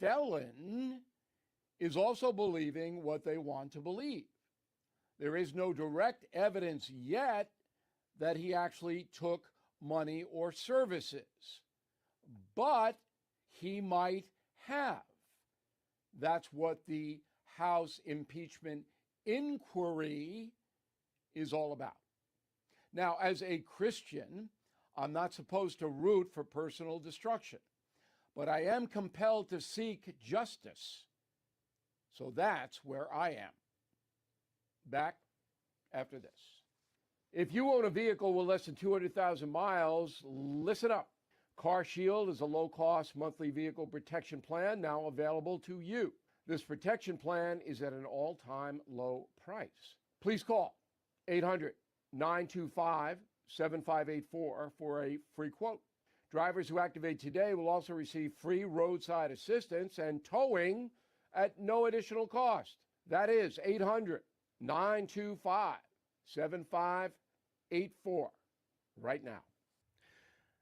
felon is also believing what they want to believe. There is no direct evidence yet that he actually took money or services, but he might have. That's what the House impeachment inquiry is all about. Now, as a Christian, I'm not supposed to root for personal destruction, but I am compelled to seek justice. So that's where I am. Back after this. If you own a vehicle with less than 200,000 miles, listen up. Car Shield is a low-cost monthly vehicle protection plan now available to you. This protection plan is at an all-time low price. Please call 800-925-7584 for a free quote. Drivers who activate today will also receive free roadside assistance and towing at no additional cost. That is 800-925-7584 right now.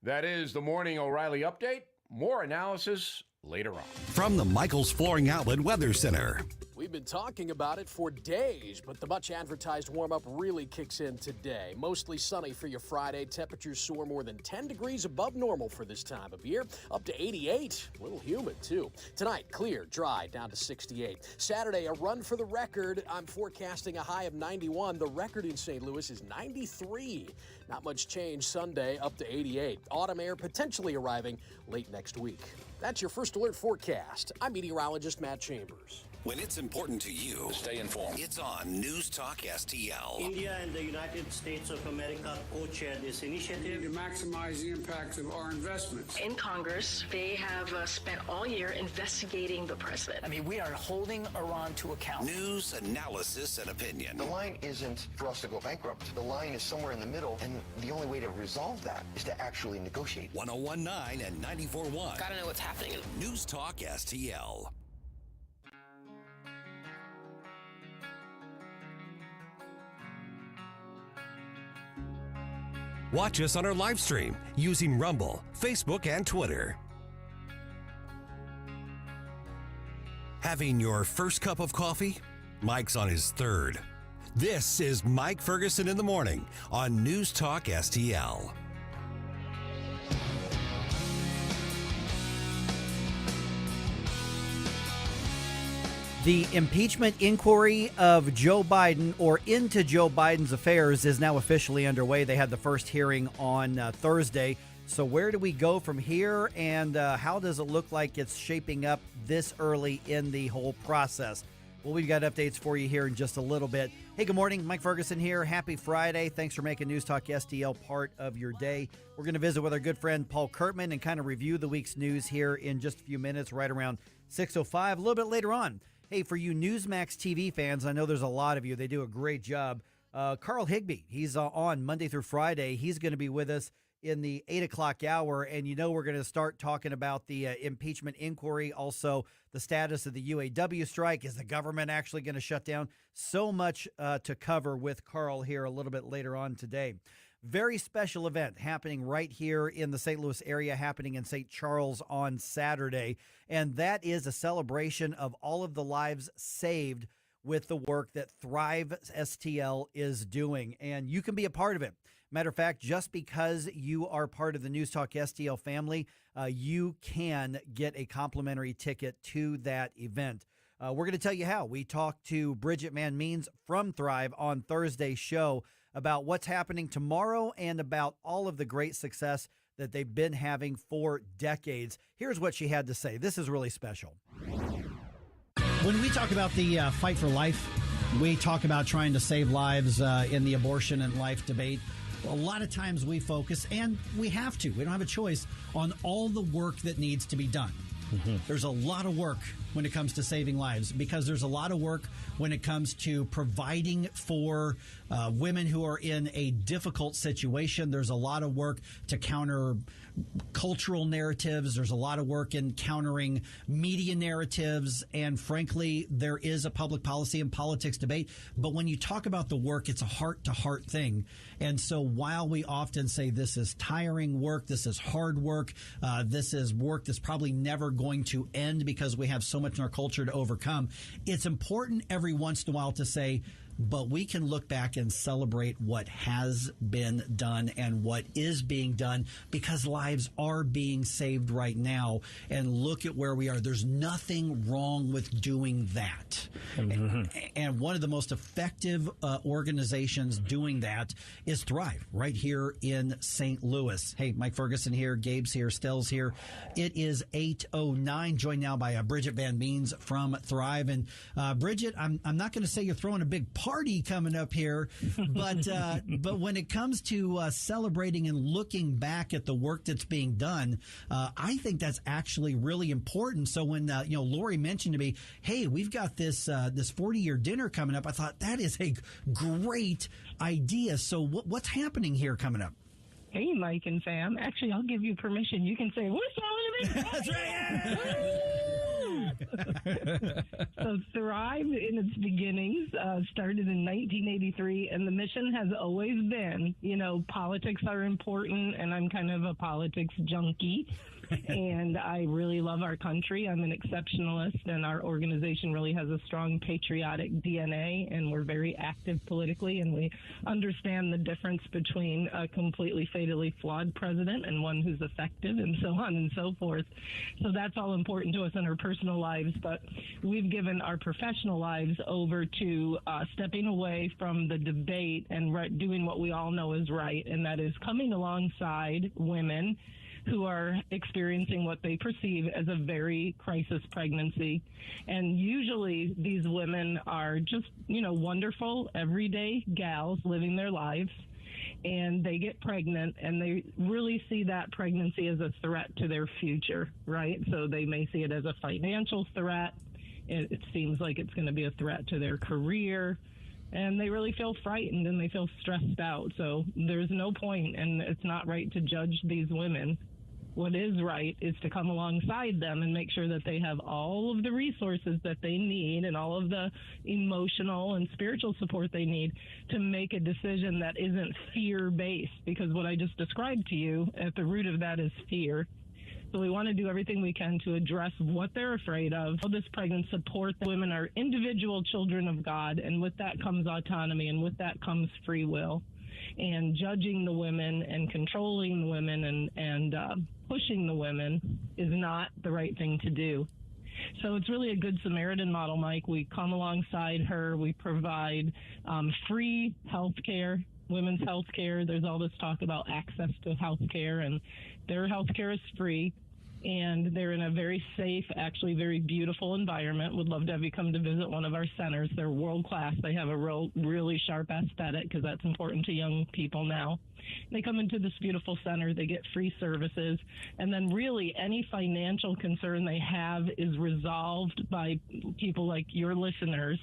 That is the Morning O'Reilly Update. More analysis later on. From the Michaels Flooring Outlet Weather Center. We've been talking about it for days, but the much advertised warm-up really kicks in today. Mostly sunny for your Friday. Temperatures soar more than 10 degrees above normal for this time of year. Up to 88. A little humid, too. Tonight, clear, dry, down to 68. Saturday, a run for the record. I'm forecasting a high of 91. The record in St. Louis is 93. Not much change Sunday, up to 88. Autumn air potentially arriving late next week. That's your First Alert forecast. I'm meteorologist Matt Chambers. When it's important to you, stay informed. It's on News Talk STL. India and the United States of America co-chair this initiative to maximize the impact of our investments. In Congress, they have spent all year investigating the president. I mean, we are holding Iran to account. News, analysis, and opinion. The line isn't for us to go bankrupt. The line is somewhere in the middle, and the only way to resolve that is to actually negotiate. 101.9 and 94.1. Gotta know what's happening. News Talk STL. Watch us on our live stream using Rumble, Facebook, and Twitter. Having your first cup of coffee? Mike's on his third. This is Mike Ferguson in the Morning on News Talk STL. The impeachment inquiry of Joe Biden, or into Joe Biden's affairs, is now officially underway. They had the first hearing on Thursday. So where do we go from here, and how does it look like it's shaping up this early in the whole process? Well, we've got updates for you here in just a little bit. Hey, good morning. Mike Ferguson here. Happy Friday. Thanks for making News Talk STL part of your day. We're going to visit with our good friend Paul Kurtman and kind of review the week's news here in just a few minutes, right around 6:05, a little bit later on. Hey, for you Newsmax TV fans, I know there's a lot of you. They do a great job. Carl Higbee, he's on Monday through Friday. He's going to be with us in the 8 o'clock hour. And, you know, we're going to start talking about the impeachment inquiry, also the status of the UAW strike. Is the government actually going to shut down? So much to cover with Carl here a little bit later on today. Very special event happening right here in the St. Louis area, happening in St. Charles on Saturday. And that is a celebration of all of the lives saved with the work that Thrive STL is doing. And you can be a part of it. Matter of fact, just because you are part of the News Talk STL family, you can get a complimentary ticket to that event. We're going to tell you how. We talked to Bridget Van Means from Thrive on Thursday's show about what's happening tomorrow and about all of the great success that they've been having for decades. Here's what she had to say. This is really special. When we talk about the fight for life, we talk about trying to save lives in the abortion and life debate. A lot of times we focus, and we have to, we don't have a choice, on all the work that needs to be done. There's a lot of work when it comes to saving lives, because there's a lot of work when it comes to providing for women who are in a difficult situation. There's a lot of work to counter cultural narratives. There's a lot of work in countering media narratives. And frankly, there is a public policy and politics debate. But when you talk about the work, it's a heart-to-heart thing. And so while we often say this is tiring work, this is hard work, this is work that's probably never going to end because we have so much in our culture to overcome, it's important every once in a while to say, but we can look back and celebrate what has been done and what is being done, because lives are being saved right now. And look at where we are. There's nothing wrong with doing that. Mm-hmm. And one of the most effective organizations doing that is Thrive, right here in St. Louis. Hey, Mike Ferguson here, Gabe's here, Stell's here. It is 8:09, joined now by Bridget Van Means from Thrive. And Bridget, I'm not going to say you're throwing a big party coming up here, but when it comes to celebrating and looking back at the work that's being done, I think that's actually really important. So when Lori mentioned to me, hey, we've got this 40-year dinner coming up, I thought that is a great idea. So what's happening here coming up? Hey, Mike and fam. Actually, I'll give you permission. You can say, we're throwing a big That's right. So Thrive, in its beginnings, started in 1983, and the mission has always been, politics are important, and I'm kind of a politics junkie. And I really love our country. I'm an exceptionalist, and our organization really has a strong patriotic DNA, and we're very active politically, and we understand the difference between a completely fatally flawed president and one who's effective, and so on and so forth. So that's all important to us in our personal lives, but we've given our professional lives over to stepping away from the debate and doing what we all know is right, and that is coming alongside women who are experiencing what they perceive as a very crisis pregnancy. And usually these women are just, wonderful, everyday gals living their lives. And they get pregnant, and they really see that pregnancy as a threat to their future, right? So they may see it as a financial threat. It seems like it's going to be a threat to their career. And they really feel frightened and they feel stressed out. So there's no point, and it's not right to judge these women. What is right is to come alongside them and make sure that they have all of the resources that they need and all of the emotional and spiritual support they need to make a decision that isn't fear-based, because what I just described to you, at the root of that is fear. So we want to do everything we can to address what they're afraid of. This pregnant support, the women are individual children of God, and with that comes autonomy, and with that comes free will. And judging the women and controlling the women and pushing the women is not the right thing to do. So it's really a good Samaritan model, Mike. We come alongside her. We provide free health care, women's health care. There's all this talk about access to health care, and their health care is free. And they're in a very safe, actually very beautiful environment. Would love to have you come to visit one of our centers. They're world class. They have a really sharp aesthetic, because that's important to young people now. They come into this beautiful center. They get free services. And then really any financial concern they have is resolved by people like your listeners,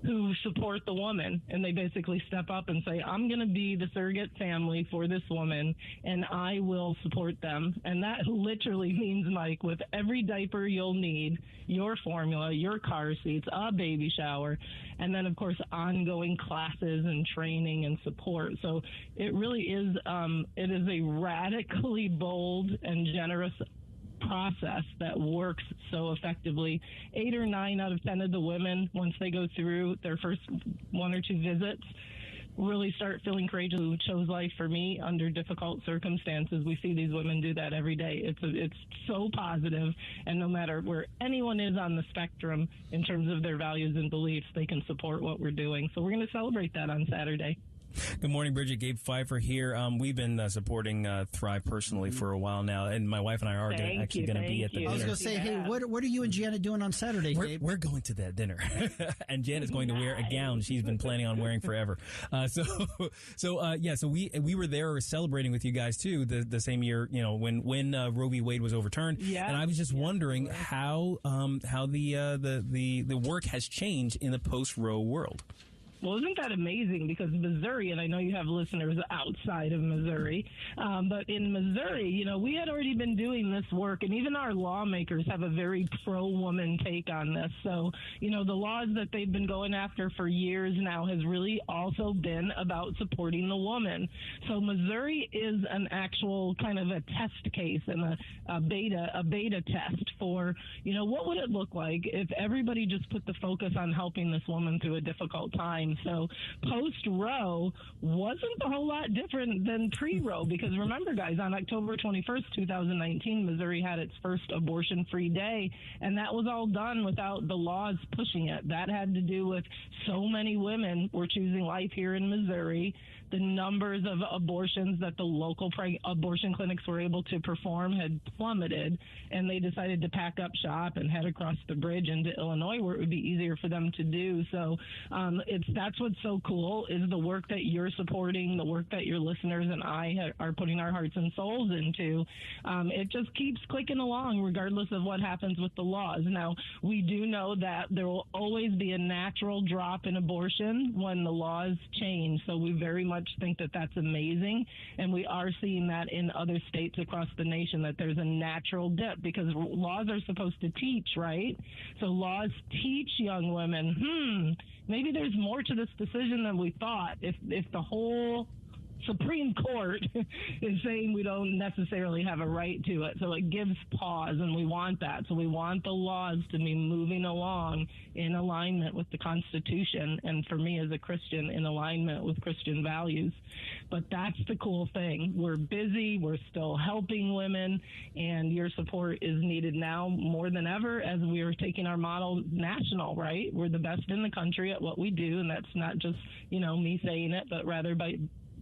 who support the woman, and they basically step up and say, I'm going to be the surrogate family for this woman, and I will support them. And that literally means, Mike, with every diaper you'll need, your formula, your car seats, a baby shower, and then, of course, ongoing classes and training and support. So it really is, it is a radically bold and generous process that works so effectively. 8 or 9 out of 10 of the women, once they go through their first 1 or 2 visits, really start feeling courageous, who chose life for me under difficult circumstances. We see these women do that every day. It's so positive, and no matter where anyone is on the spectrum in terms of their values and beliefs, they can support what we're doing. So we're going to celebrate that on Saturday. Good morning, Bridget. Gabe Pfeiffer here. We've been supporting Thrive personally for a while now, and my wife and I are actually going to be at the dinner. I was going to say, hey, what are you and Janet doing on Saturday, Gabe? We're going to that dinner, and Janet's going to wear a gown she's been planning on wearing forever. So we were there celebrating with you guys too the same year, when Roe v. Wade was overturned. Yeah. And I was just wondering how the work has changed in the post-Roe world. Well, isn't that amazing? Because Missouri, and I know you have listeners outside of Missouri, but in Missouri, we had already been doing this work, and even our lawmakers have a very pro-woman take on this. So, the laws that they've been going after for years now has really also been about supporting the woman. So Missouri is an actual kind of a test case and a beta test for, what would it look like if everybody just put the focus on helping this woman through a difficult time. So post-Roe wasn't a whole lot different than pre-Roe, because remember, guys, on October 21st, 2019, Missouri had its first abortion-free day, and that was all done without the laws pushing it. That had to do with so many women were choosing life here in Missouri. The numbers of abortions that the local abortion clinics were able to perform had plummeted, and they decided to pack up shop and head across the bridge into Illinois, where it would be easier for them to do. So that's what's so cool, is the work that you're supporting, the work that your listeners and I are putting our hearts and souls into. It just keeps clicking along regardless of what happens with the laws. Now, we do know that there will always be a natural drop in abortion when the laws change. So we very much think that that's amazing, and we are seeing that in other states across the nation, that there's a natural dip, because laws are supposed to teach, right? So laws teach young women, maybe there's more to this decision than we thought. If the whole Supreme Court is saying we don't necessarily have a right to it. So it gives pause, and we want that. So we want the laws to be moving along in alignment with the Constitution, and for me as a Christian, in alignment with Christian values. But that's the cool thing. We're busy. We're still helping women, and your support is needed now more than ever as we are taking our model national, right? We're the best in the country at what we do, and that's not just, me saying it, but rather by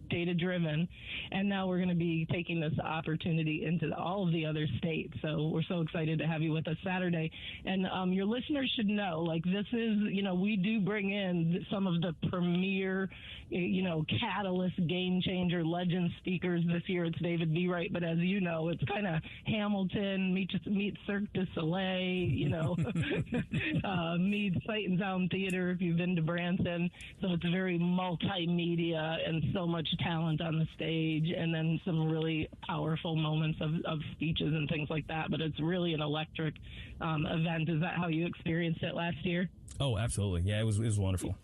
data-driven, and now we're going to be taking this opportunity into all of the other states. So we're so excited to have you with us Saturday. And your listeners should know, this is, we do bring in some of the premier, catalyst, game changer, legend speakers this year. It's David B. Wright, but as you know, it's kind of Hamilton meet Cirque du Soleil, meet Sight and Sound Theater if you've been to Branson. So it's very multimedia and so much talent on the stage, and then some really powerful moments of speeches and things like that. But it's really an electric event. Is that how you experienced it last year? Oh, absolutely. Yeah, it was wonderful.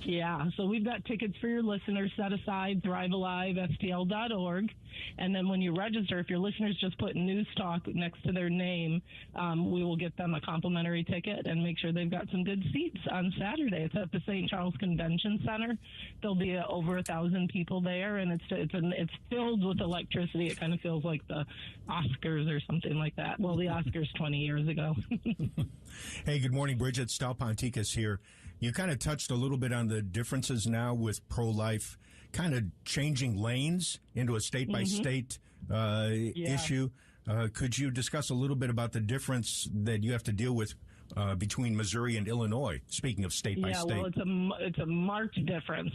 Yeah, so we've got tickets for your listeners set aside, thrivealivestl.org. And then when you register, if your listeners just put News Talk next to their name, we will get them a complimentary ticket and make sure they've got some good seats on Saturday. It's at the St. Charles Convention Center. There'll be over 1,000 people there, and it's filled with electricity. It kind of feels like the Oscars or something like that. Well, the Oscars 20 years ago. Hey, good morning, Bridget. Stal Ponticus here. You kind of touched a little bit on the differences now with pro-life kind of changing lanes into a state-by-state issue. Could you discuss a little bit about the difference that you have to deal with between Missouri and Illinois, speaking of state-by-state? Yeah, well, it's a marked difference.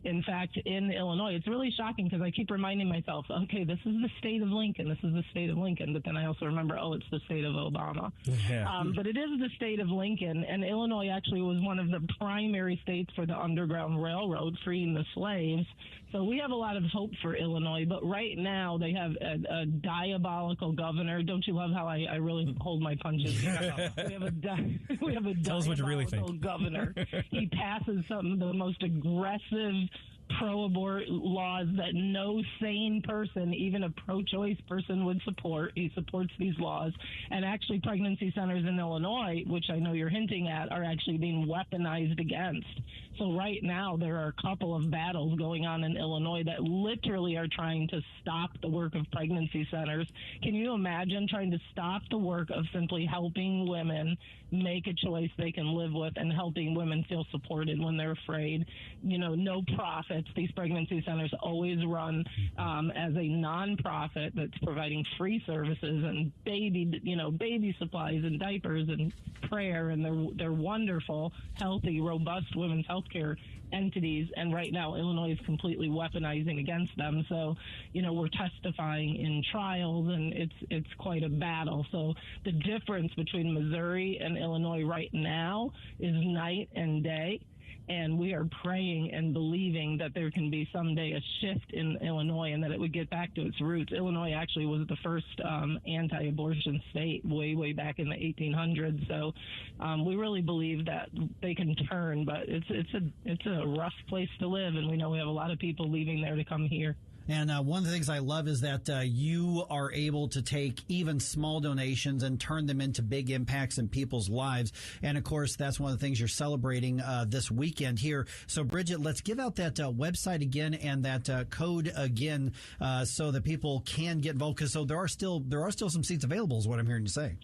In fact, in Illinois, it's really shocking because I keep reminding myself, okay, this is the state of Lincoln, this is the state of Lincoln, but then I also remember, it's the state of Obama. Yeah. But it is the state of Lincoln, and Illinois actually was one of the primary states for the Underground Railroad, freeing the slaves. So we have a lot of hope for Illinois, but right now they have a diabolical governor. Don't you love how I really hold my punches? We have a Tell us what you really think. Governor. He passes some of the most aggressive pro-abort laws that no sane person, even a pro-choice person, would support. He supports these laws. And actually pregnancy centers in Illinois, which I know you're hinting at, are actually being weaponized against. So right now there are a couple of battles going on in Illinois that literally are trying to stop the work of pregnancy centers. Can you imagine trying to stop the work of simply helping women make a choice they can live with and helping women feel supported when they're afraid? No profit nonprofits. These pregnancy centers always run as a nonprofit that's providing free services and baby supplies and diapers and prayer, and they're wonderful, healthy, robust women's healthcare entities. And right now, Illinois is completely weaponizing against them. So, we're testifying in trials, and it's quite a battle. So the difference between Missouri and Illinois right now is night and day. And we are praying and believing that there can be someday a shift in Illinois and that it would get back to its roots. Illinois actually was the first anti-abortion state way back in the 1800s. So we really believe that they can turn, but it's a rough place to live, and we know we have a lot of people leaving there to come here. And one of the things I love is that you are able to take even small donations and turn them into big impacts in people's lives. And, of course, that's one of the things you're celebrating this weekend here. So, Bridget, let's give out that website again and that code again so that people can get involved. Because there are still some seats available is what I'm hearing you say.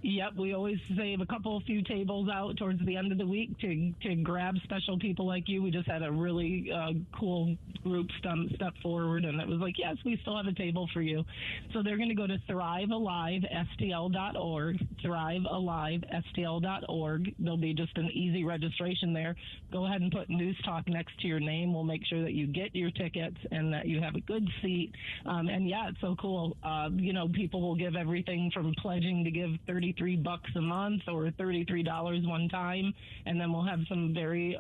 Yep, we always save a few tables out towards the end of the week to grab special people like you. We just had a really cool group step forward, and it was like, yes, we still have a table for you. So they're going to go to thrivealivestl.org, thrivealivestl.org. There'll be just an easy registration there. Go ahead and put News Talk next to your name. We'll make sure that you get your tickets and that you have a good seat. And yeah, it's so cool. People will give everything from pledging to give $33 a month or $33 one time, and then we'll have some very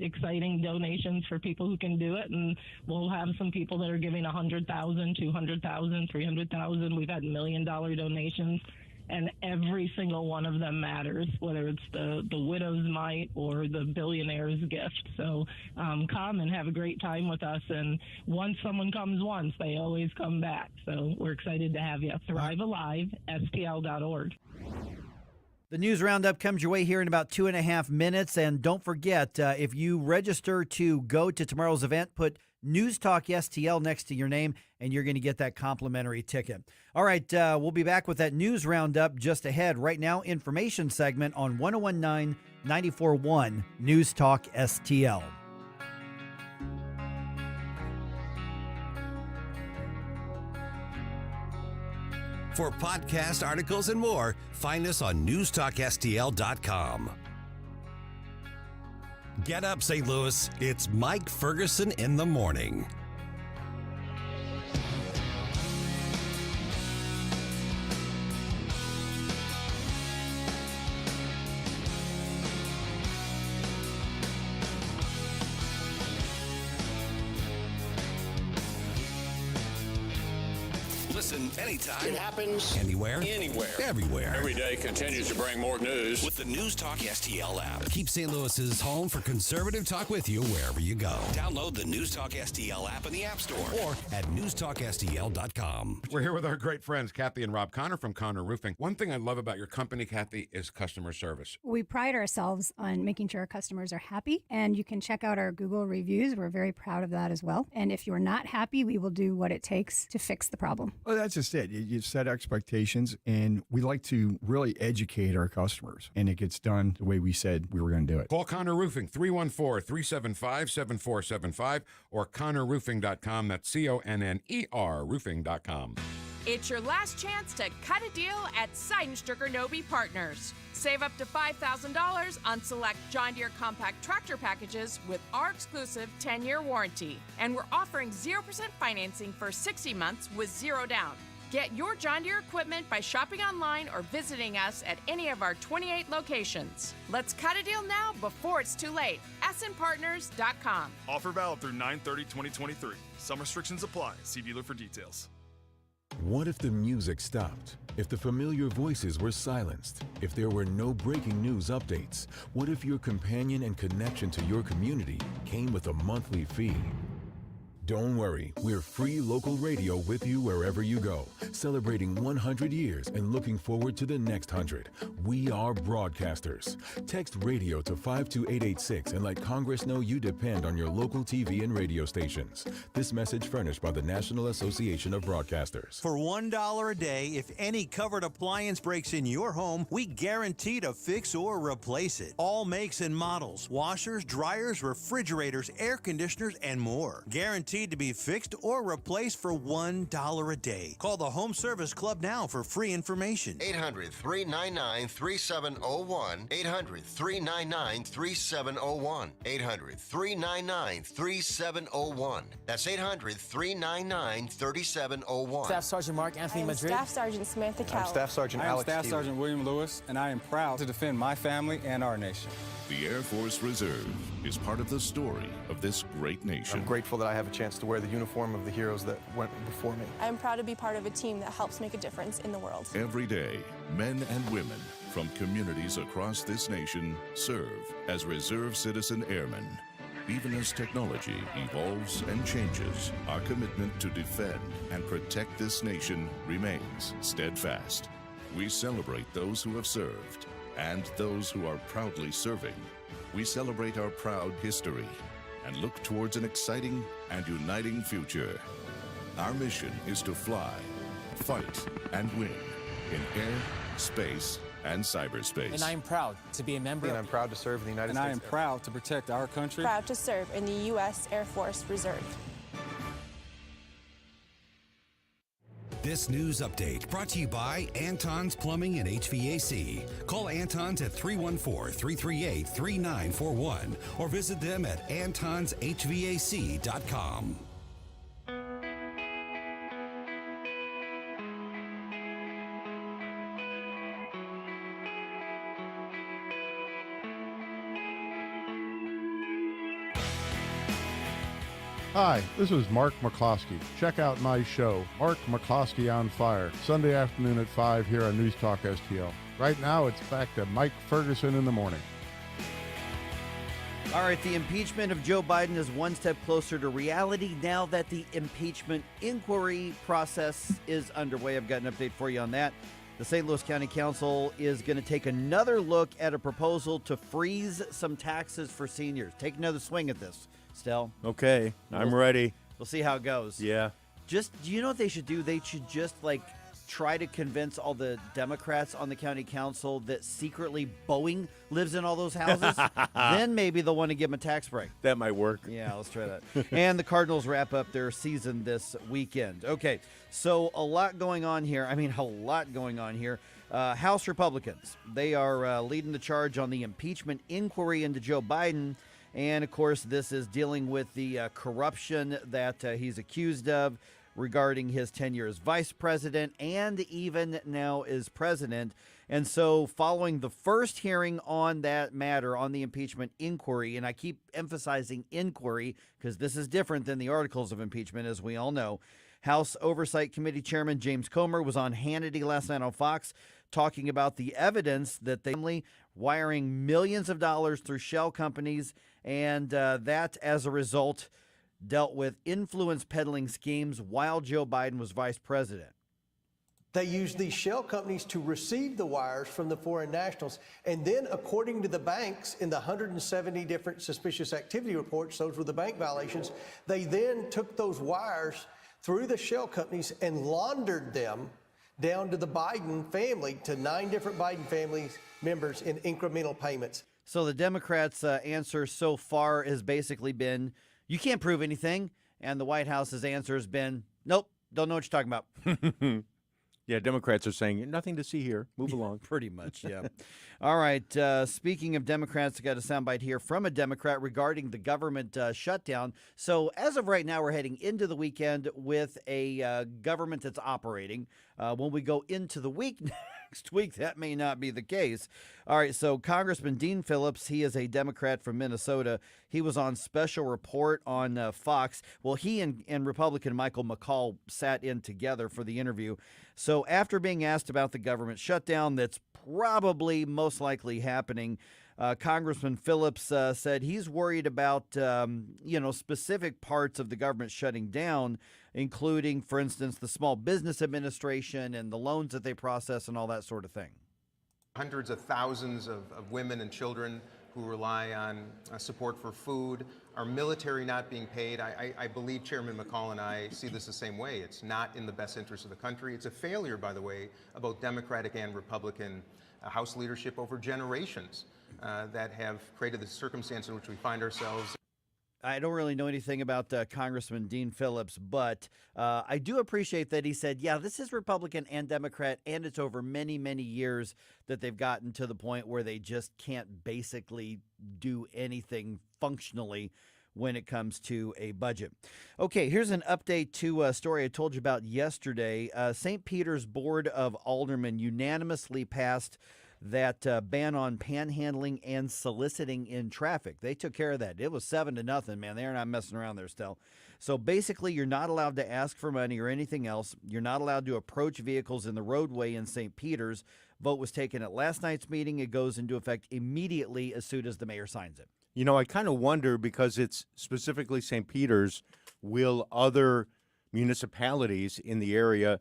exciting donations for people who can do it, and we'll have some people that are giving $100,000, $200,000, $300,000. We've had $1 million donations, and every single one of them matters, whether it's the widow's mite or the billionaire's gift. So come and have a great time with us, and once someone comes once, they always come back. So we're excited to have you. thrivealivestl.org. The news roundup comes your way here in about 2.5 minutes. And don't forget, if you register to go to tomorrow's event, put News Talk STL next to your name, and you're going to get that complimentary ticket. All right, we'll be back with that news roundup just ahead. Right now, information segment on 101.9 94.1 News Talk STL. For podcast articles and more, find us on newstalkstl.com. Get up, St. Louis. It's Mike Ferguson in the morning. Listen anytime. It happens anywhere. Everywhere. Every day continues to bring more news with the News Talk STL app. Keep St. Louis's home for conservative talk with you wherever you go. Download the News Talk STL app in the App Store or at newstalkstl.com. We're here with our great friends, Kathy and Rob Connor from Connor Roofing. One thing I love about your company, Kathy, is customer service. We pride ourselves on making sure our customers are happy, and you can check out our Google reviews. We're very proud of that as well. And if you're not happy, we will do what it takes to fix the problem. Well, that's just it. You set expectations, and we like to really educate our customers, and it gets done the way we said we were going to do it. Call Connor Roofing, 314-375-7475 or connorroofing.com. That's CONNER roofing.com. It's your last chance to cut a deal at Seidenstricker Nobe Partners. Save up to $5,000 on select John Deere compact tractor packages with our exclusive 10-year warranty. And we're offering 0% financing for 60 months with zero down. Get your John Deere equipment by shopping online or visiting us at any of our 28 locations. Let's cut a deal now before it's too late. snpartners.com. Offer valid through 9/30/2023. Some restrictions apply. See dealer for details. What if the music stopped? If the familiar voices were silenced? If there were no breaking news updates? What if your companion and connection to your community came with a monthly fee? Don't worry, we're free local radio with you wherever you go, celebrating 100 years and looking forward to the next 100. We are broadcasters. Text radio to 52886 and let Congress know you depend on your local TV and radio stations. This message furnished by the National Association of Broadcasters. For $1 a day, if any covered appliance breaks in your home, we guarantee to fix or replace it. All makes and models, washers, dryers, refrigerators, air conditioners, and more. Guaranteed to be fixed or replaced for $1 a day. Call the Home Service Club now for free information. 800-399-3701. 800-399-3701. 800-399-3701. That's 800-399-3701. Staff Sergeant Mark Anthony Madrid. Staff Sergeant Samantha Cowell. I'm Staff Sergeant Alex Staff Sergeant William Lewis, and I am proud to defend my family and our nation. The Air Force Reserve is part of the story of this great nation. I'm grateful that I have a chance to wear the uniform of the heroes that went before me. I am proud to be part of a team that helps make a difference in the world. Every day, men and women from communities across this nation serve as reserve citizen airmen. Even as technology evolves and changes, our commitment to defend and protect this nation remains steadfast. We celebrate those who have served and those who are proudly serving. We celebrate our proud history and look towards an exciting and uniting future. Our mission is to fly, fight, and win in air, space, and cyberspace. And I am proud to be a member. And I'm proud to serve in the United States. And I am proud to protect our country. Proud to serve in the U.S. Air Force Reserve. This news update brought to you by Anton's Plumbing and HVAC. Call Anton's at 314-338-3941 or visit them at antonshvac.com. Hi, this is Mark McCloskey. Check out my show, Mark McCloskey on Fire, Sunday afternoon at 5 here on News Talk STL. Right now, it's back to Mike Ferguson in the morning. All right, the impeachment of Joe Biden is one step closer to reality now that the impeachment inquiry process is underway. I've got an update for you on that. The St. Louis County Council is going to take another look at a proposal to freeze some taxes for seniors. Take another swing at this, Stel. Okay, I'm ready. We'll see how it goes. Yeah. Do you know what they should do? They should just try to convince all the Democrats on the county council that secretly Boeing lives in all those houses. Then maybe they'll want to give them a tax break. That might work. Yeah, let's try that. And the Cardinals wrap up their season this weekend. Okay, so a lot going on here. House Republicans, they are leading the charge on the impeachment inquiry into Joe Biden. And, of course, this is dealing with the corruption that he's accused of regarding his tenure as vice president and even now as president. And so following the first hearing on that matter, on the impeachment inquiry, and I keep emphasizing inquiry because this is different than the articles of impeachment, as we all know, House Oversight Committee Chairman James Comer was on Hannity last night on Fox talking about the evidence that they wiring millions of dollars through shell companies, and that, as a result, dealt with influence peddling schemes while Joe Biden was vice president. They used these shell companies to receive the wires from the foreign nationals. And then, according to the banks, in the 170 different suspicious activity reports, those were the bank violations, they then took those wires through the shell companies and laundered them down to the Biden family, to 9 different Biden family members in incremental payments. So the Democrats' answer so far has basically been, you can't prove anything. And the White House's answer has been, nope, don't know what you're talking about. Yeah, Democrats are saying, nothing to see here. Move along. Pretty much, yeah. All right, speaking of Democrats, I got a soundbite here from a Democrat regarding the government shutdown. So as of right now, we're heading into the weekend with a government that's operating. When we go into the week Next week, that may not be the case. All right, so Congressman Dean Phillips, he is a Democrat from Minnesota. He was on Special Report on Fox. Well, he and Republican Michael McCall sat in together for the interview. So after being asked about the government shutdown that's probably most likely happening, Congressman Phillips said he's worried about, specific parts of the government shutting down, including, for instance, the Small Business Administration and the loans that they process and all that sort of thing. Hundreds of thousands of women and children who rely on support for food, our military not being paid. I believe Chairman McCall and I see this the same way. It's not in the best interest of the country. It's a failure, by the way, of both Democratic and Republican House leadership over generations that have created the circumstance in which we find ourselves. I don't really know anything about Congressman Dean Phillips, but I do appreciate that he said, yeah, this is Republican and Democrat, and it's over many, many years that they've gotten to the point where they just can't basically do anything functionally when it comes to a budget. Okay, here's an update to a story I told you about yesterday. St. Peter's Board of Aldermen unanimously passed that ban on panhandling and soliciting in traffic. They took care of that. It was 7-0, man. They're not messing around there still. So basically, you're not allowed to ask for money or anything else. You're not allowed to approach vehicles in the roadway in St. Peter's. Vote was taken at last night's meeting. It goes into effect immediately as soon as the mayor signs it. You know, I kind of wonder, because it's specifically St. Peter's, will other municipalities in the area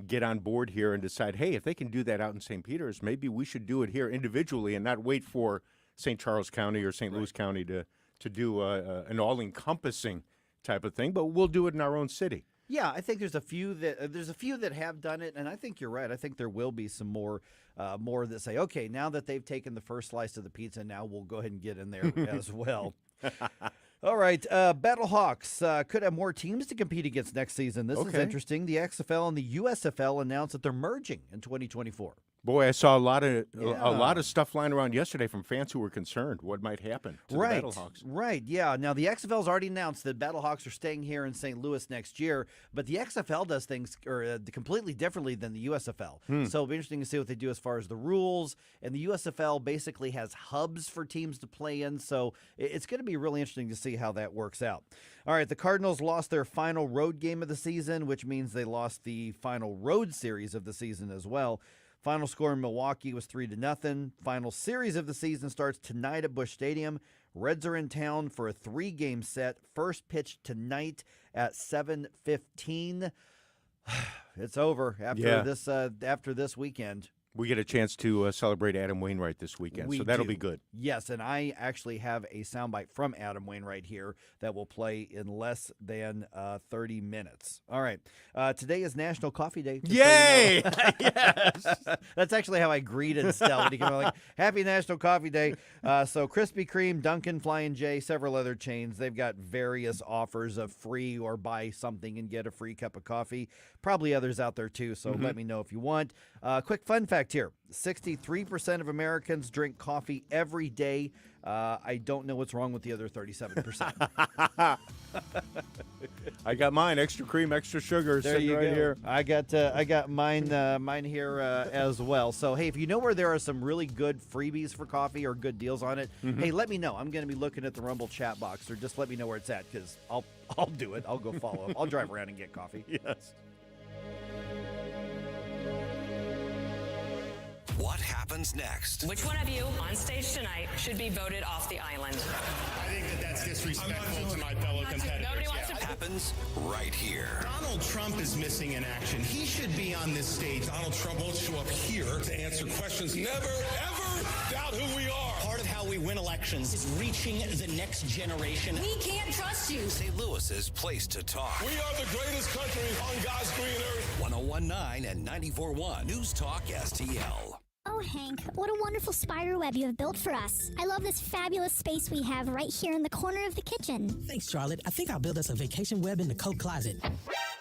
get on board here and decide, hey, if they can do that out in St. Peter's, maybe we should do it here individually and not wait for St. Charles County or St. Louis County to do an all-encompassing type of thing, but we'll do it in our own city. Yeah, I think there's a few that have done it, and I think you're right. I think there will be some more that say, okay, now that they've taken the first slice of the pizza, now we'll go ahead and get in there as well. All right, Battlehawks could have more teams to compete against next season. This is interesting. The XFL and the USFL announced that they're merging in 2024. Boy, I saw a lot of stuff flying around yesterday from fans who were concerned what might happen to the Battlehawks. Right, yeah. Now, the XFL's already announced that Battlehawks are staying here in St. Louis next year, but the XFL does things completely differently than the USFL. So it'll be interesting to see what they do as far as the rules, and the USFL basically has hubs for teams to play in, so it's going to be really interesting to see how that works out. All right, the Cardinals lost their final road game of the season, which means they lost the final road series of the season as well. Final score in Milwaukee was 3-0. Final series of the season starts tonight at Busch Stadium. Reds are in town for a 3-game set. First pitch tonight at 7:15. It's over after this weekend. We get a chance to celebrate Adam Wainwright this weekend, so that'll be good. Yes, and I actually have a soundbite from Adam Wainwright here that will play in less than 30 minutes. All right. Today is National Coffee Day. Yay! So you know. Yes! That's actually how I greeted Stella when he came out, like, Happy National Coffee Day. So Krispy Kreme, Dunkin', Flying J, several other chains, they've got various offers of free or buy something and get a free cup of coffee. Probably others out there, too, so let me know if you want. Quick fun fact here. 63% of Americans drink coffee every day. I don't know what's wrong with the other 37%. I got mine, extra cream, extra sugar, there sitting you right go. here. I got mine here as well. So, hey, if you know where there are some really good freebies for coffee or good deals on it, hey, let me know. I'm going to be looking at the Rumble chat box, or just let me know where it's at, because I'll do it. I'll go follow. I'll drive around and get coffee. Yes. What happens next? Which one of you on stage tonight should be voted off the island? I think that's disrespectful to my fellow competitors. Nobody wants to. Happens right here. Donald Trump is missing in action. He should be on this stage. Donald Trump won't show up here to answer questions. Never, ever doubt who we are. Part of how we win elections is reaching the next generation. We can't trust you. St. Louis's place to talk. We are the greatest country on God's green earth. 101.9 and 94.1 News Talk STL. Oh, Hank, what a wonderful spider web you have built for us. I love this fabulous space we have right here in the corner of the kitchen. Thanks, Charlotte. I think I'll build us a vacation web in the coat closet.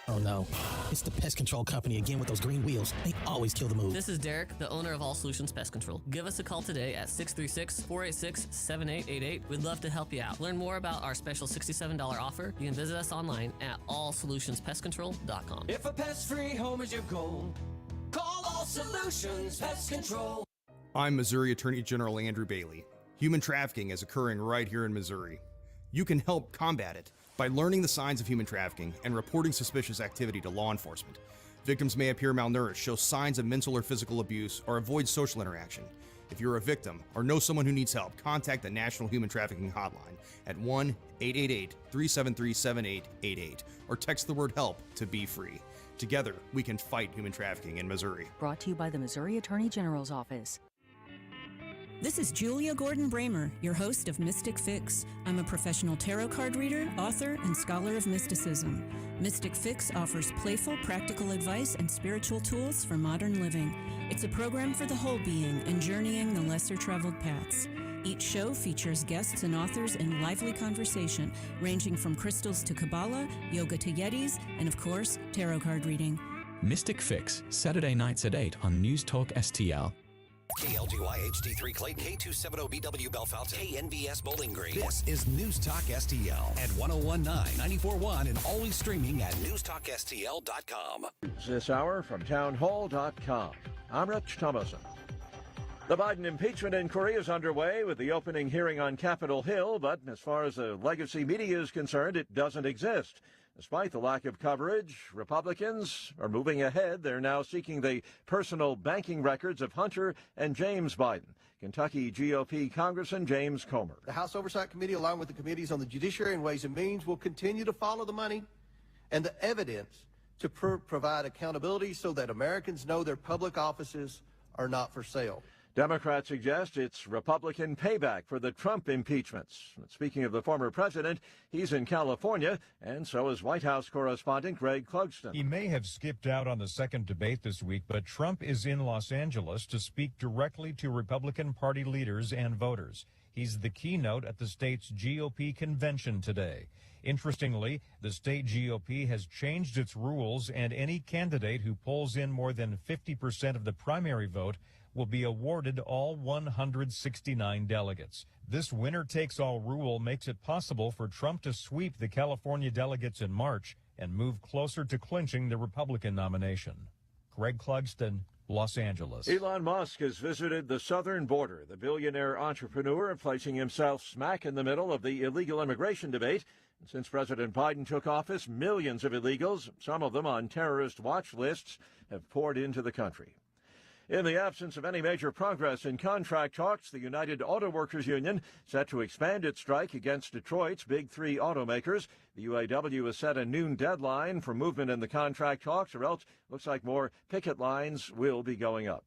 Oh, no. It's the pest control company again with those green wheels. They always kill the mood. This is Derek, the owner of All Solutions Pest Control. Give us a call today at 636-486-7888. We'd love to help you out. Learn more about our special $67 offer. You can visit us online at allsolutionspestcontrol.com. If a pest-free home is your goal, call All Solutions Pest Control. I'm Missouri Attorney General Andrew Bailey. Human trafficking is occurring right here in Missouri. You can help combat it by learning the signs of human trafficking and reporting suspicious activity to law enforcement. Victims may appear malnourished, show signs of mental or physical abuse, or avoid social interaction. If you're a victim or know someone who needs help, contact the National Human Trafficking Hotline at 1-888-373-7888 or text the word HELP to Be Free. Together, we can fight human trafficking in Missouri. Brought to you by the Missouri Attorney General's Office. This is Julia Gordon-Bramer, your host of Mystic Fix. I'm a professional tarot card reader, author, and scholar of mysticism. Mystic Fix offers playful, practical advice and spiritual tools for modern living. It's a program for the whole being and journeying the lesser-traveled paths. Each show features guests and authors in lively conversation, ranging from crystals to Kabbalah, yoga to Yetis, and of course, tarot card reading. Mystic Fix, Saturday nights at 8 on News Talk STL. KLGY HD3 Clayton, K270BW Bellefonte, KNBS Bowling Green. This is News Talk STL at 1019, 94.1, and always streaming at newstalkstl.com. This hour from townhall.com. I'm Rich Thomason. The Biden impeachment inquiry is underway with the opening hearing on Capitol Hill, but as far as the legacy media is concerned, it doesn't exist. Despite the lack of coverage, Republicans are moving ahead. They're now seeking the personal banking records of Hunter and James Biden. Kentucky GOP Congressman James Comer. The House Oversight Committee, along with the committees on the Judiciary and Ways and Means, will continue to follow the money and the evidence to provide accountability so that Americans know their public offices are not for sale. Democrats suggest it's Republican payback for the Trump impeachments. Speaking of the former president, he's in California, and so is White House correspondent Greg Clugston. He may have skipped out on the second debate this week, but Trump is in Los Angeles to speak directly to Republican Party leaders and voters. He's the keynote at the state's GOP convention today. Interestingly, the state GOP has changed its rules, and any candidate who pulls in more than 50% of the primary vote will be awarded all 169 delegates. This winner-takes-all rule makes it possible for Trump to sweep the California delegates in March and move closer to clinching the Republican nomination. Greg Clugston, Los Angeles. Elon Musk has visited the southern border. The billionaire entrepreneur placing himself smack in the middle of the illegal immigration debate. And since President Biden took office, millions of illegals, some of them on terrorist watch lists, have poured into the country. In the absence of any major progress in contract talks, the United Auto Workers Union set to expand its strike against Detroit's big three automakers. The UAW has set a noon deadline for movement in the contract talks, or else looks like more picket lines will be going up.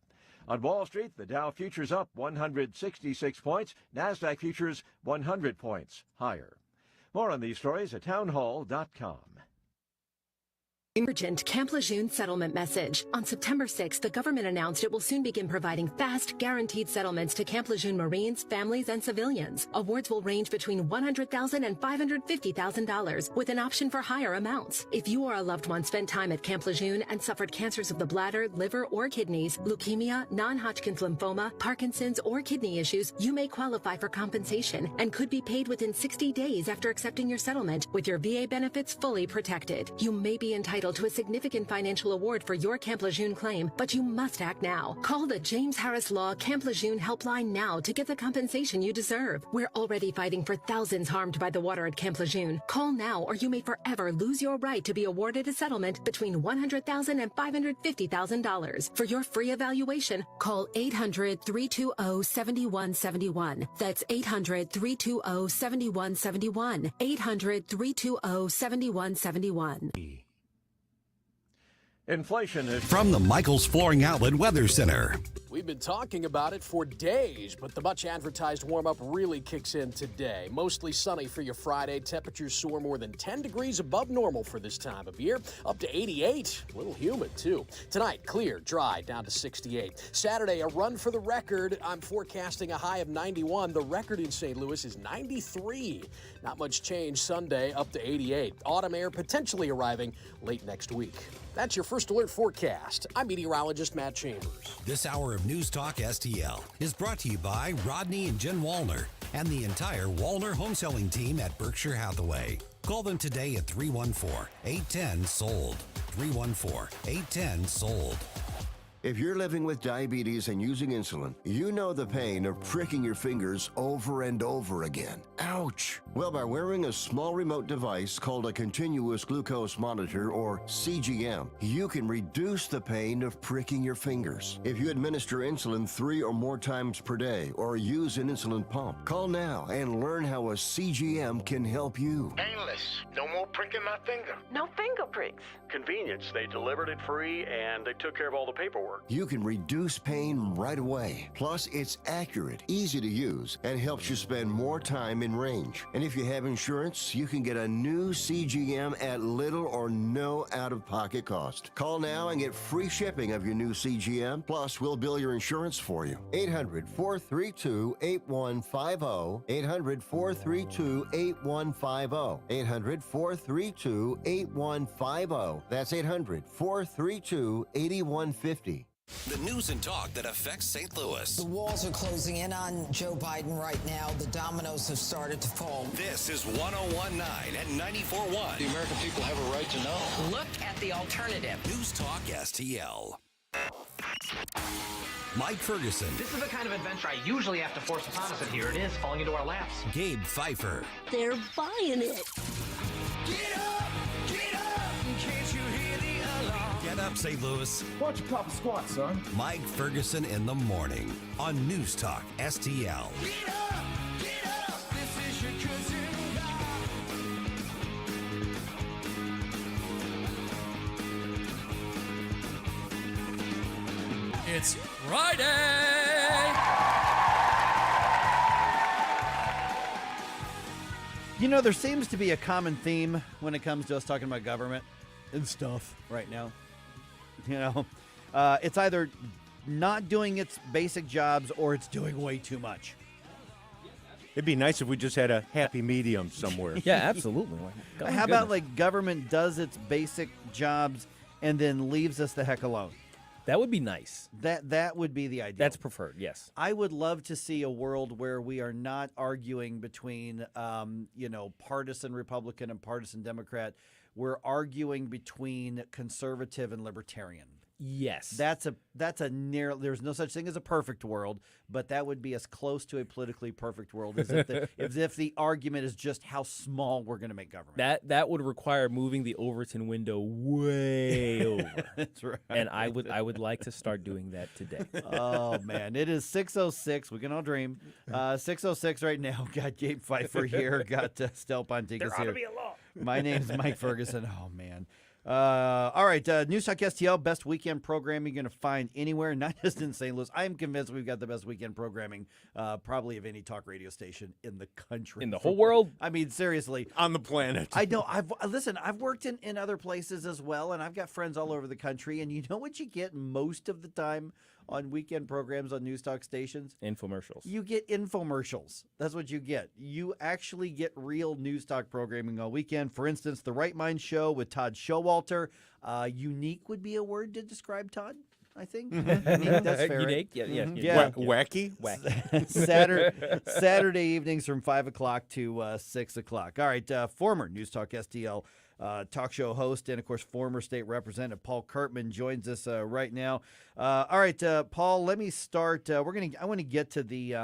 On Wall Street, the Dow futures up 166 points, NASDAQ futures 100 points higher. More on these stories at townhall.com. Urgent Camp Lejeune settlement message. On September 6th, the government announced it will soon begin providing fast, guaranteed settlements to Camp Lejeune Marines, families, and civilians. Awards will range between $100,000 and $550,000, with an option for higher amounts. If you or a loved one spent time at Camp Lejeune and suffered cancers of the bladder, liver, or kidneys, leukemia, non-Hodgkin's lymphoma, Parkinson's, or kidney issues, you may qualify for compensation and could be paid within 60 days after accepting your settlement, with your VA benefits fully protected. You may be entitled to a significant financial award for your Camp Lejeune claim, but you must act now. Call the James Harris Law Camp Lejeune helpline now to get the compensation you deserve. We're already fighting for thousands harmed by the water at Camp Lejeune. Call now or you may forever lose your right to be awarded a settlement between $100,000 and $550,000. For your free evaluation, call 800-320-7171. That's 800-320-7171. 800-320-7171. Inflation is... From the Michaels Flooring Outlet Weather Center. We've been talking about it for days, but the much-advertised warm-up really kicks in today. Mostly sunny for your Friday. Temperatures soar more than 10 degrees above normal for this time of year, up to 88. A little humid, too. Tonight, clear, dry, down to 68. Saturday, a run for the record. I'm forecasting a high of 91. The record in St. Louis is 93. Not much change Sunday, up to 88. Autumn air potentially arriving late next week. That's your First Alert forecast. I'm meteorologist Matt Chambers. This hour of News Talk STL is brought to you by Rodney and Jen Wallner and the entire Wallner home selling team at Berkshire Hathaway. Call them today at 314-810-SOLD. 314-810-SOLD. If you're living with diabetes and using insulin, you know the pain of pricking your fingers over and over again. Ouch! Well, by wearing a small remote device called a continuous glucose monitor, or CGM, you can reduce the pain of pricking your fingers. If you administer insulin 3 or more times per day or use an insulin pump, call now and learn how a CGM can help you. Painless. No more pricking my finger. No finger pricks. Convenience. They delivered it free and they took care of all the paperwork. You can reduce pain right away. Plus, it's accurate, easy to use, and helps you spend more time in range. And if you have insurance, you can get a new CGM at little or no out-of-pocket cost. Call now and get free shipping of your new CGM. Plus, we'll bill your insurance for you. 800-432-8150. 800-432-8150. 800-432-8150. That's 800-432-8150. The news and talk that affects St. Louis. The walls are closing in on Joe Biden right now. The dominoes have started to fall. This is 101.9 and 94.1. The American people have a right to know. Look at the alternative. News Talk STL. Mike Ferguson. This is the kind of adventure I usually have to force upon us, and here it is, falling into our laps. Gabe Pfeiffer. They're buying it. Get up! Get up! Can't you hear the alarm? Get up, St. Louis. Why don't you pop a squat, son? Mike Ferguson in the morning on News Talk STL. Get up! Get up! This is your cousin Bob. It's Friday! You know, there seems to be a common theme when it comes to us talking about government and stuff right now. You know, it's either not doing its basic jobs or it's doing way too much. It'd be nice if we just had a happy medium somewhere. Yeah, absolutely. How about like government does its basic jobs and then leaves us the heck alone? That would be nice. That would be the ideal. That's preferred, yes. I would love to see a world where we are not arguing between, partisan Republican and partisan Democrat. We're arguing between conservative and libertarian. Yes. That's a there's no such thing as a perfect world, but that would be as close to a politically perfect world as if the argument is just how small we're going to make government. That would require moving the Overton window way over. That's right. And I would like to start doing that today. Oh man, it is 6:06. We can all dream. 6:06 right now. Got Gabe Pfeiffer here. Got Stel Ponticus here. There ought to be a law. My name's Mike Ferguson. Oh man. All right, News Talk STL, best weekend programming you're going to find anywhere, not just in St. Louis. I am convinced we've got the best weekend programming probably of any talk radio station in the country. In the whole world? I mean, seriously. On the planet. I know. I've worked in other places as well, and I've got friends all over the country, and you know what you get most of the time on weekend programs on News Talk stations? Infomercials. You get infomercials. That's what you get. You actually get real News Talk programming all weekend. For instance, The Right Mind Show with Todd Showalter. Unique would be a word to describe Todd, I think. Unique, that's fair. Unique? Yeah. Wacky? Saturday evenings from 5 o'clock to 6 o'clock. All right, former News Talk STL talk show host and, of course, former state representative Paul Kurtman joins us right now. All right, Paul, let me start. I want to get to the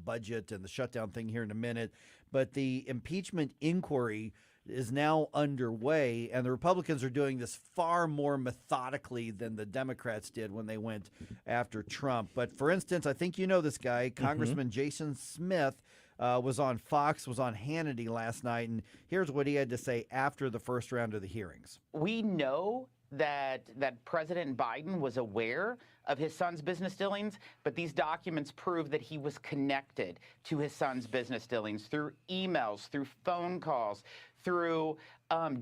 budget and the shutdown thing here in a minute, but the impeachment inquiry is now underway, and the Republicans are doing this far more methodically than the Democrats did when they went after Trump. But for instance, I think you know this guy, Congressman Jason Smith, was on Fox, was on Hannity last night, and here's what he had to say after the first round of the hearings. We know that President Biden was aware of his son's business dealings, but these documents prove that he was connected to his son's business dealings through emails, through phone calls, through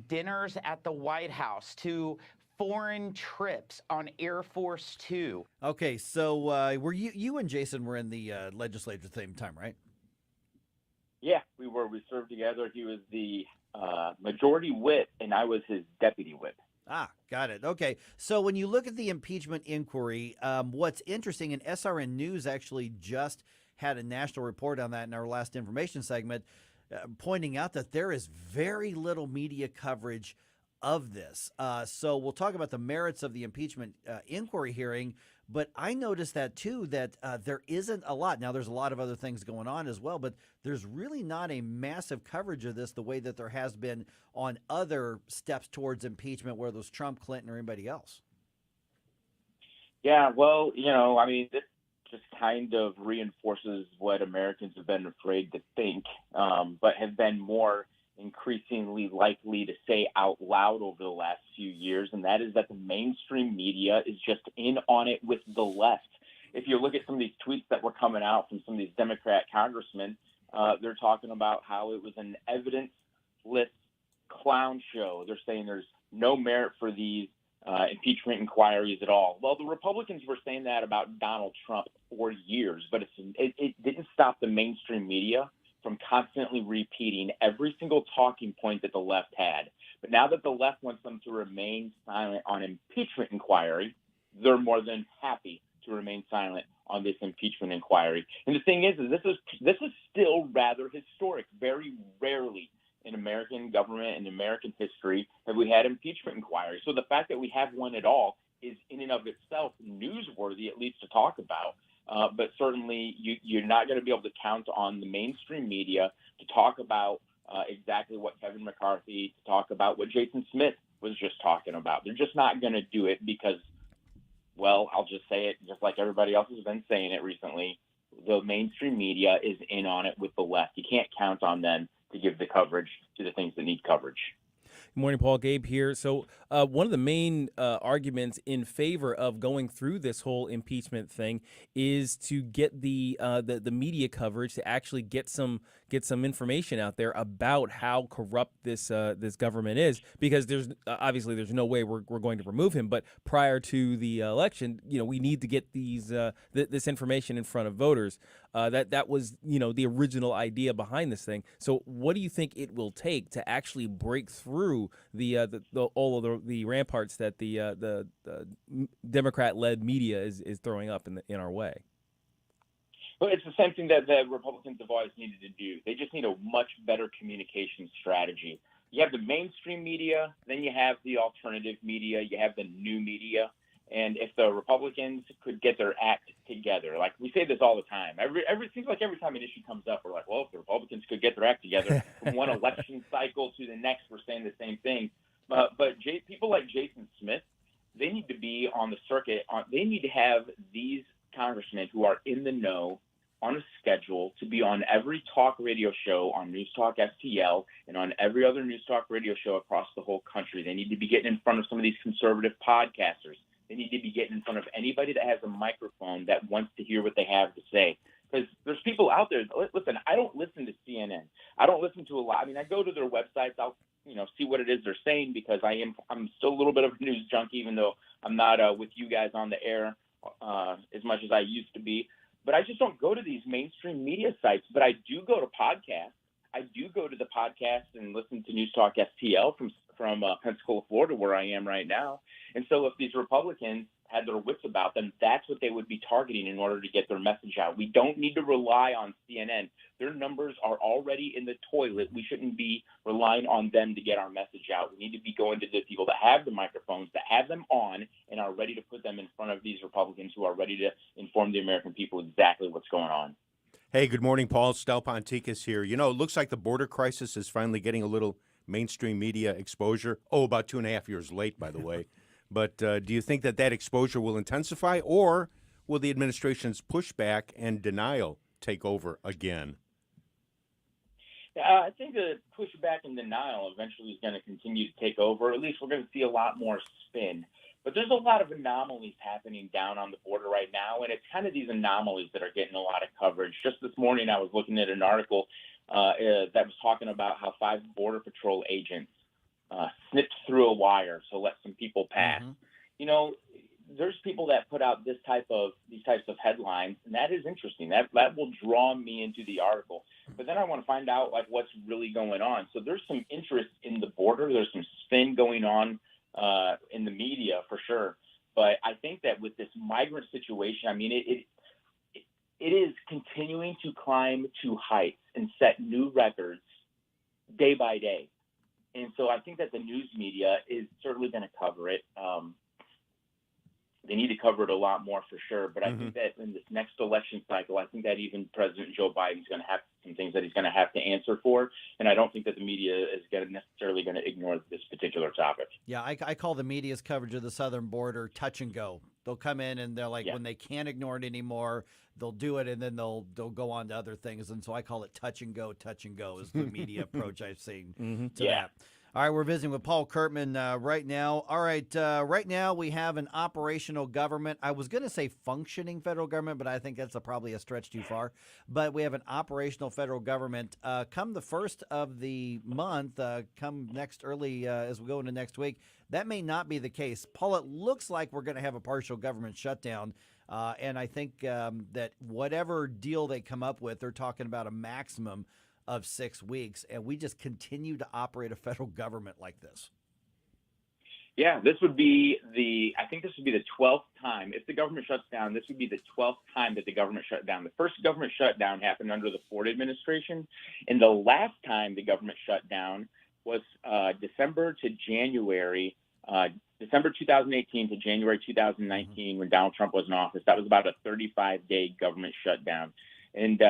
dinners at the White House, to foreign trips on Air Force Two. Okay, so were you and Jason were in the legislature at the same time, right? Yeah, we were. We served together. He was the majority whip, and I was his deputy whip. Ah, got it. Okay. So when you look at the impeachment inquiry, what's interesting, and SRN News actually just had a national report on that in our last information segment, pointing out that there is very little media coverage of this. So we'll talk about the merits of the impeachment inquiry hearing. But I noticed that too, that there isn't a lot. Now, there's a lot of other things going on as well, but there's really not a massive coverage of this the way that there has been on other steps towards impeachment, whether it was Trump, Clinton, or anybody else. Yeah, well, I mean, this just kind of reinforces what Americans have been afraid to think, but have been more increasingly likely to say out loud over the last few years, and that is that the mainstream media is just in on it with the left. If you look at some of these tweets that were coming out from some of these Democrat congressmen, they're talking about how it was an evidence-less clown show. They're saying there's no merit for these impeachment inquiries at all. Well, the Republicans were saying that about Donald Trump for years, but it didn't stop the mainstream media from constantly repeating every single talking point that the left had. But now that the left wants them to remain silent on impeachment inquiry, they're more than happy to remain silent on this impeachment inquiry. And the thing is this is still rather historic. Very rarely in American government and American history have we had impeachment inquiries. So the fact that we have one at all is in and of itself newsworthy, at least to talk about. But certainly you're not going to be able to count on the mainstream media to talk about exactly what Kevin McCarthy, to talk about what Jason Smith was just talking about. They're just not going to do it because, well, I'll just say it just like everybody else has been saying it recently. The mainstream media is in on it with the left. You can't count on them to give the coverage to the things that need coverage. Good morning, Paul. Gabe here. So one of the main arguments in favor of going through this whole impeachment thing is to get the media coverage to actually get some information out there about how corrupt this government is, because there's obviously there's no way we're going to remove him, but prior to the election, we need to get this information in front of voters. That was the original idea behind this thing. So what do you think it will take to actually break through all of the ramparts that the Democrat-led media is throwing up in our way? Well, it's the same thing that the Republicans have always needed to do. They just need a much better communication strategy. You have the mainstream media, then you have the alternative media, you have the new media. And if the Republicans could get their act together, like we say this all the time, it seems like every time an issue comes up, we're like, well, if the Republicans could get their act together from one election cycle to the next, we're saying the same thing. But people like Jason Smith, they need to be on the circuit. They need to have these congressmen who are in the know on a schedule to be on every talk radio show on News Talk STL and on every other News Talk radio show across the whole country. They need to be getting in front of some of these conservative podcasters. They need to be getting in front of anybody that has a microphone that wants to hear what they have to say. Because there's people out there. Listen, I don't listen to CNN. I don't listen to a lot. I mean, I go to their websites. I'll see what it is they're saying, because I'm still a little bit of a news junkie, even though I'm not with you guys on the air as much as I used to be. But I just don't go to these mainstream media sites. But I do go to podcasts. I do go to the podcast and listen to News Talk STL from Pensacola, Florida, where I am right now. And so if these Republicans had their wits about them, that's what they would be targeting in order to get their message out. We don't need to rely on CNN. Their numbers are already in the toilet. We shouldn't be relying on them to get our message out. We need to be going to the people that have the microphones, that have them on, and are ready to put them in front of these Republicans who are ready to inform the American people exactly what's going on. Hey, good morning, Paul. Stel Ponticus here. It looks like the border crisis is finally getting a little mainstream media exposure. About 2.5 years late, by the way. But do you think that exposure will intensify, or will the administration's pushback and denial take over again? I think the pushback and denial eventually is going to continue to take over. At least we're going to see a lot more spin. But there's a lot of anomalies happening down on the border right now, and it's kind of these anomalies that are getting a lot of coverage. Just this morning, I was looking at an article that was talking about how 5 Border Patrol agents snipped through a wire to let some people pass. Mm-hmm. There's people that put out these types of headlines, and that is interesting. That will draw me into the article. But then I want to find out what's really going on. So there's some interest in the border. There's some spin going on in the media for sure. But I think that with this migrant situation, I mean, it is continuing to climb to heights and set new records day by day. And so I think that the news media is certainly going to cover it. They need to cover it a lot more for sure. But I think that in this next election cycle, I think that even President Joe Biden's going to have some things that he's going to have to answer for. And I don't think that the media is necessarily going to ignore this particular topic. Yeah, I call the media's coverage of the southern border touch and go. They'll come in and they're like, when they can't ignore it anymore, they'll do it, and then they'll go on to other things. And so I call it touch and go is the media approach I've seen to that. All right, we're visiting with Paul Kurtman right now. All right, right now we have an operational government. I was going to say functioning federal government, but I think that's probably a stretch too far. But we have an operational federal government. Come the first of the month, come next early as we go into next week, that may not be the case. Paul, it looks like we're going to have a partial government shutdown. And I think that whatever deal they come up with, they're talking about a maximum of 6 weeks, and we just continue to operate a federal government like this. Yeah, this would be the 12th time. If the government shuts down, this would be the 12th time that the government shut down. The first government shutdown happened under the Ford administration, and the last time the government shut down was December 2018 to January 2019 when Donald Trump was in office. That was about a 35-day government shutdown. And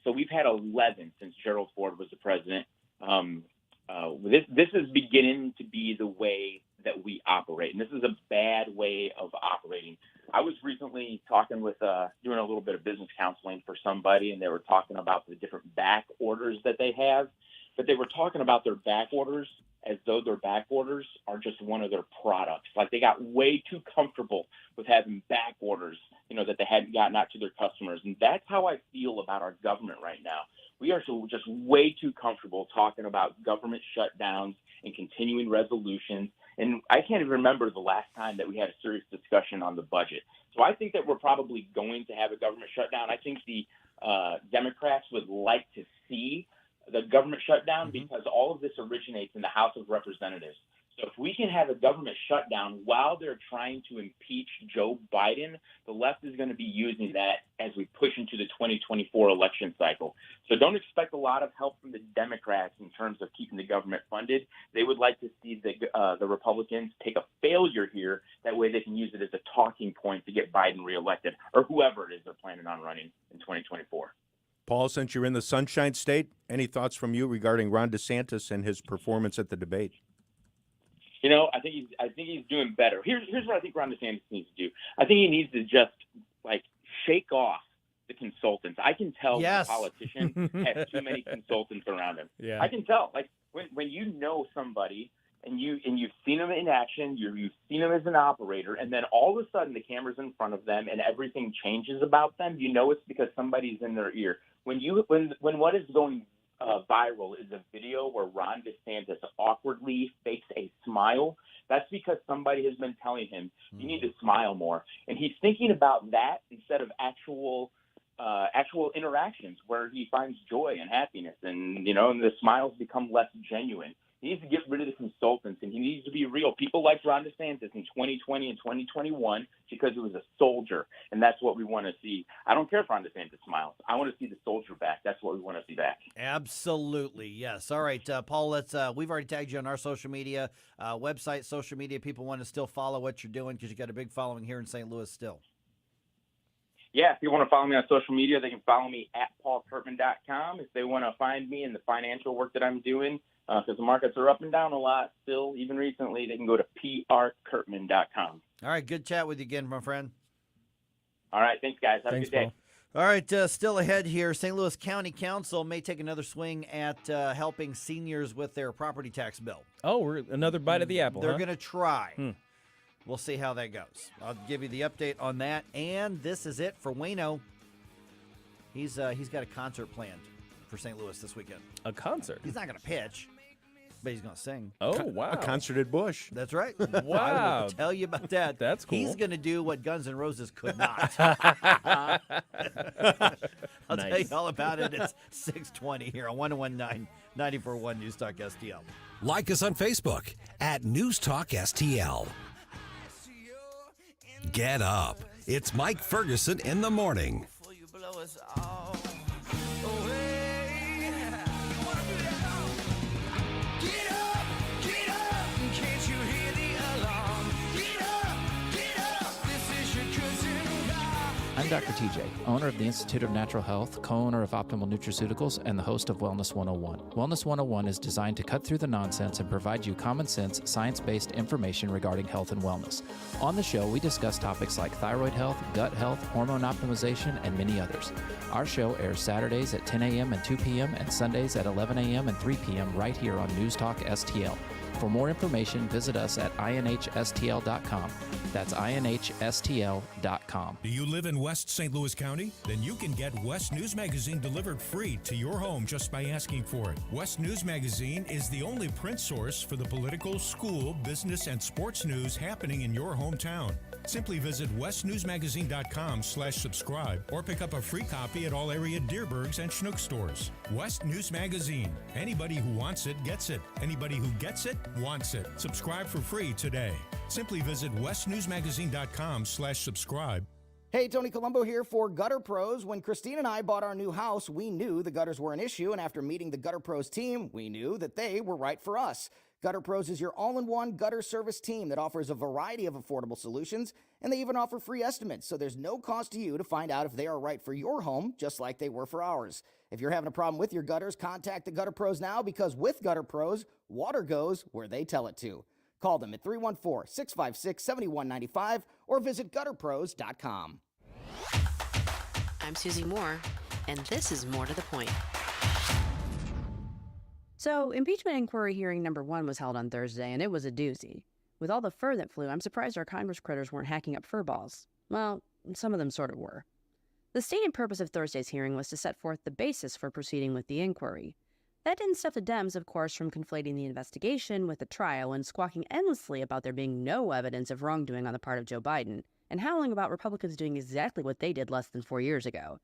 so we've had 11 since Gerald Ford was the president. This is beginning to be the way that we operate, and this is a bad way of operating. I was recently talking with, doing a little bit of business counseling for somebody, and they were talking about the different back orders that they have, but they were talking about their back orders as though their back orders are just one of their products. Like they got way too comfortable with having back orders, that they hadn't gotten out to their customers. And that's how I feel about our government right now. We are just way too comfortable talking about government shutdowns and continuing resolutions. And I can't even remember the last time that we had a serious discussion on the budget. So I think that we're probably going to have a government shutdown. I think the Democrats would like to see the government shutdown because all of this originates in the House of Representatives. So if we can have a government shutdown while they're trying to impeach Joe Biden, the left is going to be using that as we push into the 2024 election cycle. So don't expect a lot of help from the Democrats in terms of keeping the government funded. They would like to see the Republicans take a failure here. That way they can use it as a talking point to get Biden reelected or whoever it is they're planning on running in 2024. Paul, since you're in the Sunshine State, any thoughts from you regarding Ron DeSantis and his performance at the debate? I think he's doing better. Here's what I think Ron DeSantis needs to do. I think he needs to just shake off the consultants. I can tell when a politician has too many consultants around him. Yeah. I can tell. When you know somebody and you've seen them in action, you've seen them as an operator, and then all of a sudden the camera's in front of them and everything changes about them, it's because somebody's in their ear. When what is going viral is a video where Ron DeSantis awkwardly fakes a smile, that's because somebody has been telling him, you need to smile more. And he's thinking about that instead of actual interactions where he finds joy and happiness and the smiles become less genuine. He needs to get rid of the consultants, and he needs to be real. People like Ron DeSantis in 2020 and 2021 because he was a soldier, and that's what we want to see. I don't care if Ron DeSantis smiles. I want to see the soldier back. That's what we want to see back. Absolutely, yes. All right, Paul, we've already tagged you on our social media, website, social media. People want to still follow what you're doing because you got a big following here in St. Louis still. Yeah, if you want to follow me on social media, they can follow me at paulkurtman.com. If they want to find me in the financial work that I'm doing, because the markets are up and down a lot still, even recently, they can go to prkurtman.com. All right, good chat with you again, my friend. All right, thanks, guys. Have a good day. All right, still ahead here. St. Louis County Council may take another swing at helping seniors with their property tax bill. Oh, we're another bite of the apple. They're going to try. We'll see how that goes. I'll give you the update on that. And this is it for Wayno. He's got a concert planned for St. Louis this weekend. A concert? He's not going to pitch, but he's going to sing. Oh, wow. A concert at Busch. That's right. Wow. I will tell you about that. That's cool. He's going to do what Guns N' Roses could not. I'll tell you all about it. It's 6:20 here on 101.9 94.1 News Talk STL. Like us on Facebook at News Talk STL. Get up. It's Mike Ferguson in the morning. Dr. TJ, owner of the Institute of Natural Health, co-owner of Optimal Nutraceuticals, and the host of Wellness 101. Wellness 101 is designed to cut through the nonsense and provide you common sense, science-based information regarding health and wellness. On the show, we discuss topics like thyroid health, gut health, hormone optimization, and many others. Our show airs Saturdays at 10 a.m. and 2 p.m. and Sundays at 11 a.m. and 3 p.m. right here on News Talk STL. For more information, visit us at inhstl.com. That's inhstl.com. Do you live in West St. Louis County? Then you can get West News Magazine delivered free to your home just by asking for it. West News Magazine is the only print source for the political, school, business, and sports news happening in your hometown. Simply visit westnewsmagazine.com/subscribe or pick up a free copy at all area Deerbergs and Schnuck stores. West News Magazine. Anybody who wants it gets it. Anybody who gets it wants it. Subscribe for free today. Simply visit westnewsmagazine.com/subscribe. Hey, Tony Colombo here for Gutter Pros. When Christine and I bought our new house, we knew the gutters were an issue, and after meeting the Gutter Pros team, we knew that they were right for us. Gutter Pros is your all-in-one gutter service team that offers a variety of affordable solutions, and they even offer free estimates, so there's no cost to you to find out if they are right for your home, just like they were for ours. If you're having a problem with your gutters, contact the Gutter Pros now, because with Gutter Pros, water goes where they tell it to. Call them at 314-656-7195 or visit gutterpros.com. I'm Susie Moore, and this is More to the Point. So, impeachment inquiry hearing number 1 was held on Thursday, and it was a doozy. With all the fur that flew, I'm surprised our Congress critters weren't hacking up fur balls. Well, some of them sort of were. The stated purpose of Thursday's hearing was to set forth the basis for proceeding with the inquiry. That didn't stop the Dems, of course, from conflating the investigation with the trial and squawking endlessly about there being no evidence of wrongdoing on the part of Joe Biden, and howling about Republicans doing exactly what they did less than 4 years ago.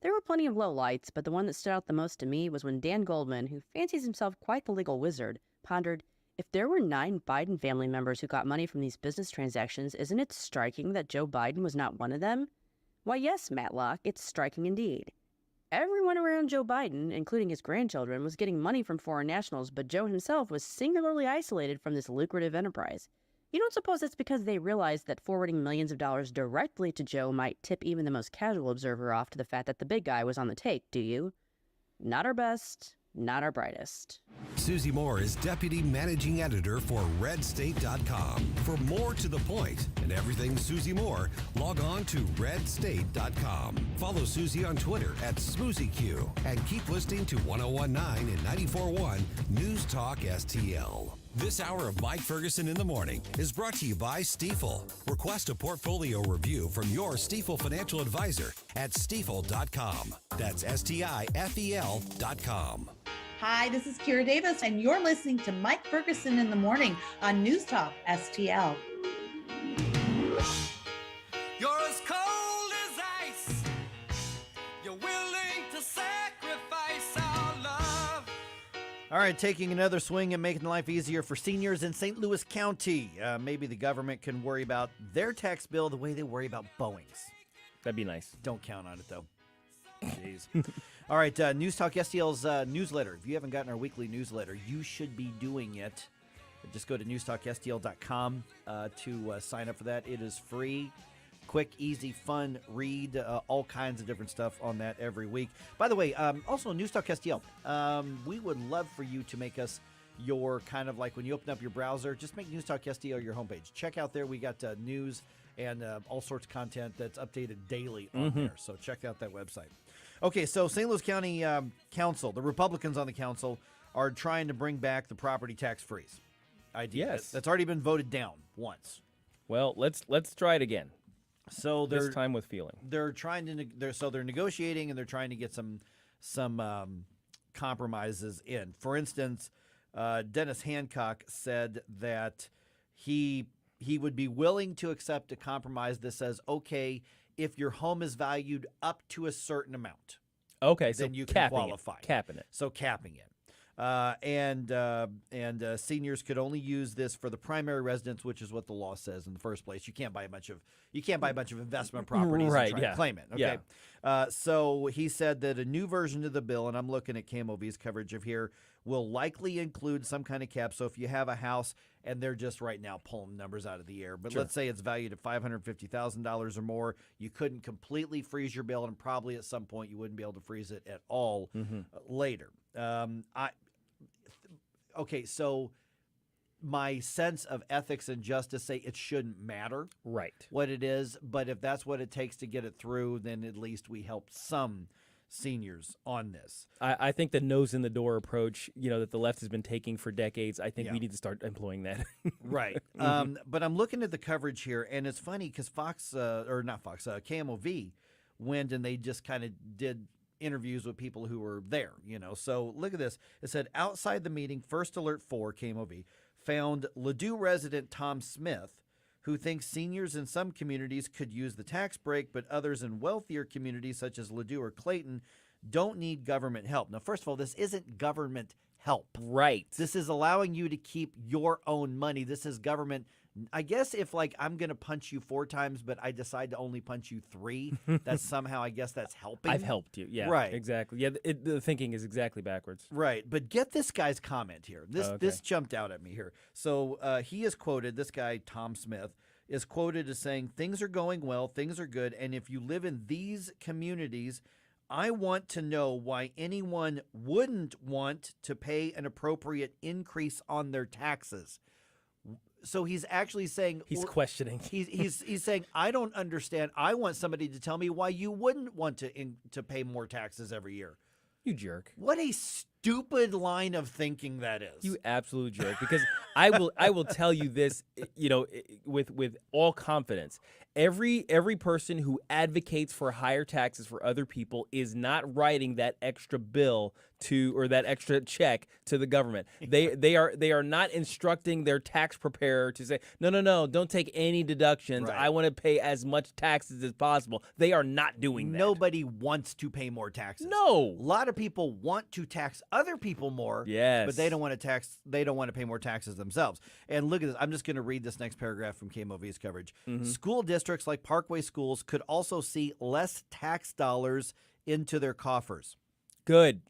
There were plenty of lowlights, but the one that stood out the most to me was when Dan Goldman, who fancies himself quite the legal wizard, pondered, if there were 9 Biden family members who got money from these business transactions, isn't it striking that Joe Biden was not one of them? Why, yes, Matlock, it's striking indeed. Everyone around Joe Biden, including his grandchildren, was getting money from foreign nationals, but Joe himself was singularly isolated from this lucrative enterprise. You don't suppose it's because they realized that forwarding millions of dollars directly to Joe might tip even the most casual observer off to the fact that the big guy was on the take, do you? Not our best, not our brightest. Susie Moore is Deputy Managing Editor for RedState.com. For more to the point and everything Susie Moore, log on to RedState.com. Follow Susie on Twitter at SmoozyQ and keep listening to 1019 and 94.1 News Talk STL. This hour of Mike Ferguson in the Morning is brought to you by Stifel. Request a portfolio review from your Stifel financial advisor at Stifel.com. That's STIFEL.com. Hi, this is Kira Davis, and you're listening to Mike Ferguson in the Morning on News Talk STL. You're as cold as ice. You're willing to sacrifice our love. All right, taking another swing and making life easier for seniors in St. Louis County. Maybe the government can worry about their tax bill the way they worry about Boeing's. That'd be nice. Don't count on it, though. Jeez. All right, News Talk STL's newsletter. If you haven't gotten our weekly newsletter, you should be doing it. Just go to newstalkstl.com to sign up for that. It is free. Quick, easy, fun read, all kinds of different stuff on that every week. By the way, also News Talk STL, we would love for you to make us your kind of like when you open up your browser, just make News Talk STL your homepage. Check out there. We got news and all sorts of content that's updated daily on there. So check out that website. Okay, so St. Louis County Council, the Republicans on the council are trying to bring back the property tax freeze idea. Yes. That's already been voted down once. Well, let's try it again. So this time with feeling. They're trying to they're negotiating and they're trying to get some compromises in. For instance, Dennis Hancock said that he would be willing to accept a compromise that says, okay, if your home is valued up to a certain amount, okay, then so you can qualify. Capping it. So capping it. And seniors could only use this for the primary residence, which is what the law says in the first place. You can't buy a bunch of investment properties and try to claim it. Okay. So he said that a new version of the bill, and I'm looking at KMOV's coverage of here, will likely include some kind of cap. So if you have a house, and they're just right now pulling numbers out of the air, but let's say it's valued at $550,000 or more, you couldn't completely freeze your bill, and probably at some point you wouldn't be able to freeze it at all later. Okay, so my sense of ethics and justice say it shouldn't matter what it is, but if that's what it takes to get it through, then at least we help some seniors on this. I think the nose in the door approach, that the left has been taking for decades, I think we need to start employing that. Right. But I'm looking at the coverage here, and it's funny because KMOV went and they just kind of did interviews with people who were there, So look at this. It said, outside the meeting, First Alert 4, KMOV, found Ladue resident Tom Smith, who thinks seniors in some communities could use the tax break, but others in wealthier communities such as Ladue or Clayton don't need government help. Now, first of all, this isn't government help. Right. This is allowing you to keep your own money. This is government. I guess if I'm going to punch you 4 times, but I decide to only punch you 3, that's somehow, I guess that's helping. I've helped you. Yeah, right. Exactly. Yeah, the thinking is exactly backwards. Right. But get this guy's comment here. This jumped out at me here. So he is quoted, this guy, Tom Smith, is quoted as saying, things are going well, things are good, and if you live in these communities, I want to know why anyone wouldn't want to pay an appropriate increase on their taxes. So he's actually saying he's questioning. He's saying, I don't understand. I want somebody to tell me why you wouldn't want to pay more taxes every year. You jerk. What a stupid line of thinking that is. You absolute jerk. Because I will tell you this, with all confidence. Every person who advocates for higher taxes for other people is not writing that extra bill or that extra check to the government. They are not instructing their tax preparer to say, no, don't take any deductions. Right. I want to pay as much taxes as possible. They are not doing that. Nobody wants to pay more taxes. No. A lot of people want to tax other people more. Yes. But they don't want to pay more taxes themselves. And look at this. I'm just going to read this next paragraph from KMOV's coverage. School districts like Parkway schools could also see less tax dollars into their coffers. Good.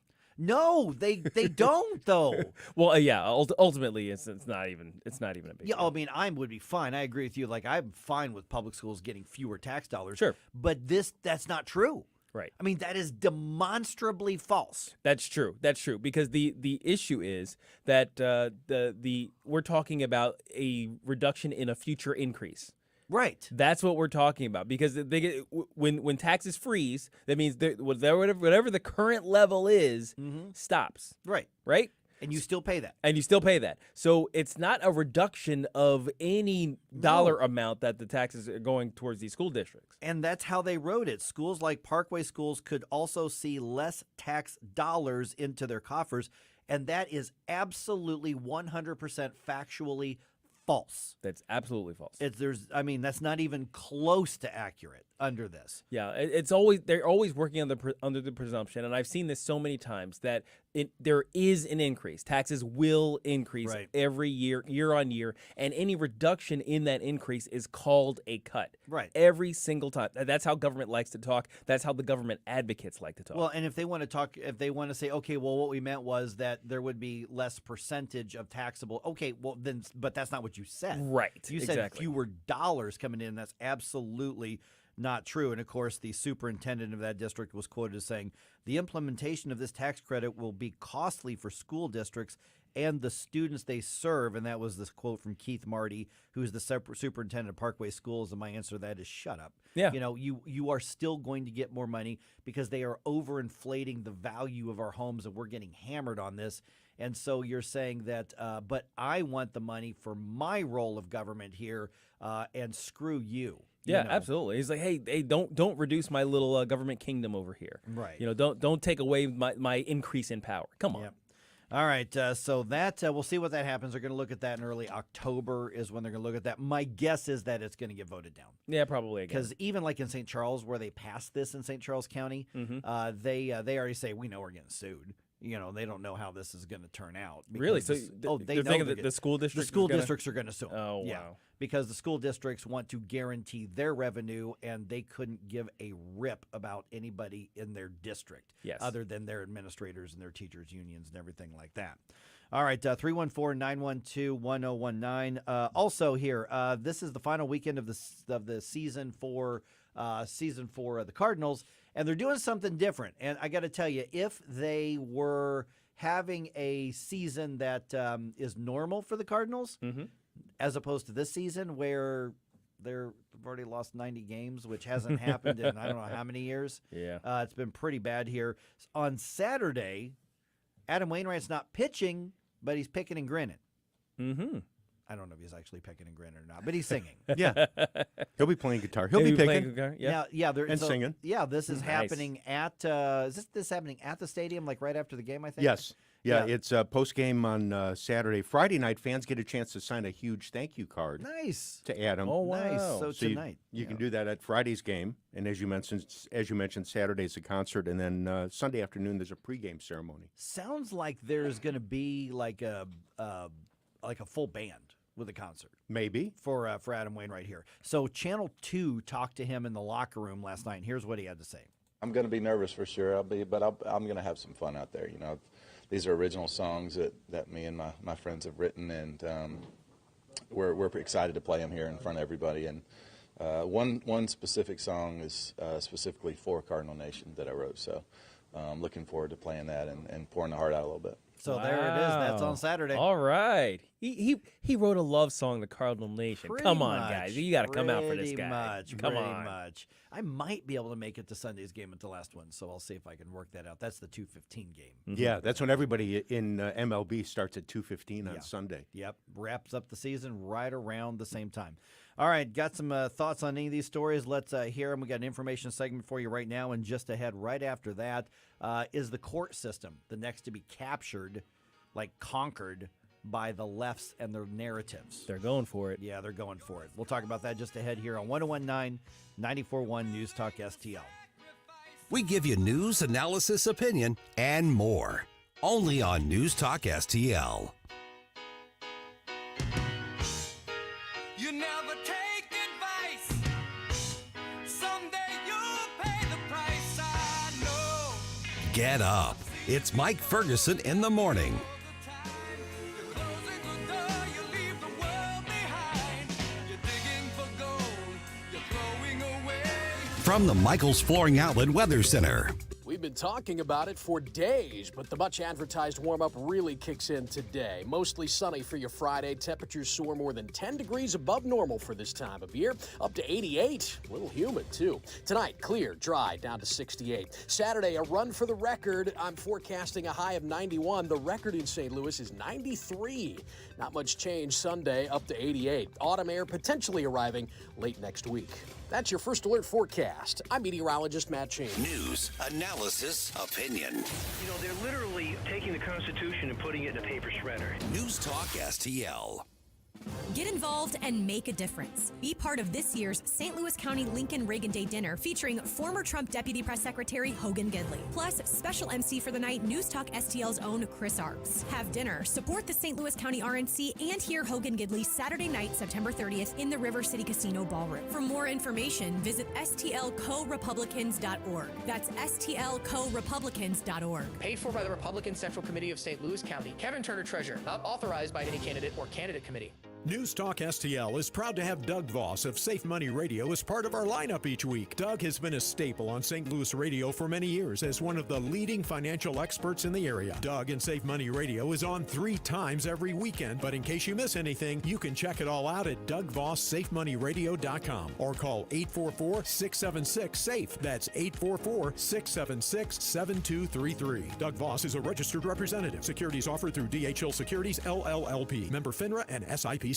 No, they don't though. Well, yeah. Ultimately, it's not even a big deal. I mean, I would be fine. I agree with you. I'm fine with public schools getting fewer tax dollars. Sure, but that's not true. Right. I mean, that is demonstrably false. That's true. Because the issue is that we're talking about a reduction in a future increase. Right. That's what we're talking about, because when taxes freeze, that means whatever the current level is stops. Right. Right? And you still pay that. So it's not a reduction of any dollar amount that the taxes are going towards these school districts. And that's how they wrote it. Schools like Parkway schools could also see less tax dollars into their coffers, and that is absolutely 100% factually false. That's absolutely false. That's not even close to accurate under this. Yeah, they're always working under the presumption, and I've seen this so many times that there is an increase. Taxes will increase every year on year, and any reduction in that increase is called a cut. Right. Every single time. That's how government likes to talk. That's how the government advocates like to talk. Well, and if they want to say, okay, well, what we meant was that there would be less percentage of taxable. Okay, well then, but that's not what you said. Right. You said fewer dollars coming in. That's absolutely not true. And of course, the superintendent of that district was quoted as saying, the implementation of this tax credit will be costly for school districts and the students they serve. And that was this quote from Keith Marty, who's the superintendent of Parkway Schools. And my answer to that is shut up. Yeah. You are still going to get more money because they are overinflating the value of our homes, and we're getting hammered on this. And so you're saying that, but I want the money for my role of government here, and screw you. Yeah, absolutely. He's like, hey, don't reduce my little government kingdom over here. Right. Don't take away my increase in power. Come on. Yep. All right. So that we'll see what that happens. They're going to look at that in early October is when they're going to look at that. My guess is that it's going to get voted down. Yeah, probably. Because even like in St. Charles, where they passed this in St. Charles County, they already say we know we're getting sued. They don't know how this is going to turn out. Really? So they they're know thinking that the school districts are going to sue them. Oh, yeah, wow. because the school districts want to guarantee their revenue, and they couldn't give a rip about anybody in their district, other than their administrators and their teachers' unions and everything like that. All right, 314-912-1019. Also here, this is the final weekend of the season for the Cardinals, and they're doing something different. And I got to tell you, if they were having a season that is normal for the Cardinals, as opposed to this season where they've already lost 90 games, which hasn't happened in I don't know how many years. Yeah, it's been pretty bad here. On Saturday, Adam Wainwright's not pitching, but he's picking and grinning. I don't know if he's actually picking and grinning or not, but he's singing. Yeah. He'll be playing guitar. He'll be picking. Guitar, and singing. Yeah, this is happening at is this happening at the stadium, like right after the game, I think? Yes. Yeah, it's post game on Saturday. Friday night, fans get a chance to sign a huge thank you card. Nice. To Adam. Oh, wow. Nice. So tonight. You can do that at Friday's game, and as you mentioned, Saturday's a concert, and then Sunday afternoon there's a pregame ceremony. Sounds like there's going to be like a full band with a concert. Maybe. For Adam Wainwright here. So Channel 2 talked to him in the locker room last night, and here's what he had to say. I'm going to be nervous for sure, but I'm going to have some fun out there. These are original songs that me and my friends have written, and we're excited to play them here in front of everybody. And one specific song is specifically for Cardinal Nation that I wrote, so I'm looking forward to playing that and pouring the heart out a little bit. So there it is. That's on Saturday. All right. He wrote a love song to Cardinal Nation. Come on, guys. You got to come out for this guy. Come on. Much. I might be able to make it to Sunday's game at the last one, so I'll see if I can work that out. That's the 2:15 game. Yeah, that's when everybody in MLB starts at 2:15 on Sunday. Yep. Wraps up the season right around the same time. All right, got some thoughts on any of these stories. Let's hear them. We got an information segment for you right now, and just ahead right after that is the court system, the next to be captured, like conquered by the lefts and their narratives. They're going for it. Yeah, they're going for it. We'll talk about that just ahead here on 1019 94.1 News Talk STL. We give you news, analysis, opinion, and more. Only on News Talk STL. You never take advice. Someday you'll pay the price. I know. Get up. It's Mike Ferguson in the morning. From the Michaels Flooring Outlet Weather Center. We've been talking about it for days, but the much-advertised warm-up really kicks in today. Mostly sunny for your Friday. Temperatures soar more than 10 degrees above normal for this time of year, up to 88. A little humid, too. Tonight, clear, dry, down to 68. Saturday, a run for the record. I'm forecasting a high of 91. The record in St. Louis is 93. Not much change Sunday, up to 88. Autumn air potentially arriving late next week. That's your First Alert forecast. I'm meteorologist Matt Sheen. News, analysis, opinion. They're literally taking the Constitution and putting it in a paper shredder. News Talk STL. Get involved and make a difference. Be part of this year's St. Louis County Lincoln Reagan Day dinner featuring former Trump Deputy Press Secretary Hogan Gidley. Plus, special MC for the night, News Talk STL's own Chris Arps. Have dinner, support the St. Louis County RNC, and hear Hogan Gidley Saturday night, September 30th in the River City Casino Ballroom. For more information, visit stlcorepublicans.org. That's stlcorepublicans.org. Paid for by the Republican Central Committee of St. Louis County. Kevin Turner, Treasurer. Not authorized by any candidate or candidate committee. News Talk STL is proud to have Doug Voss of Safe Money Radio as part of our lineup each week. Doug has been a staple on St. Louis radio for many years as one of the leading financial experts in the area. Doug and Safe Money Radio is on 3 times every weekend, but in case you miss anything, you can check it all out at DougVossSafeMoneyRadio.com or call 844-676-SAFE. That's 844-676-7233. Doug Voss is a registered representative. Securities offered through DHL Securities, LLLP. Member FINRA and SIPC.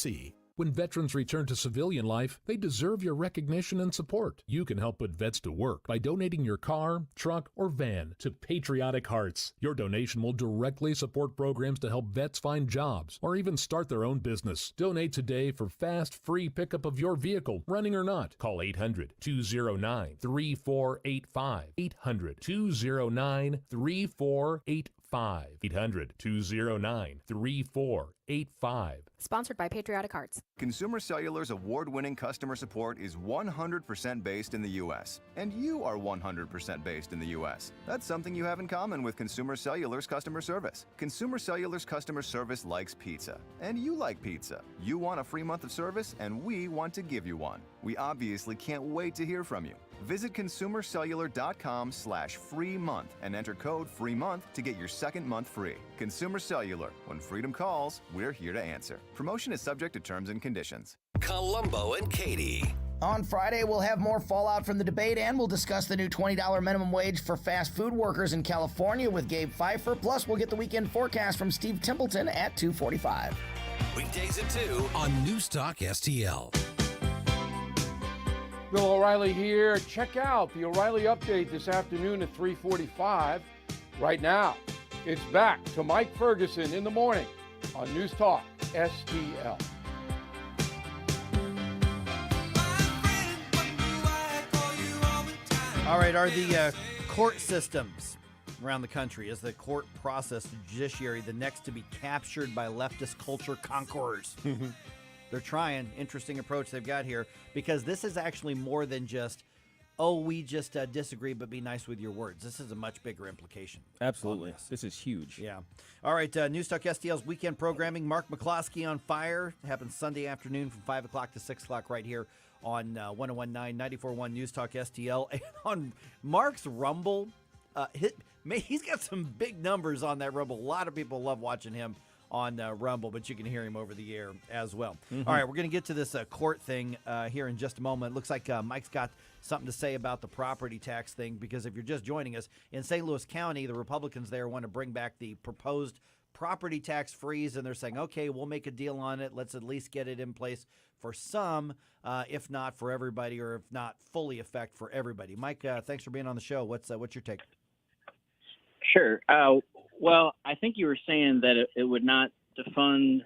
When veterans return to civilian life, they deserve your recognition and support. You can help put vets to work by donating your car, truck, or van to Patriotic Hearts. Your donation will directly support programs to help vets find jobs or even start their own business. Donate today for fast, free pickup of your vehicle, running or not. Call 800-209-3485. 800-209-3485. 800-209-3485. Sponsored by Patriotic Hearts. Consumer Cellular's award-winning customer support is 100% based in the U.S., and you are 100% based in the U.S. That's something you have in common with Consumer Cellular's customer service. Consumer Cellular's customer service likes pizza, and you like pizza. You want a free month of service, and we want to give you one. We obviously can't wait to hear from you. Visit consumercellular.com/free month and enter code FREE MONTH to get your second month free. Consumer Cellular. When freedom calls, we're here to answer. Promotion is subject to terms and conditions. Columbo and Katie. On Friday, we'll have more fallout from the debate, and we'll discuss the new $20 minimum wage for fast food workers in California with Gabe Pfeiffer. Plus, we'll get the weekend forecast from Steve Templeton at 2:45. Weekdays at 2 on News Talk STL. Bill O'Reilly here. Check out the O'Reilly Update this afternoon at 3:45. Right now, it's back to Mike Ferguson in the morning on News Talk STL. All right, are the court systems around the country, is the court process, the judiciary, the next to be captured by leftist culture conquerors? They're trying. Interesting approach they've got here, because this is actually more than just, oh, we just disagree, but be nice with your words. This is a much bigger implication. Absolutely. This is huge. Yeah. All right, News Talk STL's weekend programming. Mark McCloskey on Fire. Happens Sunday afternoon from 5 o'clock to 6 o'clock right here on 1019, 94.1 News Talk STL. And on Mark's Rumble, he's got some big numbers on that Rumble. A lot of people love watching him on Rumble, but you can hear him over the air as well. Mm-hmm. All right, we're going to get to this court thing here in just a moment. It looks like Mike's got something to say about the property tax thing, because if you're just joining us, in St. Louis County, the Republicans there want to bring back the proposed property tax freeze, and they're saying, okay, we'll make a deal on it. Let's at least get it in place for some, if not for everybody, or if not fully effect for everybody. Mike, thanks for being on the show. What's your take? Sure. Well, I think you were saying that it would not defund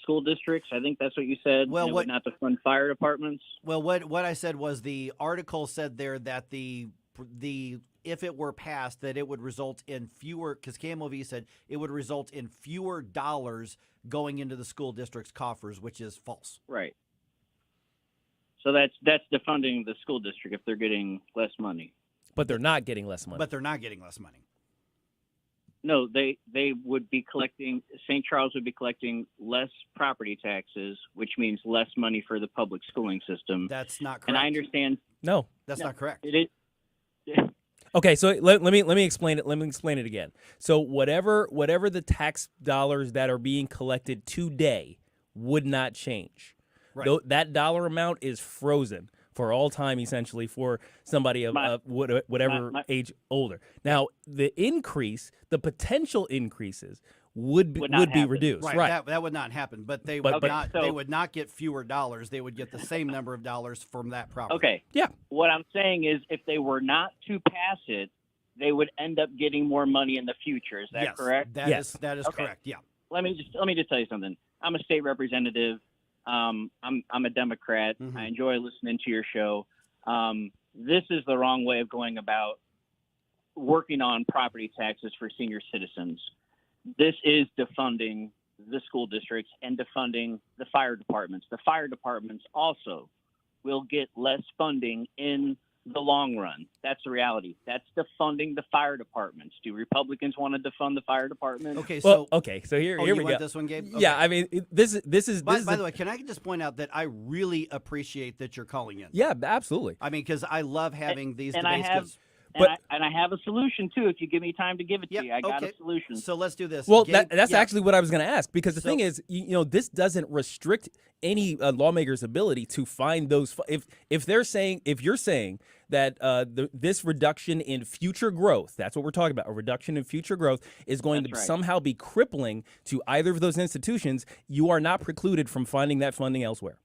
school districts. I think that's what you said. Well, it would not defund fire departments. Well, what I said was the article said there that the if it were passed, that it would result in fewer, because KMOV said it would result in fewer dollars going into the school district's coffers, which is false. Right. So that's defunding the school district if they're getting less money. But they're not getting less money. No, they would be collecting, St. Charles would be collecting less property taxes, which means less money for the public schooling system. That's not correct. And I understand. No. That's not correct. It is. Okay, so let me explain it. Let me explain it again. So whatever the tax dollars that are being collected today would not change. Right. That dollar amount is frozen for all time, essentially, for somebody of whatever age older. Now, the potential increases would be reduced. Right. That would not happen. But they would not get fewer dollars. They would get the same number of dollars from that property. Okay. Yeah. What I'm saying is, if they were not to pass it, they would end up getting more money in the future. Is that correct? That is correct. Yeah. Let me just tell you something. I'm a state representative. I'm a Democrat. Mm-hmm. I enjoy listening to your show. This is the wrong way of going about working on property taxes for senior citizens. This is defunding the school districts and defunding the fire departments. The fire departments also will get less funding in the long run. That's the reality. That's defunding the fire departments. Do Republicans want to defund the fire department? Okay, so here you we want go. This one, Gabe? Okay. Yeah, I mean this is. By the way, can I just point out that I really appreciate that you're calling in? Yeah, absolutely. I mean, because I love having these and debates. And I have a solution too. If you give me time to give it to you, I got a solution. So let's do this. Well, Gabe, that's actually what I was going to ask, because the So- thing is, this doesn't restrict any lawmaker's ability to find those. If you're saying that this reduction in future growth, that's what we're talking about, a reduction in future growth is going to somehow be crippling to either of those institutions, you are not precluded from finding that funding elsewhere.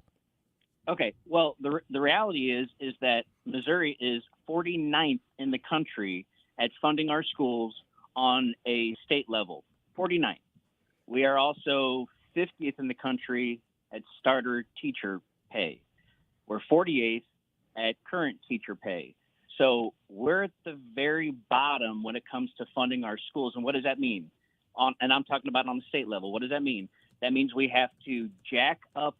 Okay. Well, the reality is that Missouri is 49th in the country at funding our schools on a state level. 49th. We are also 50th in the country at starter teacher pay. We're 48th at current teacher pay. So we're at the very bottom when it comes to funding our schools. And what does that mean? And I'm talking about on the state level. What does that mean? That means we have to jack up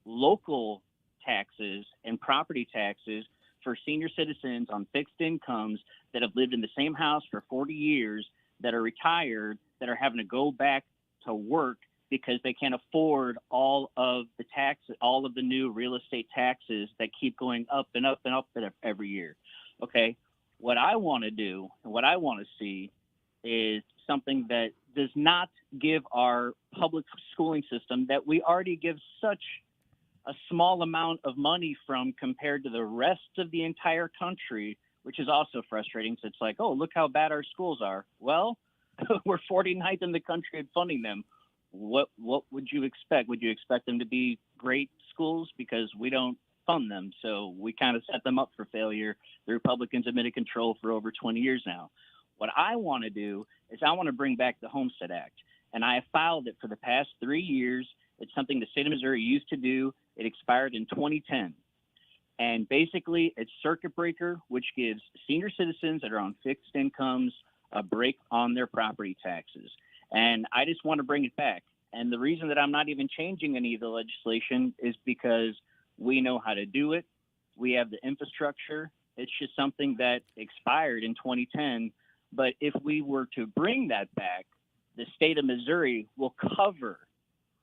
local taxes and property taxes for senior citizens on fixed incomes that have lived in the same house for 40 years, that are retired, that are having to go back to work because they can't afford all of the taxes, all of the new real estate taxes that keep going up and up and up every year. Okay. What I want to do and what I want to see is something that does not give our public schooling system, that we already give such a small amount of money from compared to the rest of the entire country, which is also frustrating. So it's like, oh, look how bad our schools are. Well, we're 49th in the country at funding them. What would you expect? Would you expect them to be great schools? Because we don't fund them. So we kind of set them up for failure. The Republicans have been in control for over 20 years now. What I want to do is I want to bring back the Homestead Act. And I have filed it for the past 3 years. It's something the state of Missouri used to do. It expired in 2010. And basically, it's circuit breaker, which gives senior citizens that are on fixed incomes a break on their property taxes. And I just want to bring it back. And the reason that I'm not even changing any of the legislation is because we know how to do it. We have the infrastructure. It's just something that expired in 2010. But if we were to bring that back, the state of Missouri will cover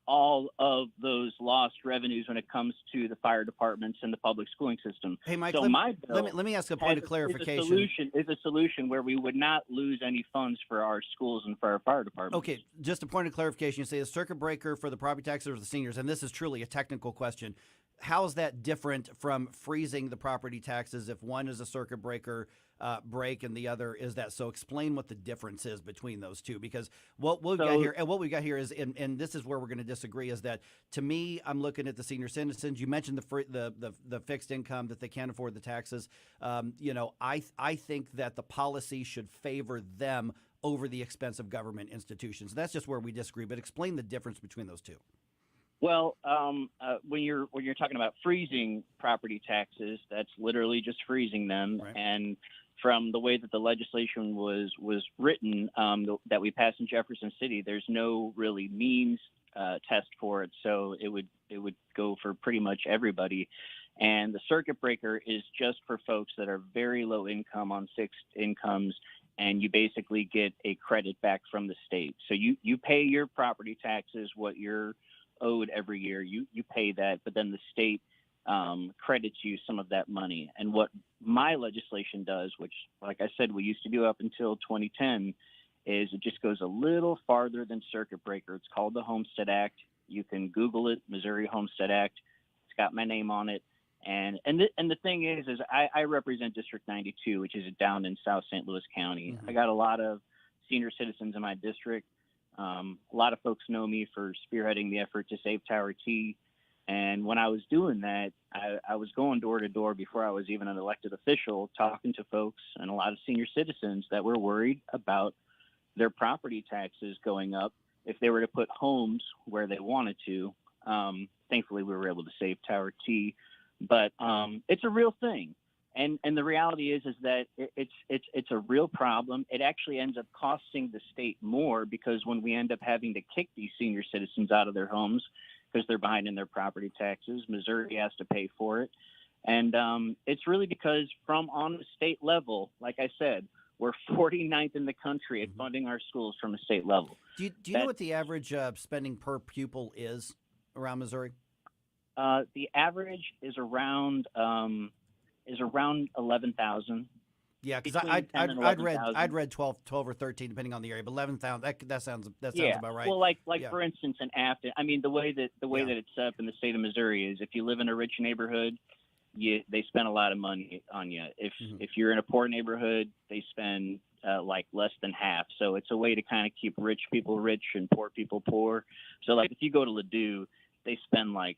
all of those lost revenues when it comes to the fire departments and the public schooling system. Hey, Mike, so my bill let me ask a point of clarification. Is a solution where we would not lose any funds for our schools and for our fire departments. Okay, just a point of clarification. You say a circuit breaker for the property taxes or the seniors, and this is truly a technical question. How is that different from freezing the property taxes if one is a circuit breaker break and the other is that? So explain what the difference is between those two, because what we've got here is, and this is where we're going to disagree, is that to me, I'm looking at the senior citizens. You mentioned the fixed income, that they can't afford the taxes. I think that the policy should favor them over the expense of government institutions. That's just where we disagree. But explain the difference between those two. Well, when you're talking about freezing property taxes, that's literally just freezing them. Right. And from the way that the legislation was written, that we passed in Jefferson City, there's no really means test for it, so it would go for pretty much everybody. And the circuit breaker is just for folks that are very low income on fixed incomes, and you basically get a credit back from the state. So you pay your property taxes, what you're owed every year, you pay that, but then the state credits you some of that money. And what my legislation does, which, like I said, we used to do up until 2010, is it just goes a little farther than circuit breaker. It's called the Homestead Act. You can Google it, Missouri Homestead Act. It's got my name on it. And the thing is I represent District 92, which is down in South St. Louis County. Mm-hmm. I got a lot of senior citizens in my district. A lot of folks know me for spearheading the effort to save Tower T. And when I was doing that, I was going door to door before I was even an elected official, talking to folks and a lot of senior citizens that were worried about their property taxes going up if they were to put homes where they wanted to. Thankfully, we were able to save Tower T. But it's a real thing. And the reality is that it's a real problem. It actually ends up costing the state more, because when we end up having to kick these senior citizens out of their homes because they're behind in their property taxes, Missouri has to pay for it. And it's really because from on the state level, like I said, we're 49th in the country at funding our schools from the state level. Do you know what the average spending per pupil is around Missouri? The average is around 11,000. Yeah, because between 10 and I'd 11,000. read 12 or 13 depending on the area, but 11,000 that sounds Yeah. about right. Well, like Yeah. for instance, in Afton, I mean, the way that it's set up in the state of Missouri is if you live in a rich neighborhood, they spend a lot of money on you. If you're in a poor neighborhood, they spend like less than half. So it's a way to kind of keep rich people rich and poor people poor. So like if you go to Ladue, they spend like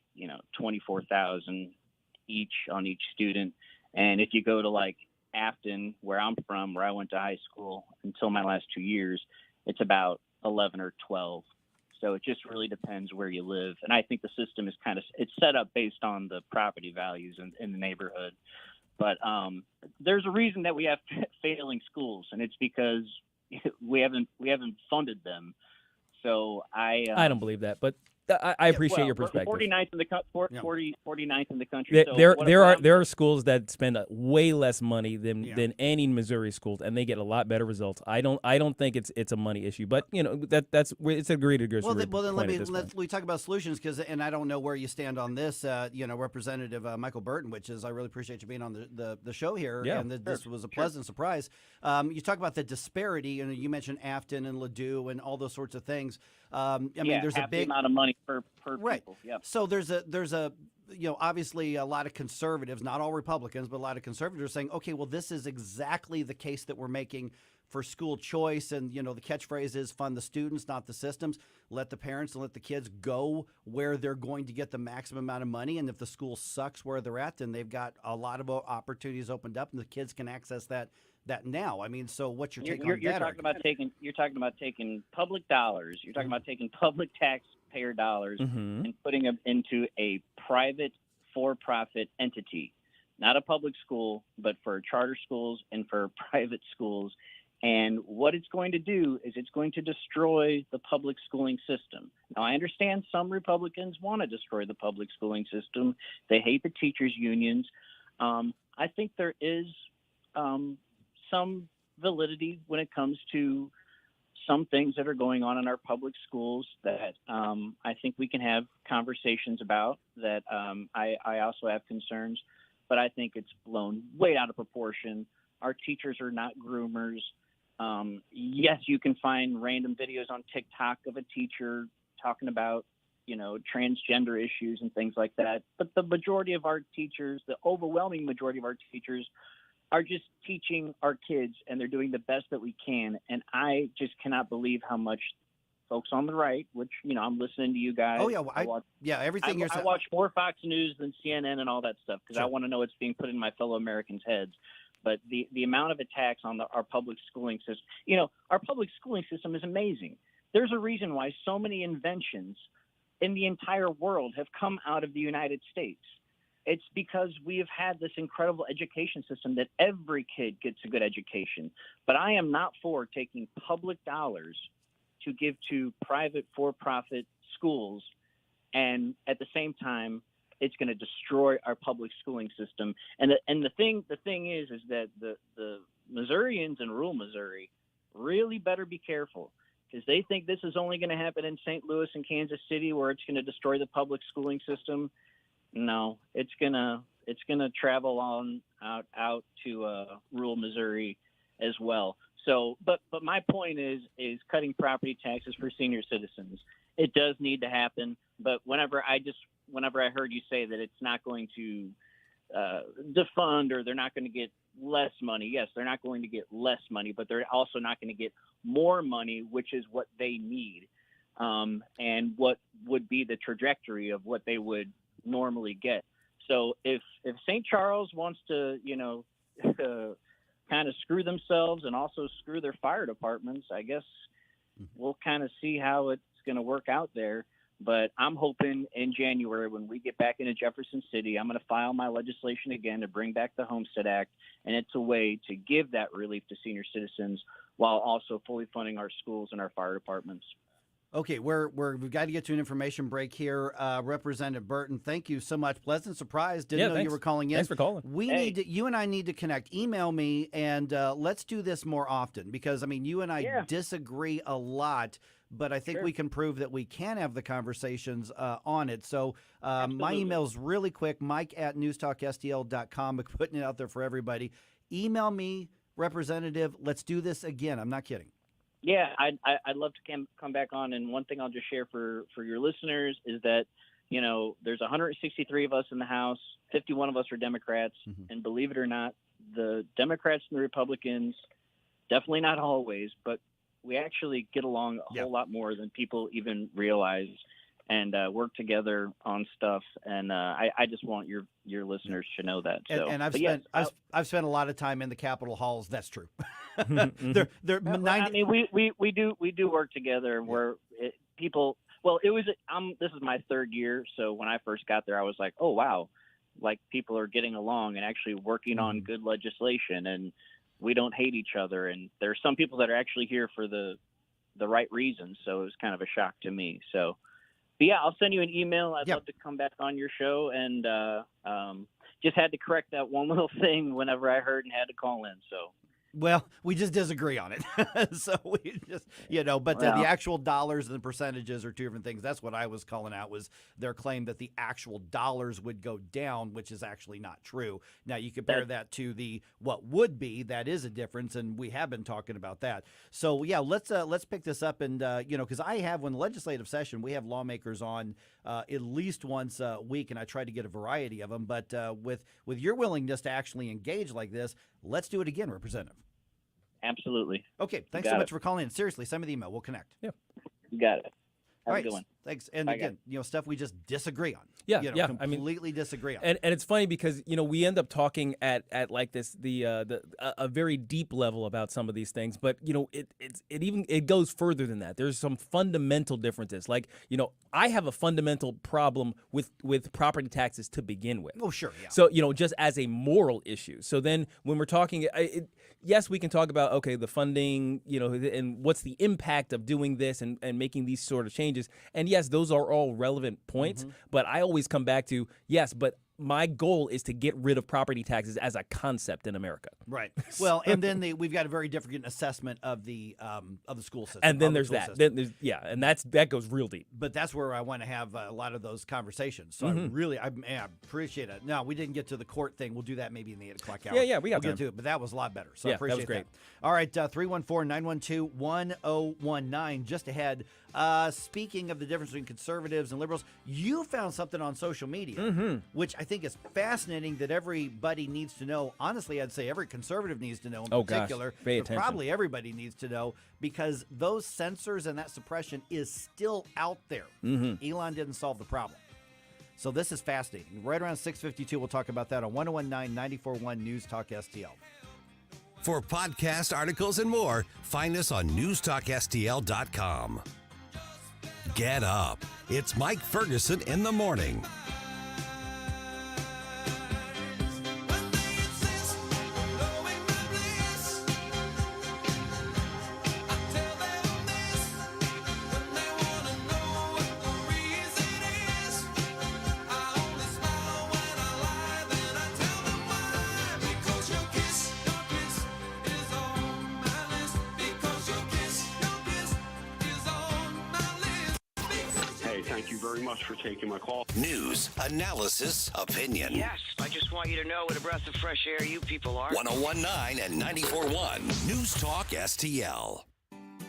24,000 each on each student, and if you go to like Afton, where I'm from, where I went to high school until my last 2 years, it's about 11 or 12. So it just really depends where you live. And I think the system is it's set up based on the property values in the neighborhood. But there's a reason that we have failing schools, and it's because we haven't funded them. So I don't believe that, but I appreciate your we're perspective. 49th in the 49th in the country. There are schools that spend way less money than any Missouri schools, and they get a lot better results. I don't think it's a money issue, but it's agreed to Well, then let we talk about solutions, and I don't know where you stand on this. Representative Michael Burton, I really appreciate you being on the show here, and this was a pleasant surprise. You talk about the disparity. You mentioned Afton and Ladue and all those sorts of things. I mean, there's a big amount of money per people. Yeah. So there's a obviously a lot of conservatives, not all Republicans, but a lot of conservatives saying, okay, well, this is exactly the case that we're making for school choice. And, the catchphrase is fund the students, not the systems. Let the parents and let the kids go where they're going to get the maximum amount of money. And if the school sucks where they're at, then they've got a lot of opportunities opened up and the kids can access that now. I mean, so what's your take on that? You're talking about taking public dollars. You're talking about taking public taxpayer dollars and putting them into a private for-profit entity, not a public school, but for charter schools and for private schools. And what it's going to do is it's going to destroy the public schooling system. Now, I understand some Republicans want to destroy the public schooling system. They hate the teachers' unions. I think there is some validity when it comes to some things that are going on in our public schools that I think we can have conversations about that I also have concerns, but I think it's blown way out of proportion. Our teachers are not groomers. Yes, you can find random videos on TikTok of a teacher talking about, transgender issues and things like that. But the majority of our teachers, the overwhelming majority of our teachers, are just teaching our kids, and they're doing the best that we can. And I just cannot believe how much folks on the right, which, I'm listening to you guys. Oh, yeah. Everything you're saying. I watch more Fox News than CNN and all that stuff because I want to know what's being put in my fellow Americans' heads. But the amount of attacks on our public schooling system, our public schooling system is amazing. There's a reason why so many inventions in the entire world have come out of the United States. It's because we have had this incredible education system that every kid gets a good education. But I am not for taking public dollars to give to private for-profit schools, and at the same time, it's going to destroy our public schooling system. And the thing is that the Missourians in rural Missouri really better be careful, because they think this is only going to happen in St. Louis and Kansas City, where it's going to destroy the public schooling system. No, it's gonna travel on out to rural Missouri as well. So, but my point is cutting property taxes for senior citizens. It does need to happen. But whenever I heard you say that it's not going to defund, or they're not going to get less money, yes, they're not going to get less money, but they're also not going to get more money, which is what they need, and what would be the trajectory of what they would normally get. So if St. Charles wants to, kind of screw themselves and also screw their fire departments, I guess we'll kind of see how it's going to work out there. But I'm hoping in January, when we get back into Jefferson City, I'm going to file my legislation again to bring back the Homestead Act, and it's a way to give that relief to senior citizens while also fully funding our schools and our fire departments. Okay, we've got to get to an information break here. Representative Burton, thank you so much. Pleasant surprise. Didn't know you were calling in. Thanks for calling. You and I need to connect. Email me, and let's do this more often, because, you and I disagree a lot, but I think we can prove that we can have the conversations on it. So my email is really quick, mike@newstalkstl.com. I'm putting it out there for everybody. Email me Representative. Let's do this again. I'm not kidding. Yeah, I'd love to come back on. And one thing I'll just share for your listeners is that, there's 163 of us in the House, 51 of us are Democrats. And believe it or not, the Democrats and the Republicans, definitely not always, but we actually get along a whole lot more than people even realize, and work together on stuff. And I just want your listeners to know that. So, And I've spent a lot of time in the Capitol halls. That's true. They're I mean, we do work together. Where people. Well, this is my third year, so when I first got there, I was like, oh wow, like people are getting along and actually working on good legislation, and we don't hate each other. And there are some people that are actually here for the right reasons. So it was kind of a shock to me. So, but yeah, I'll send you an email. I'd love to come back on your show, and just had to correct that one little thing whenever I heard and had to call in. So. Well, we just disagree on it. So we just, but the actual dollars and the percentages are two different things. That's what I was calling out, was their claim that the actual dollars would go down, which is actually not true. Now, you compare that to the what would be, that is a difference, and we have been talking about that. So, yeah, let's pick this up, and, because when the legislative session, we have lawmakers on at least once a week, and I try to get a variety of them. But with your willingness to actually engage like this, let's do it again, Representative. Absolutely. Okay, thanks so much for calling in. Seriously, send me the email. We'll connect. Yeah. You got it. All right, good one. Thanks. And again, stuff we just disagree on. Yeah, completely disagree on. And it's funny because we end up talking at like this a very deep level about some of these things, but it goes further than that. There's some fundamental differences. Like I have a fundamental problem with property taxes to begin with. Oh, sure, yeah. So just as a moral issue. So then when we're talking, yes, we can talk about the funding, and what's the impact of doing this and making these sort of changes. And yes, those are all relevant points, but I always come back to, yes, but my goal is to get rid of property taxes as a concept in America. Right. Well, and then we've got a very different assessment of the school system. And then there's that. Then there's, and that goes real deep. But that's where I want to have a lot of those conversations. So I appreciate it. No, we didn't get to the court thing. We'll do that maybe in the 8 o'clock hour. Yeah, we'll get to it. But that was a lot better. So I appreciate that. Was great. All right, 314-912-1019. Just ahead. Speaking of the difference between conservatives and liberals, you found something on social media, which I think is fascinating that everybody needs to know. Honestly, I'd say every conservative needs to know in particular. Gosh, pay attention. Probably everybody needs to know, because those censors and that suppression is still out there. Elon didn't solve the problem. So this is fascinating. Right around 6:52, we'll talk about that on 1019-94.1 News Talk STL. For podcast articles and more, find us on newstalkstl.com. Get up. It's Mike Ferguson in the morning. For taking my call. News, analysis, opinion. Yes, I just want you to know what a breath of fresh air you people are. 1019 and 94.1 News Talk STL.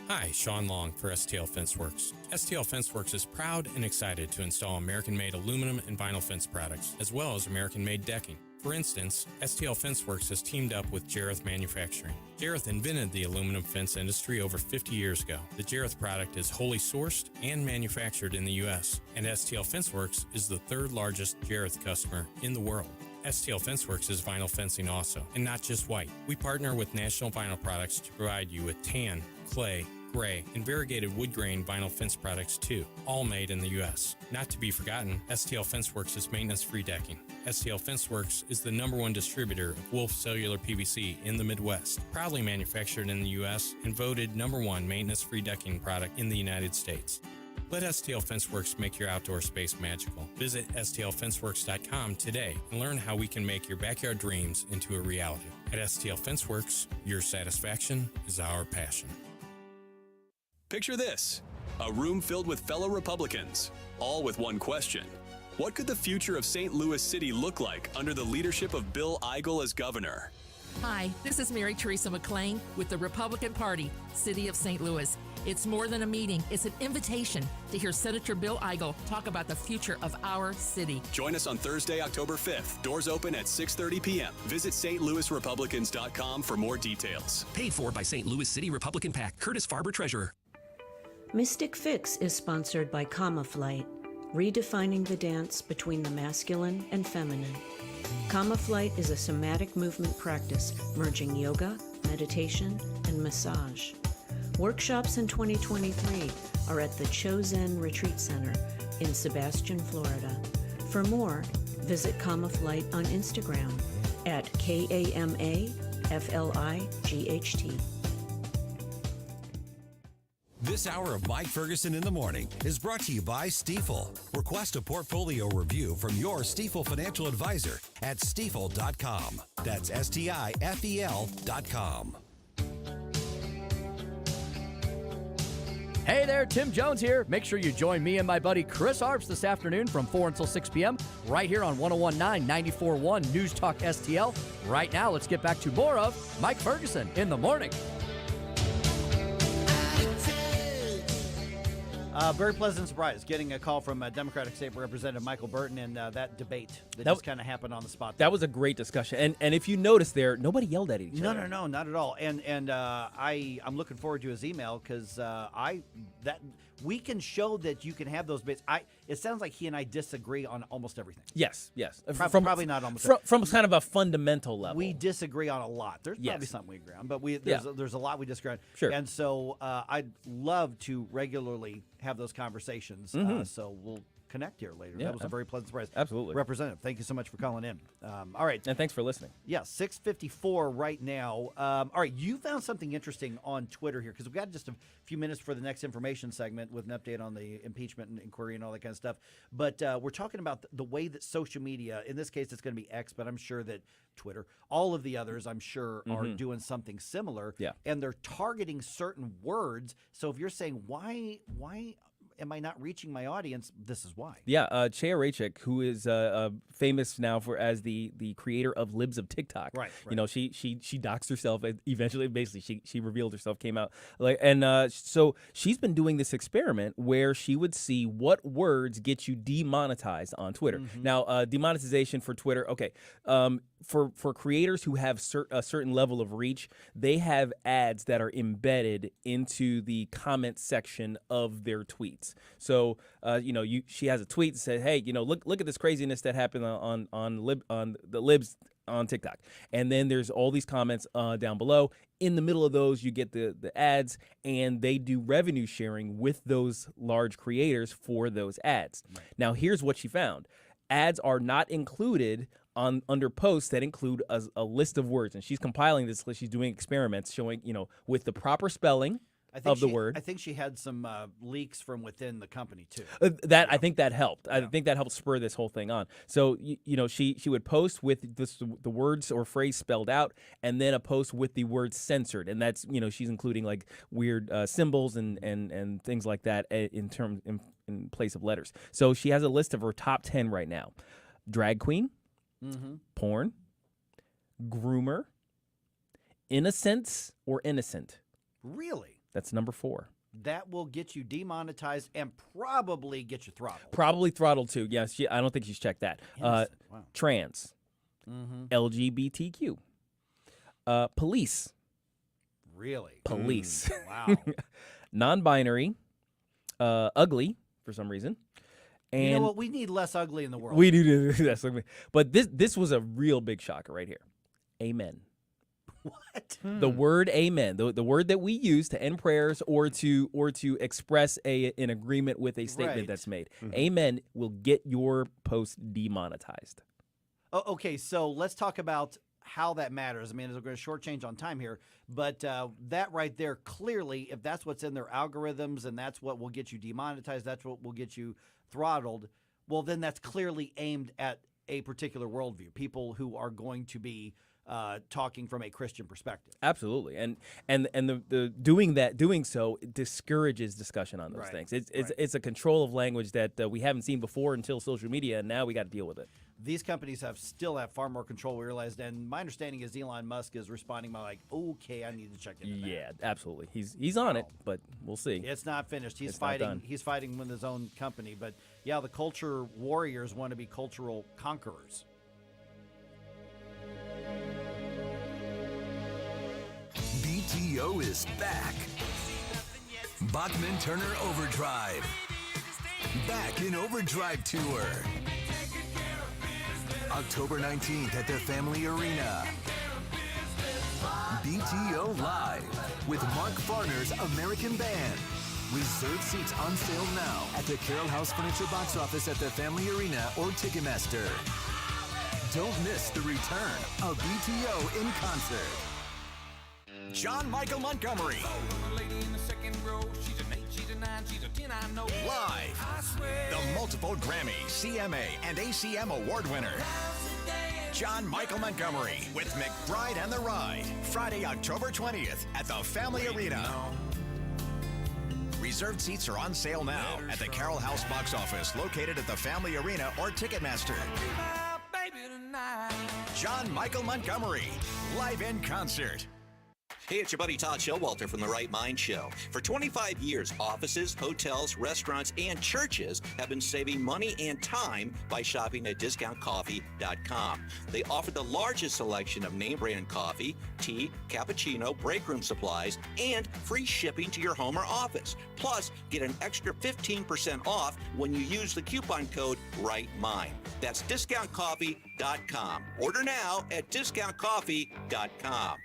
Hi, Sean Long for STL FenceWorks. STL FenceWorks is proud and excited to install American-made aluminum and vinyl fence products, as well as American-made decking. For instance, STL FenceWorks has teamed up with Jareth Manufacturing. Jareth invented the aluminum fence industry over 50 years ago. The Jareth product is wholly sourced and manufactured in the U.S., and STL FenceWorks is the third largest Jareth customer in the world. STL FenceWorks is vinyl fencing also, and not just white. We partner with National Vinyl Products to provide you with tan, clay, gray, and variegated wood grain vinyl fence products too, all made in the U.S. Not to be forgotten, STL FenceWorks is maintenance-free decking. STL FenceWorks is the #1 distributor of Wolf Cellular PVC in the Midwest, proudly manufactured in the U.S. and voted #1 maintenance-free decking product in the United States. Let STL FenceWorks make your outdoor space magical. Visit stlfenceworks.com today and learn how we can make your backyard dreams into a reality. At STL FenceWorks, your satisfaction is our passion. Picture this, a room filled with fellow Republicans, all with one question. What could the future of St. Louis City look like under the leadership of Bill Eigel as governor? Hi, this is Mary Teresa McClain with the Republican Party, City of St. Louis. It's more than a meeting. It's an invitation to hear Senator Bill Eigel talk about the future of our city. Join us on Thursday, October 5th. Doors open at 6:30 p.m. Visit stlouisrepublicans.com for more details. Paid for by St. Louis City Republican PAC. Curtis Farber, Treasurer. Mystic Fix is sponsored by Kama Flight, redefining the dance between the masculine and feminine. Kama Flight is a somatic movement practice merging yoga, meditation, and massage. Workshops in 2023 are at the Chosen Retreat Center in Sebastian, Florida. For more, visit Kama Flight on Instagram at KAMAFLIGHT. This hour of Mike Ferguson in the Morning is brought to you by Stifel. Request a portfolio review from your Stifel financial advisor at stifel.com. That's STIFEL.com. Hey there, Tim Jones here. Make sure you join me and my buddy Chris Arps this afternoon from 4 until 6 p.m. right here on 101.9, 94.1 News Talk STL. Right now, let's get back to more of Mike Ferguson in the Morning. Very pleasant surprise getting a call from Democratic State Representative Michael Burton and that debate that just kind of happened on the spot. That was a great discussion, and if you notice there, nobody yelled at each other. No, not at all. And I'm looking forward to his email because we can show that you can have those debates. It sounds like he and I disagree on almost everything. Yes. Probably not almost from kind of a fundamental level. We disagree on a lot. There's probably something we agree on, but there's a lot we disagree on. Sure. And so I'd love to regularly have those conversations. So we'll connect here later. Yeah, That was a very pleasant surprise. Absolutely. Representative, thank you so much for calling in. All right. And thanks for listening. Yeah, 6:54 right now. All right, you found something interesting on Twitter here because we've got just a few minutes for the next information segment with an update on the impeachment and inquiry and all that kind of stuff. But we're talking about the way that social media, in this case it's going to be X, but I'm sure that Twitter, all of the others I'm sure are doing something similar. Yeah. And they're targeting certain words. So if you're saying, why am I not reaching my audience? This is why. Yeah, Chaya Raichik, who is famous now as the creator of Libs of TikTok. Right. You know, she doxed herself. Eventually, basically, she revealed herself. Came out so she's been doing this experiment where she would see what words get you demonetized on Twitter. Now, demonetization for Twitter. Okay, for creators who have a certain level of reach, they have ads that are embedded into the comment section of their tweets. So, she has a tweet that says, "Hey, look at this craziness that happened on the libs on TikTok," and then there's all these comments down below. In the middle of those, you get the ads, and they do revenue sharing with those large creators for those ads. Right. Now, here's what she found: ads are not included under posts that include a list of words, and she's compiling this list. She's doing experiments showing, with the proper spelling of the word. I think she had some leaks from within the company too. I think that helped. I think that helped spur this whole thing on. So she would post with the words or phrase spelled out, and then a post with the words censored, and that's she's including like weird symbols and things like that in place of letters. So she has a list of her top 10 right now: drag queen, porn, groomer, innocence or innocent. Really? That's number 4. That will get you demonetized and probably get you throttled. Probably throttled too. Yes, I don't think she's checked that. Wow. Trans, LGBTQ, police. Really? Police. Wow. Non-binary, ugly for some reason. And you know what? We need less ugly in the world. We do less ugly. But this was a real big shocker right here. Amen. What? The word amen, the word that we use to end prayers or to express an agreement with a statement that's made. Amen will get your post demonetized. Oh, okay, so let's talk about how that matters. I mean, we're going to shortchange on time here, but that right there, clearly, if that's what's in their algorithms and that's what will get you demonetized, that's what will get you throttled, well, then that's clearly aimed at a particular worldview, people who are going to be talking from a Christian perspective. Absolutely, and the doing so discourages discussion on those things. It's a control of language that we haven't seen before until social media, and now we got to deal with it. these companies still have far more control, we realized. And my understanding is Elon Musk is responding by like, okay, I need to check into that. Yeah, absolutely. He's on it, but we'll see. It's not finished. He's It's not fighting. done. He's fighting with his own company. But yeah, the culture warriors want to be cultural conquerors. BTO is back. Bachman Turner Overdrive. Back in Overdrive Tour. October 19th at the Family Arena. BTO Live with Mark Farner's American Band. Reserve seats on sale now at the Carroll House Furniture box office at the Family Arena or Ticketmaster. Don't miss the return of BTO in concert. John Michael Montgomery. Live. The multiple Grammy, CMA, and ACM award winner. John Michael Montgomery with McBride and the Ride. Friday, October 20th at the Family Arena. Reserved seats are on sale now at the Carroll House box office located at the Family Arena or Ticketmaster. John Michael Montgomery, live in concert. Hey, it's your buddy Todd Showalter from The Right Mind Show. For 25 years, offices, hotels, restaurants, and churches have been saving money and time by shopping at discountcoffee.com. They offer the largest selection of name brand coffee, tea, cappuccino, break room supplies, and free shipping to your home or office. Plus, get an extra 15% off when you use the coupon code RightMind. That's discountcoffee.com. Order now at discountcoffee.com.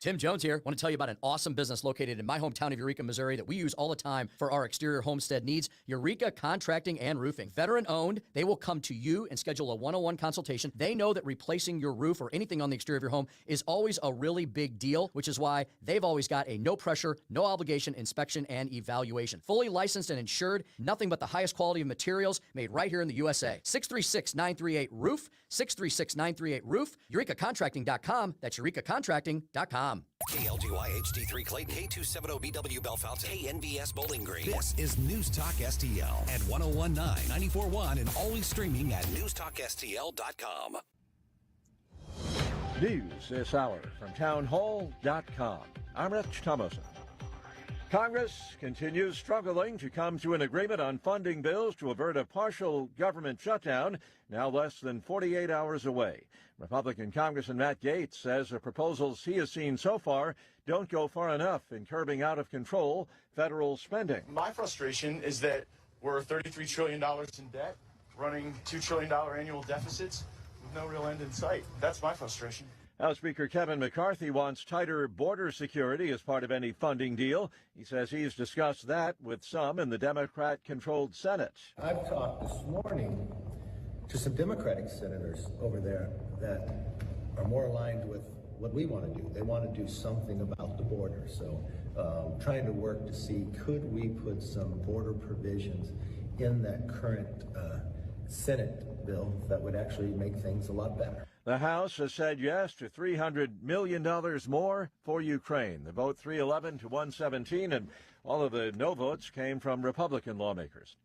Tim Jones here. I want to tell you about an awesome business located in my hometown of Eureka, Missouri that we use all the time for our exterior homestead needs. Eureka Contracting and Roofing. Veteran owned. They will come to you and schedule a one-on-one consultation. They know that replacing your roof or anything on the exterior of your home is always a really big deal, which is why they've always got a no pressure, no obligation inspection and evaluation. Fully licensed and insured. Nothing but the highest quality of materials made right here in the USA. 636-938-ROOF. 636-938-ROOF. EurekaContracting.com. That's EurekaContracting.com. KLGY HD3 Clayton, K270BW Bellefonte, KNVS Bowling Green. This is News Talk STL at 1019, 94.1, and always streaming at newstalkstl.com. News this hour from townhall.com. I'm Rich Thomason. Congress continues struggling to come to an agreement on funding bills to avert a partial government shutdown, now less than 48 hours away. Republican Congressman Matt Gaetz says the proposals he has seen so far don't go far enough in curbing out of control federal spending. My frustration is that we're $33 trillion in debt, running $2 trillion annual deficits with no real end in sight. That's my frustration. House Speaker Kevin McCarthy wants tighter border security as part of any funding deal. He says he's discussed that with some in the Democrat-controlled Senate. I've talked this morning to some Democratic senators over there that are more aligned with what we want to do. They want to do something about the border. So trying to work to see, could we put some border provisions in that current Senate bill that would actually make things a lot better. The House has said yes to $300 million more for Ukraine. The vote 311 to 117, and all of the no votes came from Republican lawmakers.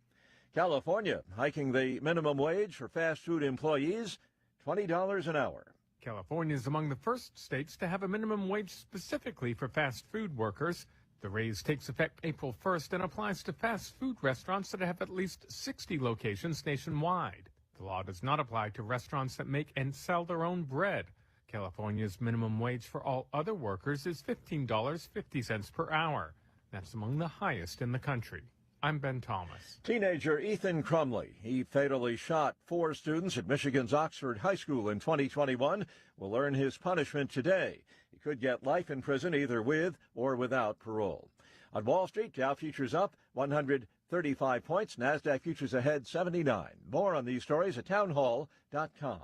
California hiking the minimum wage for fast food employees, $20 an hour. California is among the first states to have a minimum wage specifically for fast food workers. The raise takes effect April 1st and applies to fast food restaurants that have at least 60 locations nationwide. The law does not apply to restaurants that make and sell their own bread. California's minimum wage for all other workers is $15.50 per hour. That's among the highest in the country. I'm Ben Thomas. Teenager Ethan Crumley, he fatally shot 4 students at Michigan's Oxford High School in 2021, will learn his punishment today. He could get life in prison either with or without parole. On Wall Street, Dow futures up 135 points, NASDAQ futures ahead 79. More on these stories at townhall.com.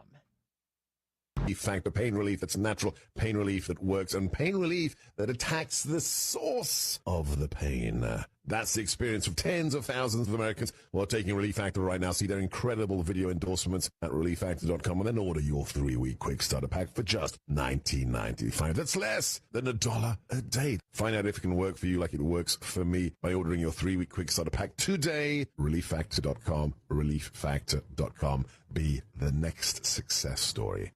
We thank the pain relief that's natural, pain relief that works, and pain relief that attacks the source of the pain. That's the experience of tens of thousands of Americans who are taking Relief Factor right now. See their incredible video endorsements at relieffactor.com and then order your 3-week quick starter pack for just $19.95. That's less than $1 a day. Find out if it can work for you like it works for me by ordering your 3-week quick starter pack today. relieffactor.com, relieffactor.com. Be the next success story.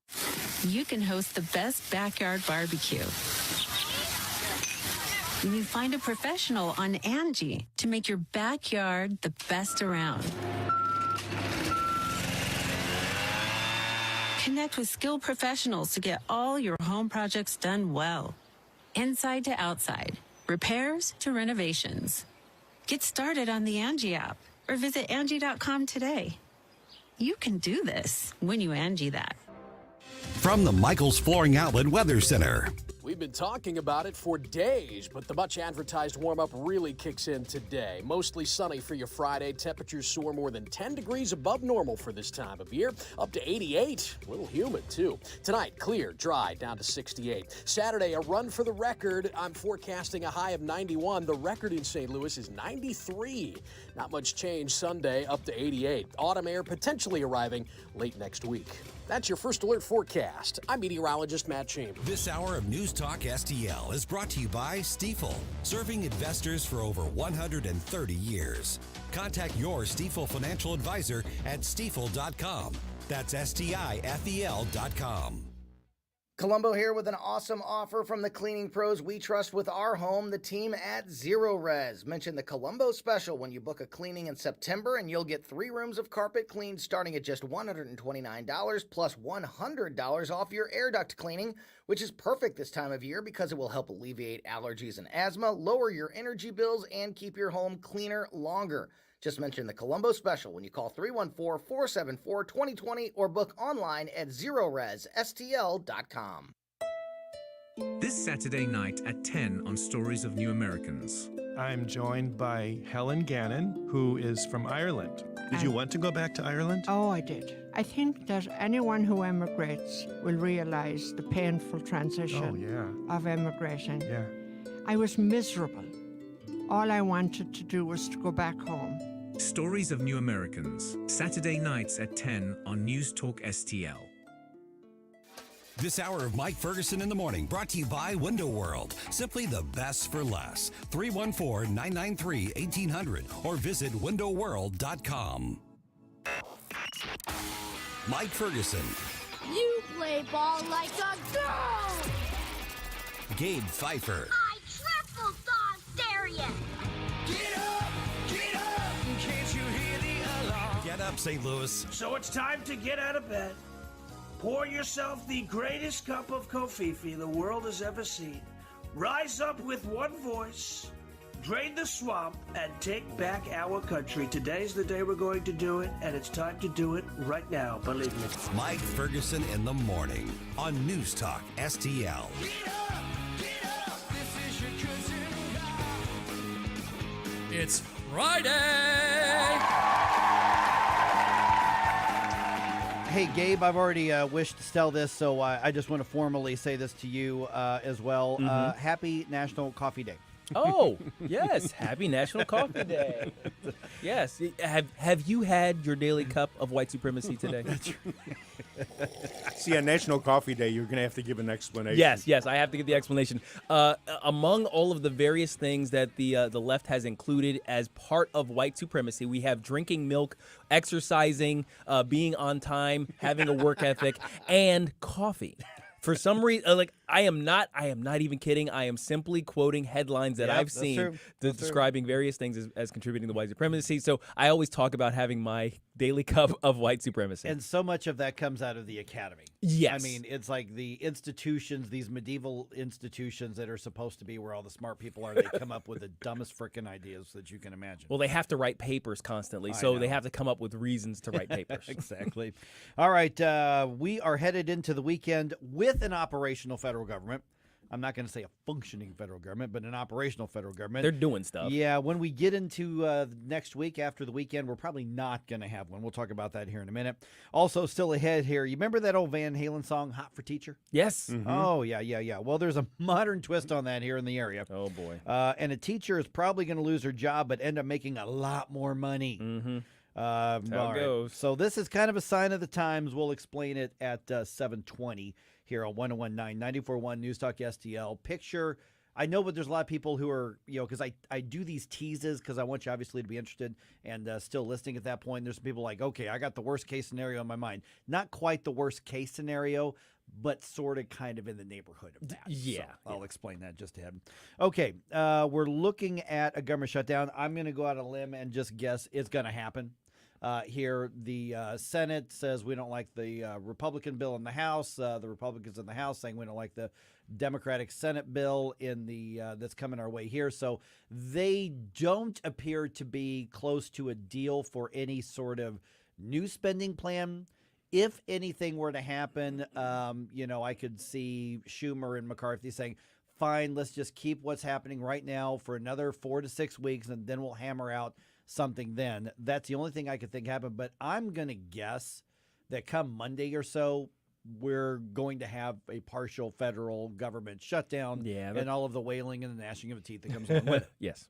You can host the best backyard barbecue when you find a professional on Angie to make your backyard the best around. Connect with skilled professionals to get all your home projects done well. Inside to outside, repairs to renovations. Get started on the Angie app or visit Angie.com today. You can do this when you Angie that. From the Michaels Flooring Outlet Weather Center. We've been talking about it for days, but the much-advertised warm-up really kicks in today. Mostly sunny for your Friday. Temperatures soar more than 10 degrees above normal for this time of year, up to 88. A little humid, too. Tonight, clear, dry, down to 68. Saturday, a run for the record. I'm forecasting a high of 91. The record in St. Louis is 93. Not much change Sunday, up to 88. Autumn air potentially arriving late next week. That's your First Alert forecast. I'm meteorologist Matt Chambers. This hour of News Talk STL is brought to you by Stifel, serving investors for over 130 years. Contact your Stifel financial advisor at stifel.com. That's STIFEL.com. Columbo here with an awesome offer from the cleaning pros we trust with our home, the team at Zero Res. Mention the Columbo special when you book a cleaning in September, and you'll get 3 rooms of carpet cleaned starting at just $129 plus $100 off your air duct cleaning, which is perfect this time of year because it will help alleviate allergies and asthma, lower your energy bills, and keep your home cleaner longer. Just mention the Columbo special when you call 314-474-2020 or book online at ZeroResSTL.com. This Saturday night at 10 on Stories of New Americans. I'm joined by Helen Gannon, who is from Ireland. Did you want to go back to Ireland? Oh, I did. I think that anyone who emigrates will realize the painful transition of emigrating. Yeah. I was miserable. All I wanted to do was to go back home. Stories of New Americans, Saturday nights at 10 on News Talk STL. This hour of Mike Ferguson in the Morning brought to you by Window World. Simply the best for less. 314-993-1800 or visit windowworld.com. Mike Ferguson. You play ball like a girl! Gabe Pfeiffer. I triple dog dare you! Get up! Get up! Can't you hear the alarm? Get up, St. Louis. So it's time to get out of bed. Pour yourself the greatest cup of Kofifi the world has ever seen. Rise up with one voice, drain the swamp, and take back our country. Today's the day we're going to do it, and it's time to do it right now, believe me. Mike Ferguson in the Morning on News Talk STL. Get up! Get up! This is your cousin God. It's Friday! Hey, Gabe, I've already wished Stell this, so I just want to formally say this to you as well. Happy National Coffee Day. Oh, yes. Happy National Coffee Day. Yes. Have you had your daily cup of white supremacy today? See, on National Coffee Day, you're going to have to give an explanation. Yes, I have to give the explanation. Among all of the various things that the left has included as part of white supremacy, we have drinking milk, exercising, being on time, having a work ethic, and coffee. For some reason, I am not even kidding. I am simply quoting headlines that I've seen describing various things as contributing to white supremacy. So I always talk about having my daily cup of white supremacy. And so much of that comes out of the academy. Yes. I mean, it's like the institutions, these medieval institutions that are supposed to be where all the smart people are, they come up with the dumbest frickin' ideas that you can imagine. Well, they have to write papers constantly, so they have to come up with reasons to write papers. Exactly. All right, we are headed into the weekend with an operational federal government. I'm not going to say a functioning federal government, but an operational federal government. They're doing stuff. Yeah, when we get into next week after the weekend, we're probably not going to have one. We'll talk about that here in a minute. Also, still ahead here, you remember that old Van Halen song, Hot for Teacher? Yes. Oh, yeah. Well, there's a modern twist on that here in the area. Oh, boy. And a teacher is probably going to lose her job, but end up making a lot more money. How it goes. So this is kind of a sign of the times. We'll explain it at 7:20 here on 101.9 94.1 News Talk STL. Picture, I know, but there's a lot of people who are, because I do these teases because I want you obviously to be interested and still listening at that point. There's some people like, okay, I got the worst case scenario in my mind. Not quite the worst case scenario, but sort of kind of in the neighborhood of that. Yeah. So I'll explain that just ahead. Okay, we're looking at a government shutdown. I'm going to go out on a limb and just guess it's going to happen. Here, the Senate says we don't like the Republican bill in the House. The Republicans in the House saying we don't like the Democratic Senate bill in the that's coming our way here. So they don't appear to be close to a deal for any sort of new spending plan. If anything were to happen, I could see Schumer and McCarthy saying, fine, let's just keep what's happening right now for another 4 to 6 weeks, and then we'll hammer out something then. That's the only thing I could think happened. But I'm going to guess that come Monday or so, we're going to have a partial federal government shutdown and all of the wailing and the gnashing of the teeth that comes along with it. Yes.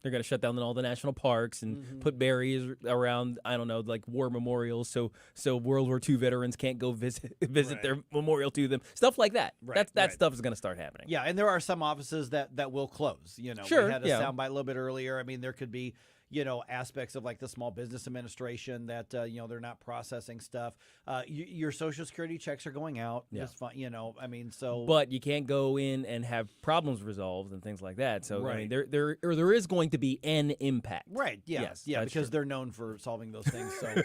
They're going to shut down all the national parks and put barriers around, I don't know, like war memorials so World War II veterans can't go visit their memorial to them. Stuff like that. That stuff is going to start happening. Yeah, and there are some offices that will close. Sure, we had a soundbite a little bit earlier. I mean, there could be aspects of like the Small Business Administration that, they're not processing stuff. Your Social Security checks are going out. Yeah. Just fine, I mean, so. But you can't go in and have problems resolved and things like that. So, I mean, there is going to be an impact. Right, yeah. Yes, yeah, that's because true. they're known for solving those things. So,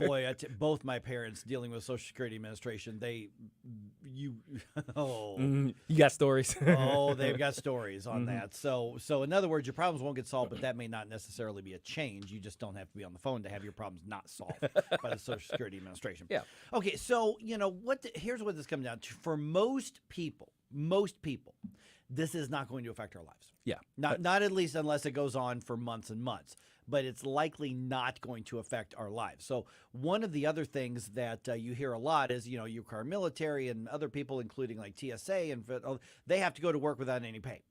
boy, both my parents dealing with Social Security Administration, you got stories. They've got stories on that. So in other words, your problems won't get solved, but that may not necessarily be a change. You just don't have to be on the phone to have your problems not solved by the Social Security Administration. Yeah. Okay, so here's what this comes down to. For most people, this is not going to affect our lives. Yeah. Not at least unless it goes on for months and months. But it's likely not going to affect our lives. So one of the other things that you hear a lot is, you require military and other people, including like TSA, and they have to go to work without any pay.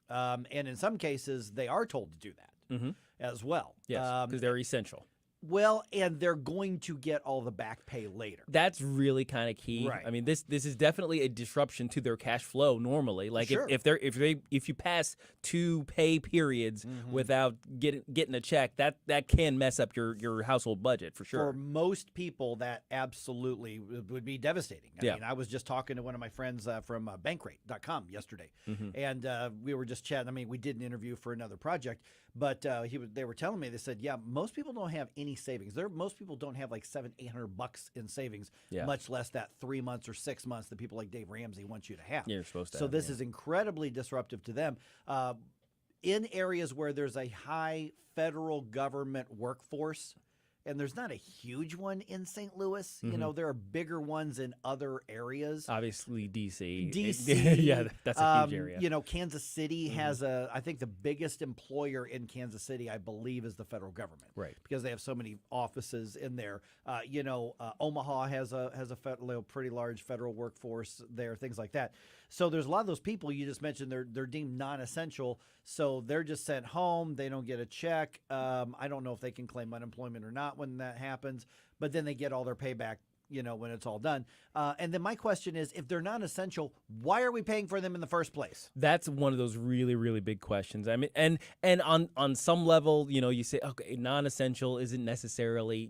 And in some cases, they are told to do that as well. Yes, because they're essential. Well, and they're going to get all the back pay later. That's really kind of key. Right. I mean, this is definitely a disruption to their cash flow normally. Like Sure. if you pass 2 pay periods without getting a check, that can mess up your household budget for sure. For most people, that absolutely would be devastating. I mean, I was just talking to one of my friends from Bankrate.com yesterday, and we were just chatting. I mean, we did an interview for another project, but they were telling me, they said, yeah, most people don't have any savings. Most people don't have like $700-800 in savings, much less that 3 months or 6 months that people like Dave Ramsey want you to have. Yeah, you're supposed to. So this is incredibly disruptive to them. In areas where there's a high federal government workforce, and there's not a huge one in St. Louis. There are bigger ones in other areas. Obviously, D.C. Yeah, that's a huge area. Kansas City has I think the biggest employer in Kansas City, I believe, is the federal government. Right. Because they have so many offices in there. Omaha has a pretty large federal workforce there, things like that. So there's a lot of those people you just mentioned, they're deemed non-essential, so they're just sent home. They don't get a check. I don't know if they can claim unemployment or not when that happens, but then they get all their payback, when it's all done. And then my question is, if they're non-essential, why are we paying for them in the first place? That's one of those really, really big questions. I mean, and on some level, you say, okay, non-essential isn't necessarily,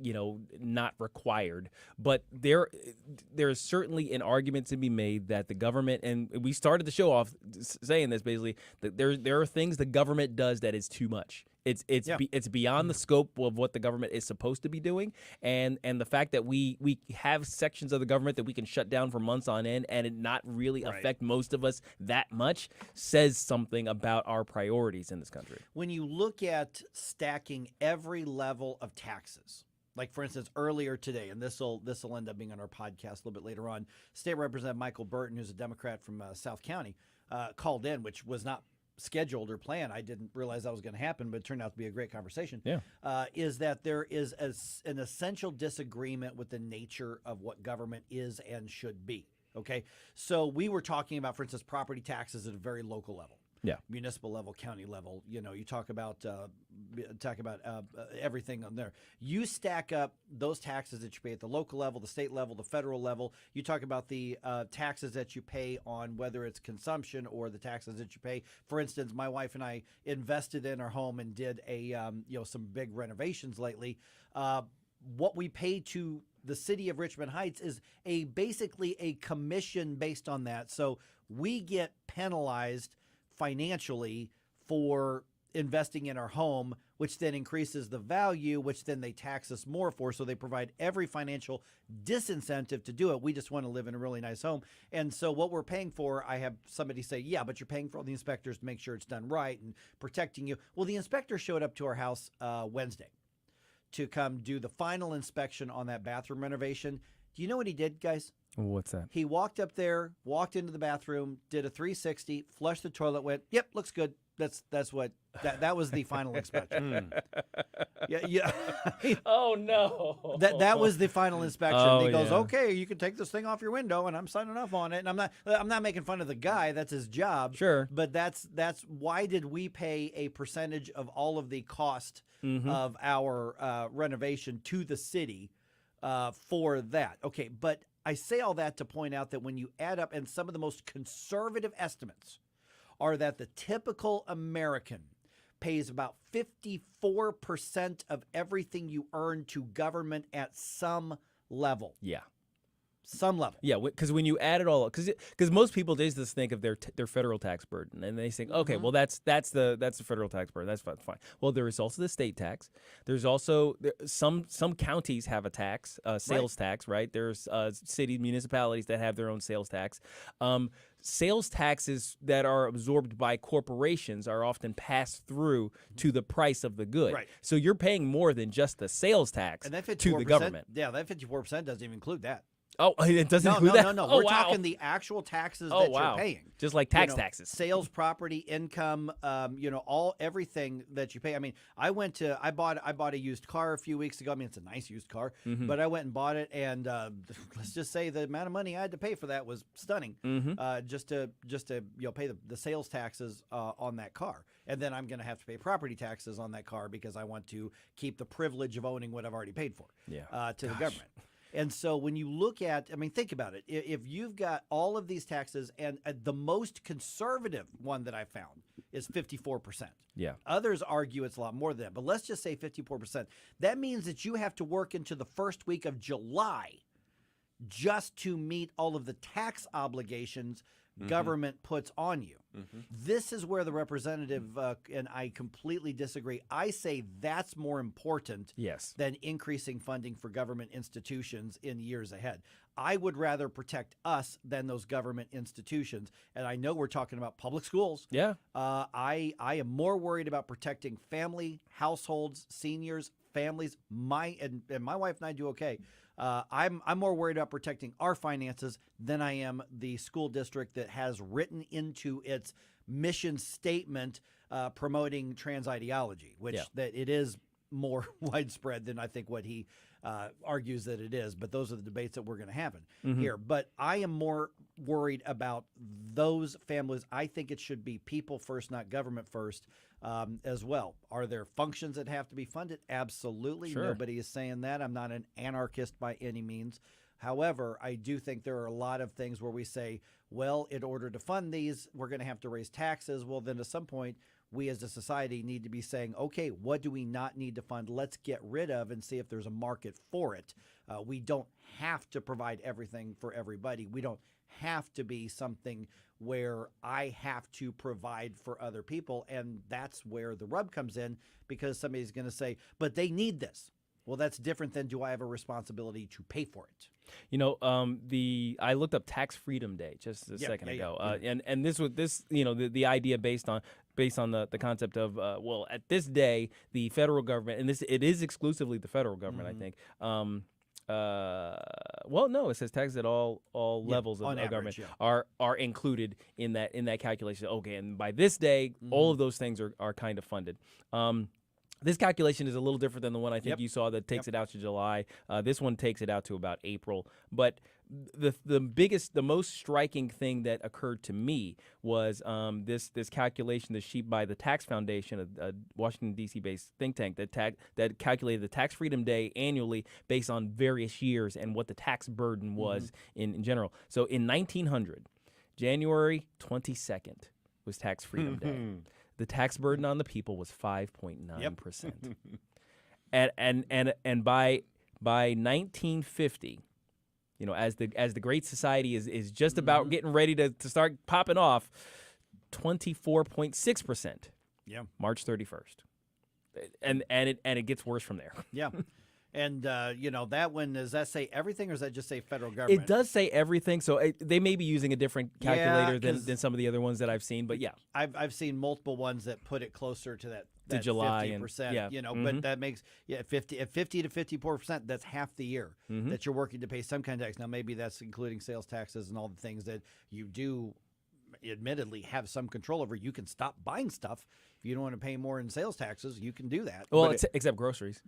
not required, but there's certainly an argument to be made that the government, and we started the show off saying this basically, that there are things the government does that is too much. It's beyond the scope of what the government is supposed to be doing, and the fact that we have sections of the government that we can shut down for months on end and it not really affect most of us that much says something about our priorities in this country. When you look at stacking every level of taxes, like for instance earlier today, and this will end up being on our podcast a little bit later on, State Representative Michael Burton, who's a Democrat from South County, called in, which was not scheduled or planned. I didn't realize that was going to happen, but it turned out to be a great conversation. Yeah. Is that there is an essential disagreement with the nature of what government is and should be. Okay. So we were talking about, for instance, property taxes at a very local level. Yeah. Municipal level, county level. You know, you talk about everything on there. You stack up those taxes that you pay at the local level, the state level, the federal level. You talk about the taxes that you pay on whether it's consumption or the taxes that you pay. For instance, my wife and I invested in our home and did some big renovations lately. What we pay to the city of Richmond Heights is basically a commission based on that. So we get penalized financially for investing in our home, which then increases the value, which then they tax us more for. So they provide every financial disincentive to do it. We just want to live in a really nice home. And so what we're paying for, I have somebody say, yeah, but you're paying for all the inspectors to make sure it's done right and protecting you. Well, the inspector showed up to our house Wednesday to come do the final inspection on that bathroom renovation. Do you know what he did, guys? What's that? He walked up there, walked into the bathroom, did a 360, flushed the toilet, went, yep, looks good. That was the final inspection. Yeah. Oh no. That was the final inspection. Oh, He goes, yeah. okay, you can take this thing off your window, and I'm signing off on it. And I'm not making fun of the guy. That's his job. Sure. But that's why did we pay a percentage of all of the cost of our renovation to the city for that? Okay, but I say all that to point out that when you add up, and some of the most conservative estimates are that the typical American pays about 54% of everything you earn to government at some level. Yeah. Some level. Yeah, because when you add it all up, because most people just think of their federal tax burden, and they think, okay, well that's the federal tax burden. That's fine. Well, there is also the state tax. There's also some counties have a tax, sales tax, right? There's city municipalities that have their own sales tax. Sales taxes that are absorbed by corporations are often passed through to the price of the good. Right. So you're paying more than just the sales tax And that 54%, to the government. Yeah, that 54% doesn't even include that. Oh, it doesn't include that? No. Oh, We're wow. talking the actual taxes Oh, that wow. you're paying. Just like taxes. Sales, property, income, everything that you pay. I mean, I bought a used car a few weeks ago. I mean, it's a nice used car, but I went and bought it, and let's just say the amount of money I had to pay for that was stunning. Just to pay the sales taxes on that car. And then I'm going to have to pay property taxes on that car because I want to keep the privilege of owning what I've already paid for to the government. And so when you look at, I mean, think about it. If you've got all of these taxes, and the most conservative one that I found is 54%. Yeah. Others argue it's a lot more than that, but let's just say 54%. That means that you have to work into the first week of July just to meet all of the tax obligations government puts on you. This is where the representative and I completely disagree. I say that's more important than increasing funding for government institutions in years ahead. I would rather protect us than those government institutions. And I know we're talking about public schools. Yeah. I am more worried about protecting family, households, seniors, families. My wife and I do okay. I'm more worried about protecting our finances than I am the school district that has written into its mission statement promoting trans ideology, which that it is more widespread than I think what he argues that it is. But those are the debates that we're going to have here. But I am more worried about those families. I think it should be people first, not government first. As well. Are there functions that have to be funded? Absolutely. Sure. Nobody is saying that. I'm not an anarchist by any means. However, I do think there are a lot of things where we say, well, in order to fund these, we're going to have to raise taxes. Well, then at some point, we as a society need to be saying, okay, what do we not need to fund? Let's get rid of and see if there's a market for it. We don't have to provide everything for everybody. We don't have to be something where I have to provide for other people. And that's where the rub comes in, because somebody's going to say, but they need this. Well, that's different than, do I have a responsibility to pay for it? You know, I looked up Tax Freedom Day just a second ago, and the idea based on the concept of well, at this day the federal government, and it is exclusively the federal government, I think. Well, no, it says taxes at all levels of on government average, are included in that calculation. Okay, and by this day, all of those things are kind of funded. This calculation is a little different than the one I think you saw that takes it out to July. This one takes it out to about April. But the most striking thing that occurred to me was this calculation, this sheet by the Tax Foundation, a Washington D.C. based think tank that calculated the tax freedom day annually based on various years and what the tax burden was in general. So in 1900, January 22nd was tax freedom day. The tax burden on the people was 5.9%. And by 1950, as the Great Society is just about getting ready to start popping off, 24.6%. Yeah. March 31st. And it gets worse from there. Yeah. And, that one, does that say everything or does that just say federal government? It does say everything, so they may be using a different calculator than some of the other ones that I've seen, but yeah. I've seen multiple ones that put it closer to that to July 50%, but that makes 50 to 54%, that's half the year that you're working to pay some kind of tax. Now maybe that's including sales taxes and all the things that you do admittedly have some control over. You can stop buying stuff. If you don't want to pay more in sales taxes, you can do that. Well, except groceries.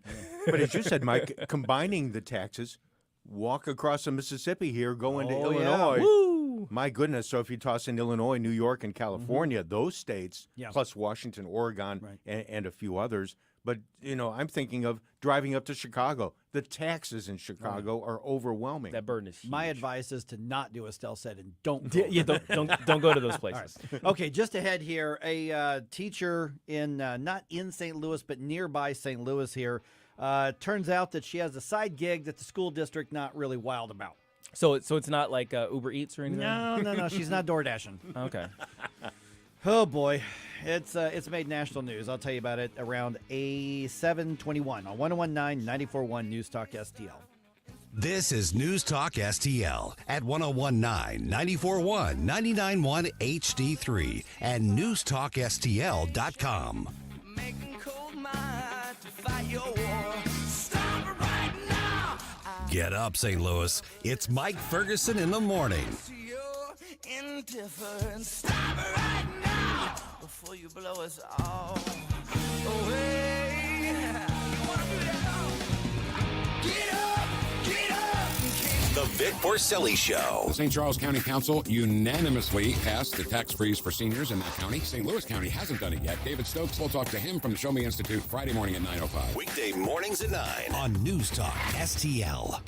But as you said, Mike, combining the taxes, walk across the Mississippi here, go into Illinois. Yeah. Woo! My goodness. So if you toss in Illinois, New York, and California, those states, plus Washington, Oregon, and a few others. But, I'm thinking of driving up to Chicago. The taxes in Chicago are overwhelming. That burden is huge. My advice is to not do as Stell said and don't go. Don't go to those places. Right. Okay, just ahead here, a teacher in not in St. Louis but nearby St. Louis here. Turns out that she has a side gig that the school district not really wild about. So it's not like Uber Eats or anything? No. She's not door dashing. Okay. Oh boy, it's made national news. I'll tell you about it around 7:21 on 101.9 94.1 News Talk STL. This is News Talk STL at 101.9 94.1 99.1 HD3 and newstalkstl.com. Get up, St. Louis. It's Mike Ferguson in the morning. Stop it right now before you blow us all away. Get up, get up. The Vic Porcelli Show. The St. Charles County Council unanimously passed the tax freeze for seniors in that county. St. Louis County hasn't done it yet. David Stokes, we'll talk to him from the Show Me Institute Friday morning at 9:05. Weekday mornings at 9 on News Talk STL.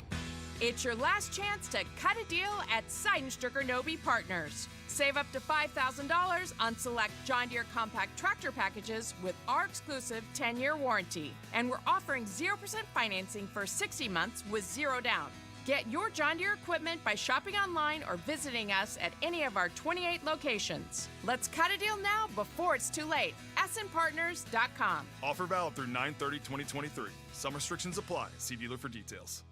It's your last chance to cut a deal at Seidenstricker Nobe Partners. Save up to $5,000 on select John Deere compact tractor packages with our exclusive 10-year warranty. And we're offering 0% financing for 60 months with zero down. Get your John Deere equipment by shopping online or visiting us at any of our 28 locations. Let's cut a deal now before it's too late. snpartners.com. Offer valid through 9/30/2023. Some restrictions apply. See dealer for details.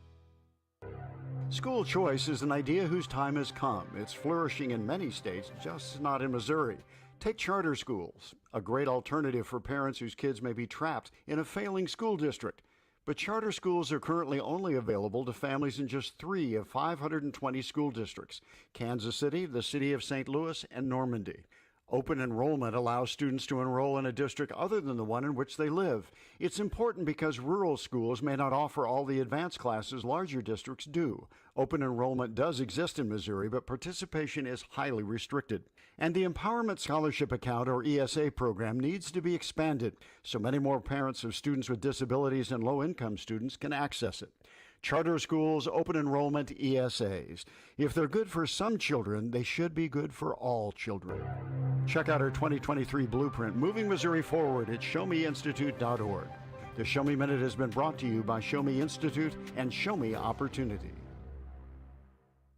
School choice is an idea whose time has come. It's flourishing in many states, just not in Missouri. Take charter schools, a great alternative for parents whose kids may be trapped in a failing school district. But charter schools are currently only available to families in just 3 of 520 school districts: Kansas City, the city of St. Louis, and Normandy. Open enrollment allows students to enroll in a district other than the one in which they live. It's important because rural schools may not offer all the advanced classes larger districts do. Open enrollment does exist in Missouri, but participation is highly restricted. And the Empowerment Scholarship Account, or ESA program, needs to be expanded so many more parents of students with disabilities and low-income students can access it. Charter schools, open enrollment, ESAs. If they're good for some children, they should be good for all children. Check out our 2023 blueprint, Moving Missouri Forward, at showmeinstitute.org. The Show Me Minute has been brought to you by Show Me Institute and Show Me Opportunity.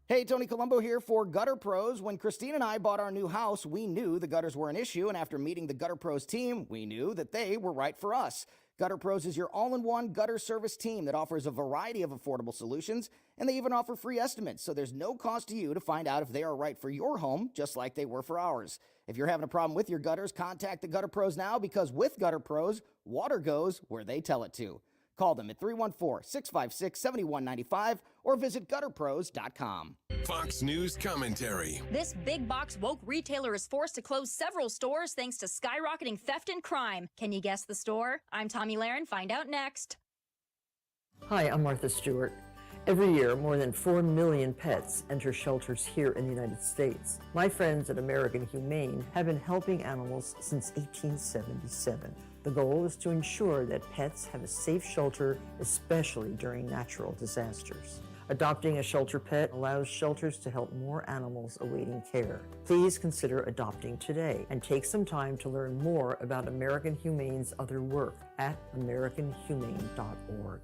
Hey, Tony Colombo here for Gutter Pros. When Christine and I bought our new house, we knew the gutters were an issue, and after meeting the Gutter Pros team, we knew that they were right for us. Gutter Pros is your all-in-one gutter service team that offers a variety of affordable solutions, and they even offer free estimates, so there's no cost to you to find out if they are right for your home, just like they were for ours. If you're having a problem with your gutters, contact the Gutter Pros now, because with Gutter Pros, water goes where they tell it to. Call them at 314-656-7195 or visit gutterpros.com. Fox News commentary. This big box woke retailer is forced to close several stores thanks to skyrocketing theft and crime. Can you guess the store? I'm Tommy Lahren. Find out next. Hi, I'm Martha Stewart. Every year, more than 4 million pets enter shelters here in the United States. My friends at American Humane have been helping animals since 1877. The goal is to ensure that pets have a safe shelter, especially during natural disasters. Adopting a shelter pet allows shelters to help more animals awaiting care. Please consider adopting today and take some time to learn more about American Humane's other work at americanhumane.org.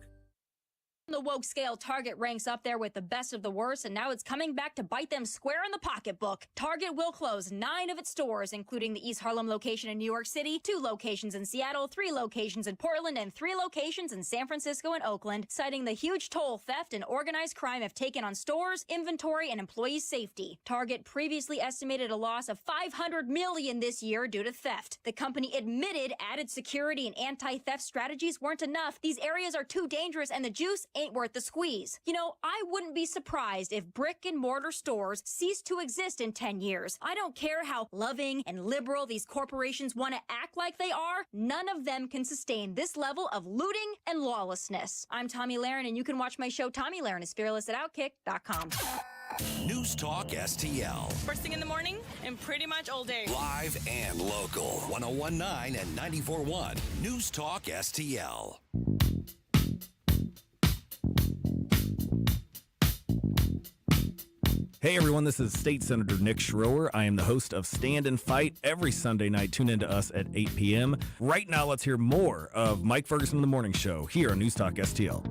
On the woke scale, Target ranks up there with the best of the worst, and now it's coming back to bite them square in the pocketbook. Target will close 9 of its stores, including the East Harlem location in New York City, 2 locations in Seattle, 3 locations in Portland, and 3 locations in San Francisco and Oakland, citing the huge toll theft and organized crime have taken on stores, inventory, and employee safety. Target previously estimated a loss of $500 million this year due to theft. The company admitted added security and anti-theft strategies weren't enough. These areas are too dangerous, and the juice ain't worth the squeeze. You know, I wouldn't be surprised if brick and mortar stores cease to exist in 10 years. I don't care how loving and liberal these corporations want to act like they are, none of them can sustain this level of looting and lawlessness. I'm Tommy Lahren, and you can watch my show Tommy Lahren is Fearless at Outkick.com. News Talk STL. First thing in the morning and pretty much all day. Live and local. 1019 and 94.1 News Talk STL. Hey everyone, this is State Senator Nick Schroer. I am the host of Stand and Fight every Sunday night. Tune in to us at 8 p.m. Right now, let's hear more of Mike Ferguson in the Morning Show here on News Talk STL.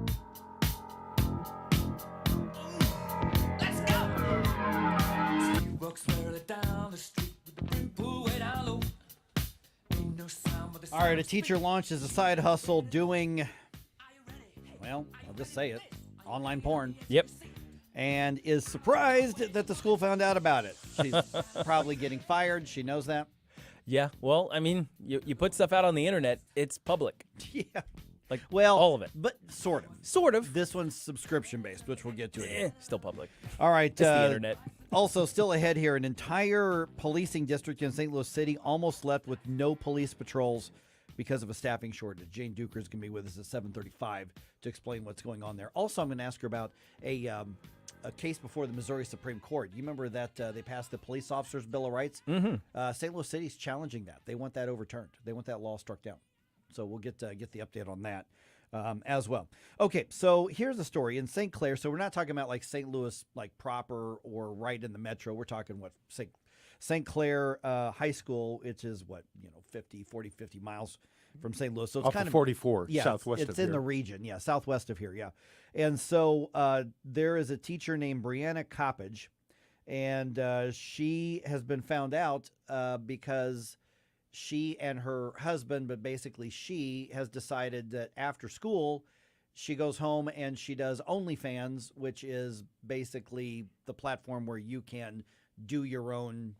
All right, a teacher launches a side hustle doing, well, I'll just say it, online porn. Yep. And is surprised that the school found out about it. She's probably getting fired. She knows that. Yeah, well, I mean, you put stuff out on the internet, it's public. Yeah. Like, well, all of it. But sort of. Sort of. This one's subscription-based, which we'll get to. Still public. All right. It's the internet. Also, still ahead here, an entire policing district in St. Louis City almost left with no police patrols because of a staffing shortage. Jane Duker is going to be with us at 7:35 to explain what's going on there. Also, I'm going to ask her about a case before the Missouri Supreme Court. You remember that they passed the Police Officers' Bill of Rights? Mm-hmm. St. Louis City's challenging that. They want that overturned. They want that law struck down. So we'll get the update on that as well. Okay, so here's the story in St. Clair. So we're not talking about like St. Louis, like proper or right in the metro. We're talking what St. Clair High School, which is 50 miles from St. Louis. So it's Off kind of of 44, yeah, southwest of it's in here. the region, yeah, southwest of here, yeah. And so there is a teacher named Brianna Coppage, and she has been found out because she and her husband, but basically she has decided that after school, she goes home and she does OnlyFans, which is basically the platform where you can do your own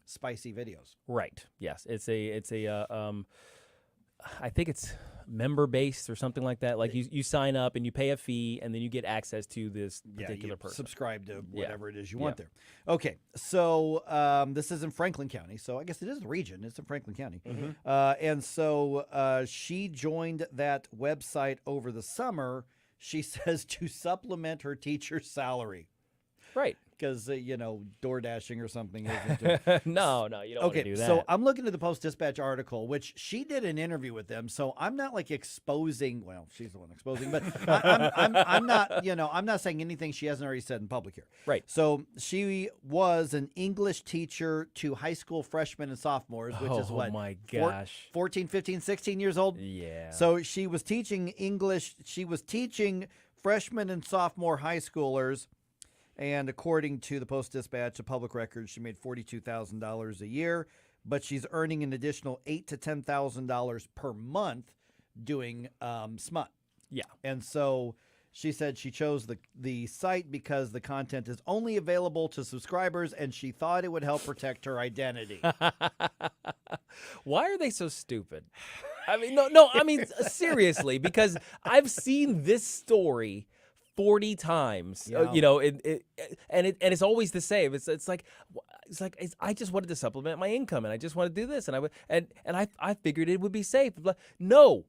spicy videos. Right. Yes. It's a I think it's member based or something like that. Like you sign up and you pay a fee and then you get access to this particular person. Subscribe to whatever it is you want there. Okay, so this is in Franklin County. So I guess it is the region. It's in Franklin County. And so she joined that website over the summer, she says, to supplement her teacher's salary. Right. Because, door dashing or something. No, you don't want to do that. So I'm looking at the Post-Dispatch article, which she did an interview with them. So I'm not like exposing, well, she's the one exposing, but I'm not, I'm not saying anything she hasn't already said in public here. Right. So she was an English teacher to high school freshmen and sophomores, which is what? Oh my gosh. 14, 15, 16 years old? Yeah. So she was teaching English. She was teaching freshmen and sophomore high schoolers. And according to the Post-Dispatch, a public record, she made $42,000 a year, but she's earning an additional $8,000 to $10,000 per month doing smut. Yeah. And so she said she chose the site because the content is only available to subscribers, and she thought it would help protect her identity. Why are they so stupid? I mean, no. I mean, seriously, because I've seen this story 40 times. And it's always the same. It's like I just wanted to supplement my income, and I just want to do this, and I figured it would be safe. No.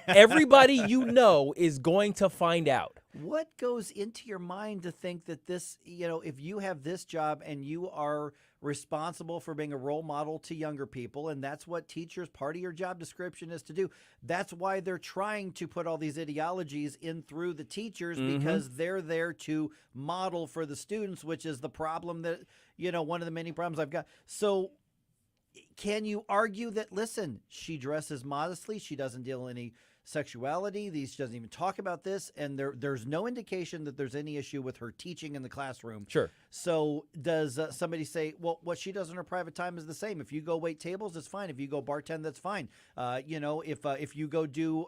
Everybody you know is going to find out. What goes into your mind to think that this, if you have this job and you are responsible for being a role model to younger people, and that's what teachers, part of your job description is to do. That's why they're trying to put all these ideologies in through the teachers, because they're there to model for the students, which is the problem that, one of the many problems I've got. So can you argue that, listen, she dresses modestly, she doesn't deal in any sexuality, she doesn't even talk about this, and there's no indication that there's any issue with her teaching in the classroom. Sure. So does somebody say, well, what she does in her private time is the same? If you go wait tables, it's fine. If you go bartend, that's fine. If you go do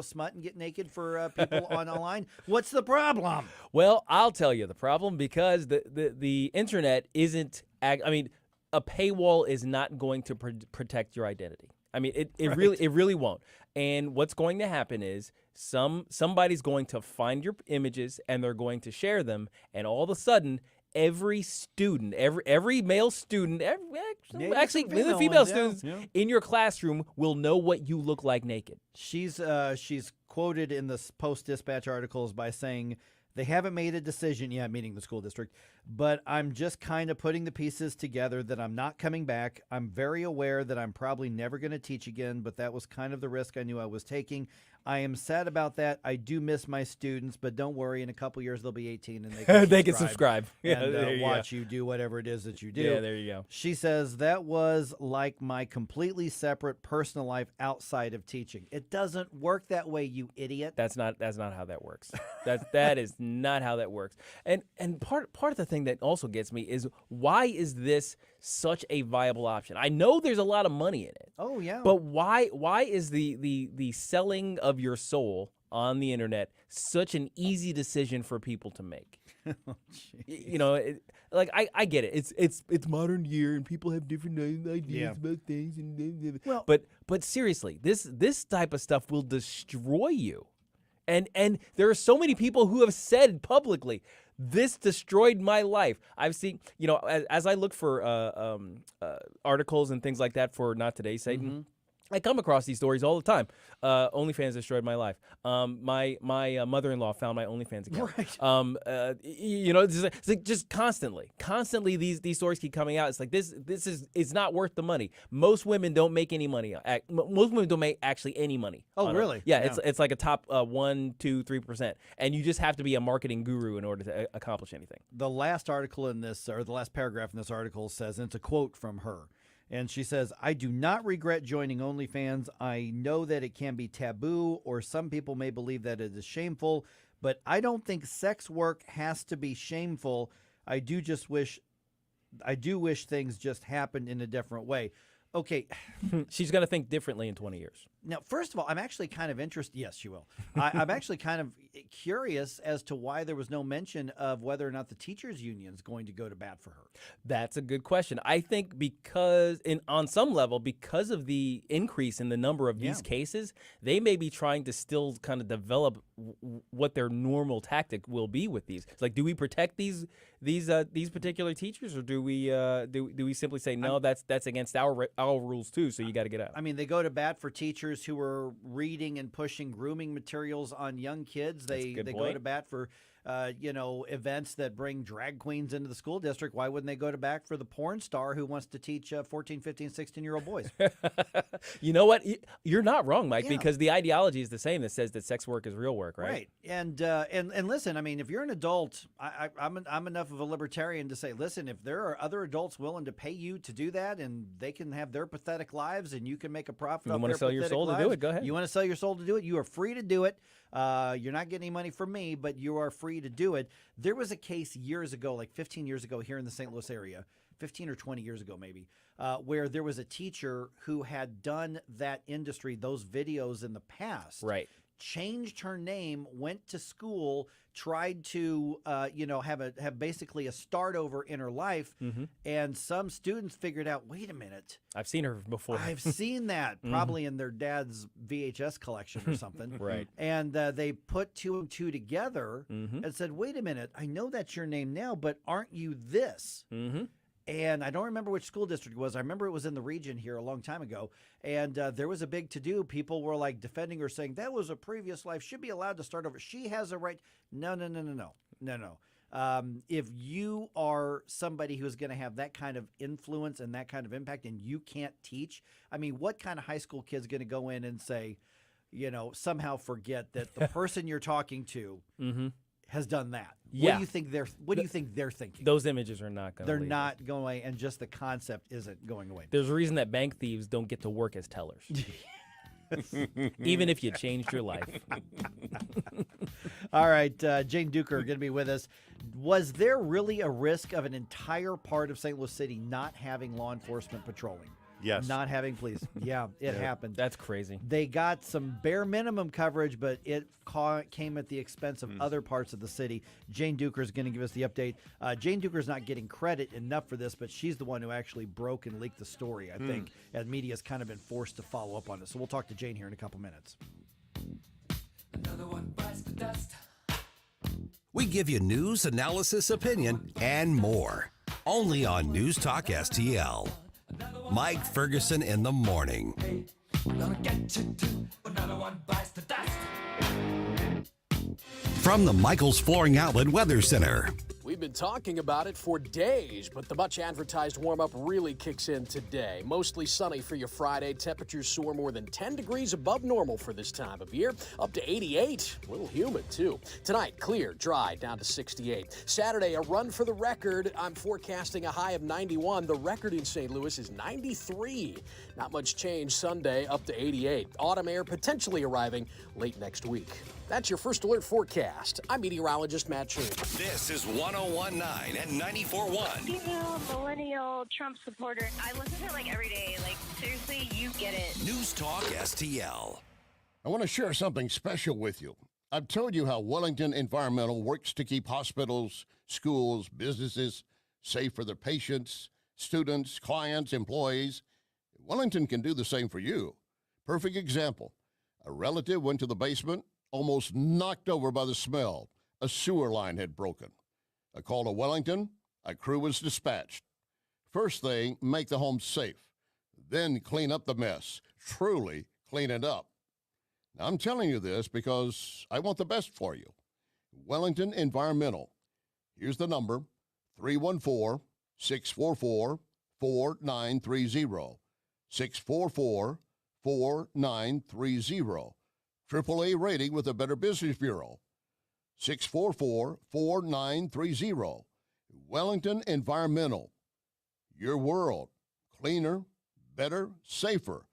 smut and get naked for people online, what's the problem? Well, I'll tell you the problem, because the internet isn't. A paywall is not going to protect your identity. I mean, it really won't. And what's going to happen is somebody's going to find your images, and they're going to share them, and all of a sudden, every student, every male student, actually the female students in your classroom will know what you look like naked. She's quoted in the Post-Dispatch articles by saying, they haven't made a decision yet, meaning the school district, but I'm just kind of putting the pieces together that I'm not coming back. I'm very aware that I'm probably never going to teach again, but that was kind of the risk I knew I was taking. I am sad about that. I do miss my students, but don't worry. In a couple years, they'll be 18 and they can subscribe. And watch you do whatever it is that you do. Yeah, there you go. She says, that was like my completely separate personal life outside of teaching. It doesn't work that way, you idiot. That's not how that works. That is not how that works. And part of the thing that also gets me is, why is this such a viable option? I know there's a lot of money in it. Oh yeah. But why is the selling of your soul on the internet such an easy decision for people to make? I get it. It's modern year, and people have different ideas about things. But seriously, this type of stuff will destroy you. And there are so many people who have said publicly, this destroyed my life. I've seen, as I look for articles and things like that for Not Today, Satan, I come across these stories all the time. OnlyFans destroyed my life. My mother-in-law found my OnlyFans account. Right. It's like just constantly these stories keep coming out. It's like it's not worth the money. Most women don't make any money. Most women don't make actually any money. Oh, really? Yeah, it's like a top 1%, 2%, 3%, and you just have to be a marketing guru in order to accomplish anything. The last article in this, or the last paragraph in this article says, and it's a quote from her. And she says, I do not regret joining OnlyFans. I know that it can be taboo, or some people may believe that it is shameful, but I don't think sex work has to be shameful. I do wish things just happened in a different way. Okay. She's going to think differently in 20 years. Now, first of all, I'm actually kind of interested. Yes, she will. I'm actually kind of curious as to why there was no mention of whether or not the teachers' union is going to go to bat for her. That's a good question. I think because on some level, because of the increase in the number of these cases, they may be trying to still kind of develop what their normal tactic will be with these. It's like, do we protect these particular teachers, or do we simply say no? That's against our rules too. So you got to get out. I mean, they go to bat for teachers who are reading and pushing grooming materials on young kids. They go to bat for events that bring drag queens into the school district. Why wouldn't they go to bat for the porn star who wants to teach 14, 15, 16-year-old boys? You know what? You're not wrong, Mike, because the ideology is the same that says that sex work is real work, right? Right. And listen, I mean, if you're an adult, I'm enough of a libertarian to say, listen, if there are other adults willing to pay you to do that, and they can have their pathetic lives, and you can make a profit off their pathetic lives. You want to sell your soul to do it? Go ahead. You want to sell your soul to do it? You are free to do it. You're not getting any money from me, but you are free to do it. There was a case years ago, like 15 years ago here in the St. Louis area, 15 or 20 years ago maybe, where there was a teacher who had done that industry, those videos in the past. Right. changed her name, went to school, tried to, have basically a start over in her life. And some students figured out, wait a minute. I've seen her before. I've seen that probably in their dad's VHS collection or something. Right. And they put two and two together and said, wait a minute, I know that's your name now, but aren't you this? And I don't remember which school district it was. I remember it was in the region here a long time ago. And there was a big to-do. People were like defending her, saying that was a previous life. Should be allowed to start over. She has a right. No. If you are somebody who's going to have that kind of influence and that kind of impact and you can't teach, I mean, what kind of high school kid's going to go in and say, somehow forget that the person you're talking to has done that? Yeah. What do you think they're thinking? Those images are not going to They're not going away, and just the concept isn't going away. There's a reason that bank thieves don't get to work as tellers. Even if you changed your life. All right, Jane Duker going to be with us. Was there really a risk of an entire part of St. Louis City not having law enforcement patrolling? Yes. Not having police. Yeah, it happened. That's crazy. They got some bare minimum coverage, but it came at the expense of other parts of the city. Jane Duker is going to give us the update. Jane Duker is not getting credit enough for this, but she's the one who actually broke and leaked the story, I think, and media's kind of been forced to follow up on it. So we'll talk to Jane here in a couple minutes. Another one bites the dust. We give you news, analysis, opinion, and more. Only on News Talk STL. Mike Ferguson in the morning. We're gonna get you too. Another one bites the dust. From the Michaels Flooring Outlet Weather Center. We've been talking about it for days, but the much advertised warm-up really kicks in today. Mostly sunny for your Friday. Temperatures soar more than 10 degrees above normal for this time of year, up to 88. A little humid, too. Tonight, clear, dry, down to 68. Saturday, a run for the record. I'm forecasting a high of 91. The record in St. Louis is 93. Not much change Sunday, up to 88. Autumn air potentially arriving late next week. That's your First Alert forecast. I'm meteorologist Matt Sheen. This is 101.9 and 94.1. Female, millennial, Trump supporter. I listen to it like every day. Like, seriously, you get it. News Talk STL. I want to share something special with you. I've told you how Wellington Environmental works to keep hospitals, schools, businesses safe for their patients, students, clients, employees. Wellington can do the same for you. Perfect example. A relative went to the basement, almost knocked over by the smell. A sewer line had broken. A call to Wellington, a crew was dispatched. First thing, make the home safe. Then clean up the mess. Truly clean it up. Now, I'm telling you this because I want the best for you. Wellington Environmental. Here's the number, 314-644-4930. 644-4930. AAA rating with the Better Business Bureau. 644-4930. Wellington Environmental. Your world. Cleaner, better, safer.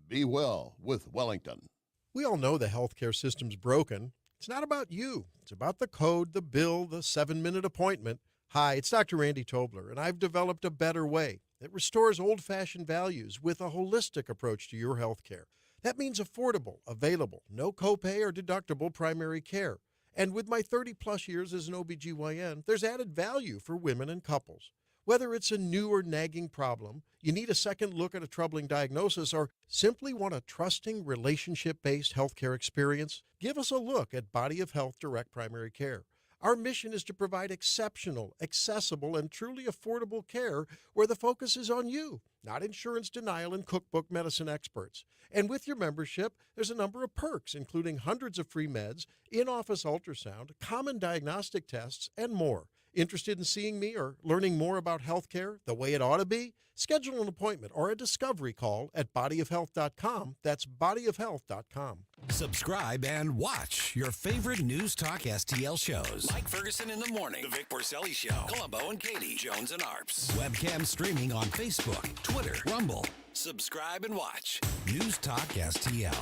Be well with Wellington. We all know the healthcare system's broken. It's not about you. It's about the code, the bill, the 7-minute appointment. Hi, it's Dr. Randy Tobler, and I've developed a better way that restores old-fashioned values with a holistic approach to your healthcare. That means affordable, available, no copay or deductible primary care. And with my 30-plus years as an OBGYN, there's added value for women and couples. Whether it's a new or nagging problem, you need a second look at a troubling diagnosis, or simply want a trusting, relationship-based healthcare experience, give us a look at Body of Health Direct Primary Care. Our mission is to provide exceptional, accessible, and truly affordable care where the focus is on you, not insurance denial and cookbook medicine experts. And with your membership, there's a number of perks, including hundreds of free meds, in-office ultrasound, common diagnostic tests, and more. Interested in seeing me or learning more about healthcare the way it ought to be? Schedule an appointment or a discovery call at bodyofhealth.com. That's bodyofhealth.com. Subscribe and watch your favorite News Talk STL shows. Mike Ferguson in the morning. The Vic Porcelli Show. Columbo and Katie. Jones and Arps. Webcam streaming on Facebook, Twitter, Rumble. Subscribe and watch News Talk STL.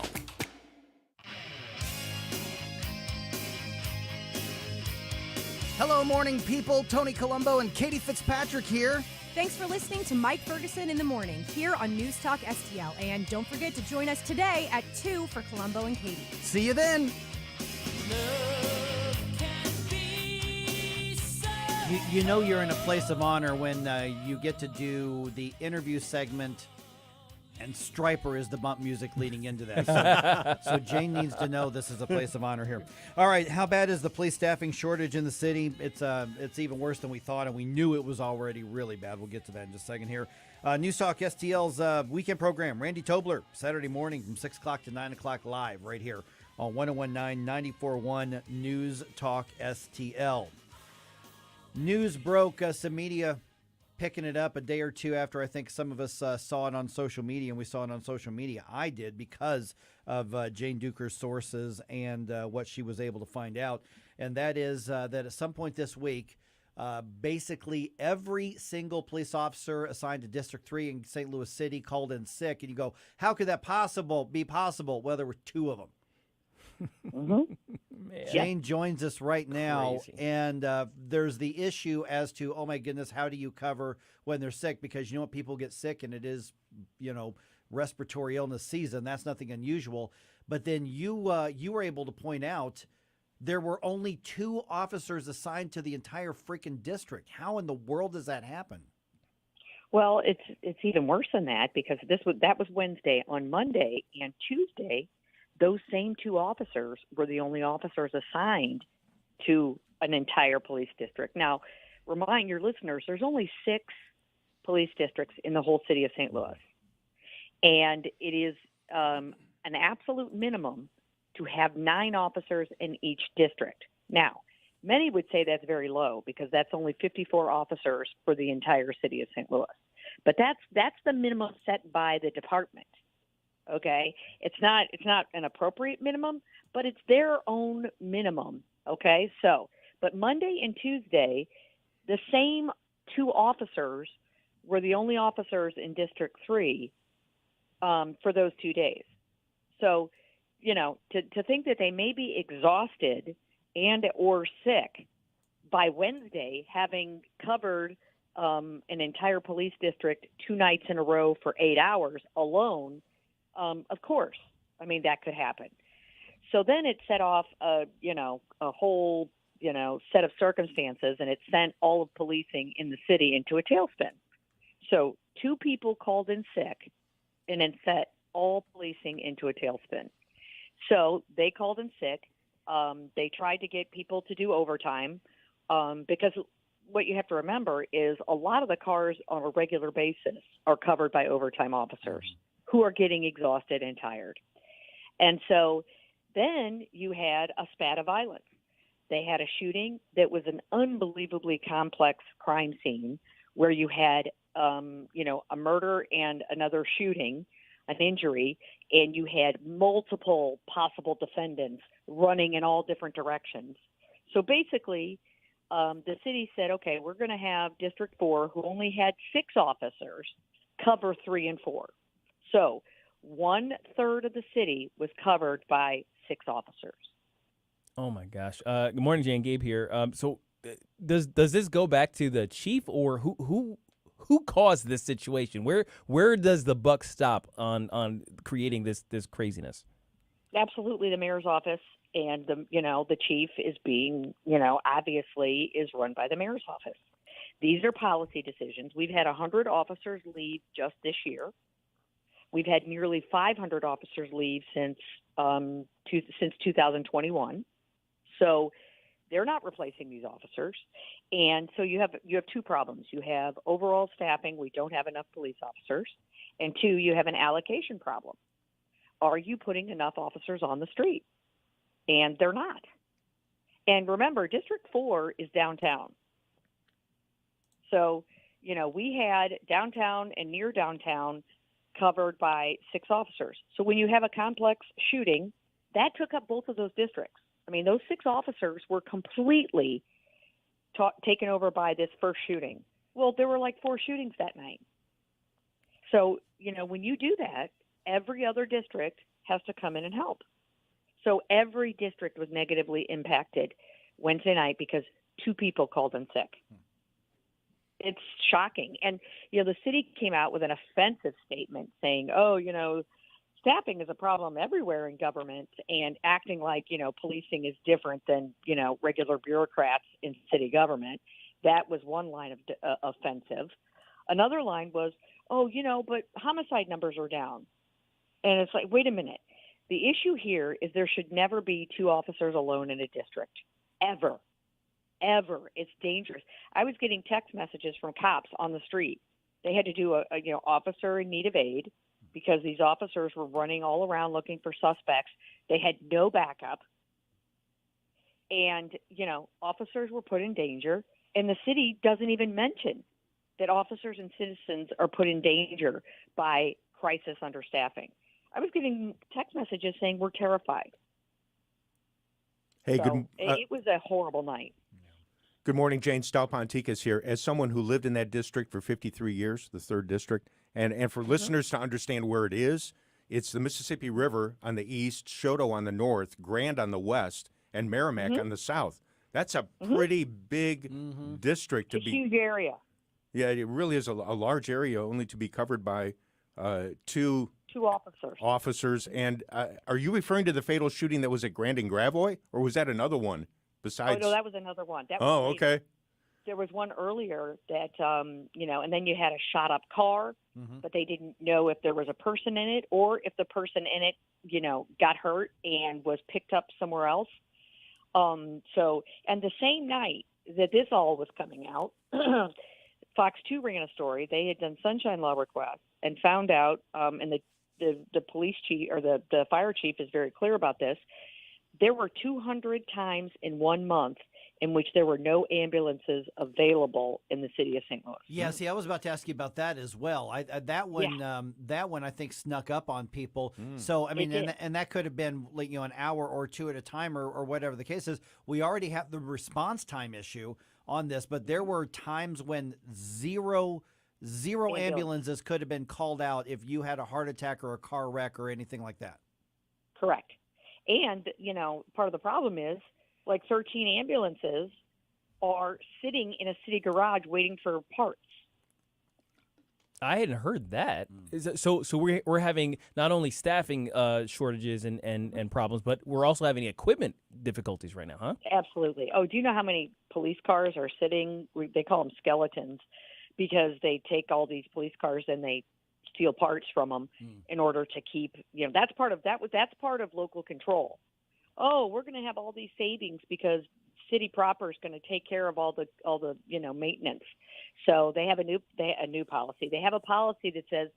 Hello, morning people. Tony Colombo and Katie Fitzpatrick here. Thanks for listening to Mike Ferguson in the Morning here on News Talk STL. And don't forget to join us today at 2 for Columbo and Katie. See you then. You know you're in a place of honor when you get to do the interview segment and Stryper is the bump music leading into that. So Jane needs to know this is a place of honor here. All right, how bad is the police staffing shortage in the city? It's even worse than we thought, and we knew it was already really bad. We'll get to that in just a second here. News Talk STL's weekend program, Randy Tobler, Saturday morning from 6 o'clock to 9 o'clock live right here on 101.9, 94.1 News Talk STL. News broke, some media picking it up a day or two after I think some of us saw it on social media, and we saw it on social media. I did because of Jane Duker's sources and what she was able to find out, and that is that at some point this week, basically every single police officer assigned to District 3 in St. Louis City called in sick, and you go, how could that be possible? Well, there were two of them. Jane joins us right now, Crazy. and there's the issue as to, oh my goodness, how do you cover when they're sick? Because you know what, people get sick, and it is, respiratory illness season. That's nothing unusual. But then you were able to point out there were only 2 officers assigned to the entire freaking district. How in the world does that happen? Well, it's even worse than that, because that was Wednesday. On Monday and Tuesday, those same 2 officers were the only officers assigned to an entire police district. Now, remind your listeners, there's only 6 police districts in the whole city of St. Louis. And it is an absolute minimum to have 9 officers in each district. Now, many would say that's very low because that's only 54 officers for the entire city of St. Louis. But that's the minimum set by the department. Okay, it's not an appropriate minimum, but it's their own minimum. Okay, but Monday and Tuesday, the same 2 officers were the only officers in District 3 for those 2 days. So, to think that they may be exhausted and or sick by Wednesday, having covered an entire police district 2 nights in a row for 8 hours alone. Of course, that could happen. So then it set off, a whole, set of circumstances, and it sent all of policing in the city into a tailspin. So 2 people called in sick, and then set all policing into a tailspin. So they called in sick. They tried to get people to do overtime because what you have to remember is a lot of the cars on a regular basis are covered by overtime officers who are getting exhausted and tired. And so then you had a spat of violence. They had a shooting that was an unbelievably complex crime scene where you had, a murder and another shooting, an injury, and you had multiple possible defendants running in all different directions. So basically, the city said, okay, we're going to have District 4, who only had 6 officers, cover 3 and 4. So 1/3 of the city was covered by 6 officers. Oh my gosh! Good morning, Jane. Gabe here. So does this go back to the chief, or who caused this situation? Where does the buck stop on creating this craziness? Absolutely, the mayor's office, and the chief is being obviously is run by the mayor's office. These are policy decisions. We've had 100 officers leave just this year. We've had nearly 500 officers leave since 2021. So they're not replacing these officers. And so you have 2 problems. You have overall staffing. We don't have enough police officers. And 2, you have an allocation problem. Are you putting enough officers on the street? And they're not. And remember, District 4 is downtown. So, we had downtown and near downtown covered by 6 officers. So when you have a complex shooting, that took up both of those districts. Those 6 officers were completely taken over by this first shooting. Well, there were like 4 shootings that night. So, when you do that, every other district has to come in and help. So every district was negatively impacted Wednesday night because 2 people called in sick. It's shocking. And, the city came out with an offensive statement saying, staffing is a problem everywhere in government, and acting like, policing is different than, regular bureaucrats in city government. That was one line of offensive. Another line was, but homicide numbers are down. And it's like, wait a minute. The issue here is there should never be two officers alone in a district, ever. Ever. It's dangerous. I was getting text messages from cops on the street. They had to do a officer in need of aid because these officers were running all around looking for suspects. They had no backup. And, officers were put in danger. And the city doesn't even mention that officers and citizens are put in danger by crisis understaffing. I was getting text messages saying we're terrified. Hey, so it was a horrible night. Good morning, Jane Stalponticus here. As someone who lived in that district for 53 years, the 3rd District, and for listeners to understand where it is, it's the Mississippi River on the east, Choteau on the north, Grand on the west, and Merrimack on the south. That's a pretty big district. It's a huge area. Yeah, it really is a large area, only to be covered by two officers. And are you referring to the fatal shooting that was at Grand and Gravois, or was that another one? Besides, no, that was another one. That was later. Okay. There was one earlier that, and then you had a shot-up car, but they didn't know if there was a person in it or if the person in it, got hurt and was picked up somewhere else. And the same night that this all was coming out, Fox 2 ran a story. They had done sunshine law requests and found out, and the police chief or the fire chief is very clear about this. There were 200 times in 1 month in which there were no ambulances available in the city of St. Louis. Yeah, see, I was about to ask you about that as well. That one I think snuck up on people. So I mean, and that could have been an hour or two at a time, or whatever the case is. We already have the response time issue on this, but there were times when zero ambulances could have been called out if you had a heart attack or a car wreck or anything like that. Correct. And, part of the problem is 13 ambulances are sitting in a city garage waiting for parts. I hadn't heard that. So we're having not only staffing shortages and problems, but we're also having equipment difficulties right now, huh? Absolutely. Oh, do you know how many police cars are sitting? They call them skeletons because they take all these police cars and they steal parts from them in order to keep, that's part of local control. Oh, we're going to have all these savings because city proper is going to take care of all the maintenance. So they have a new policy. They have a policy that says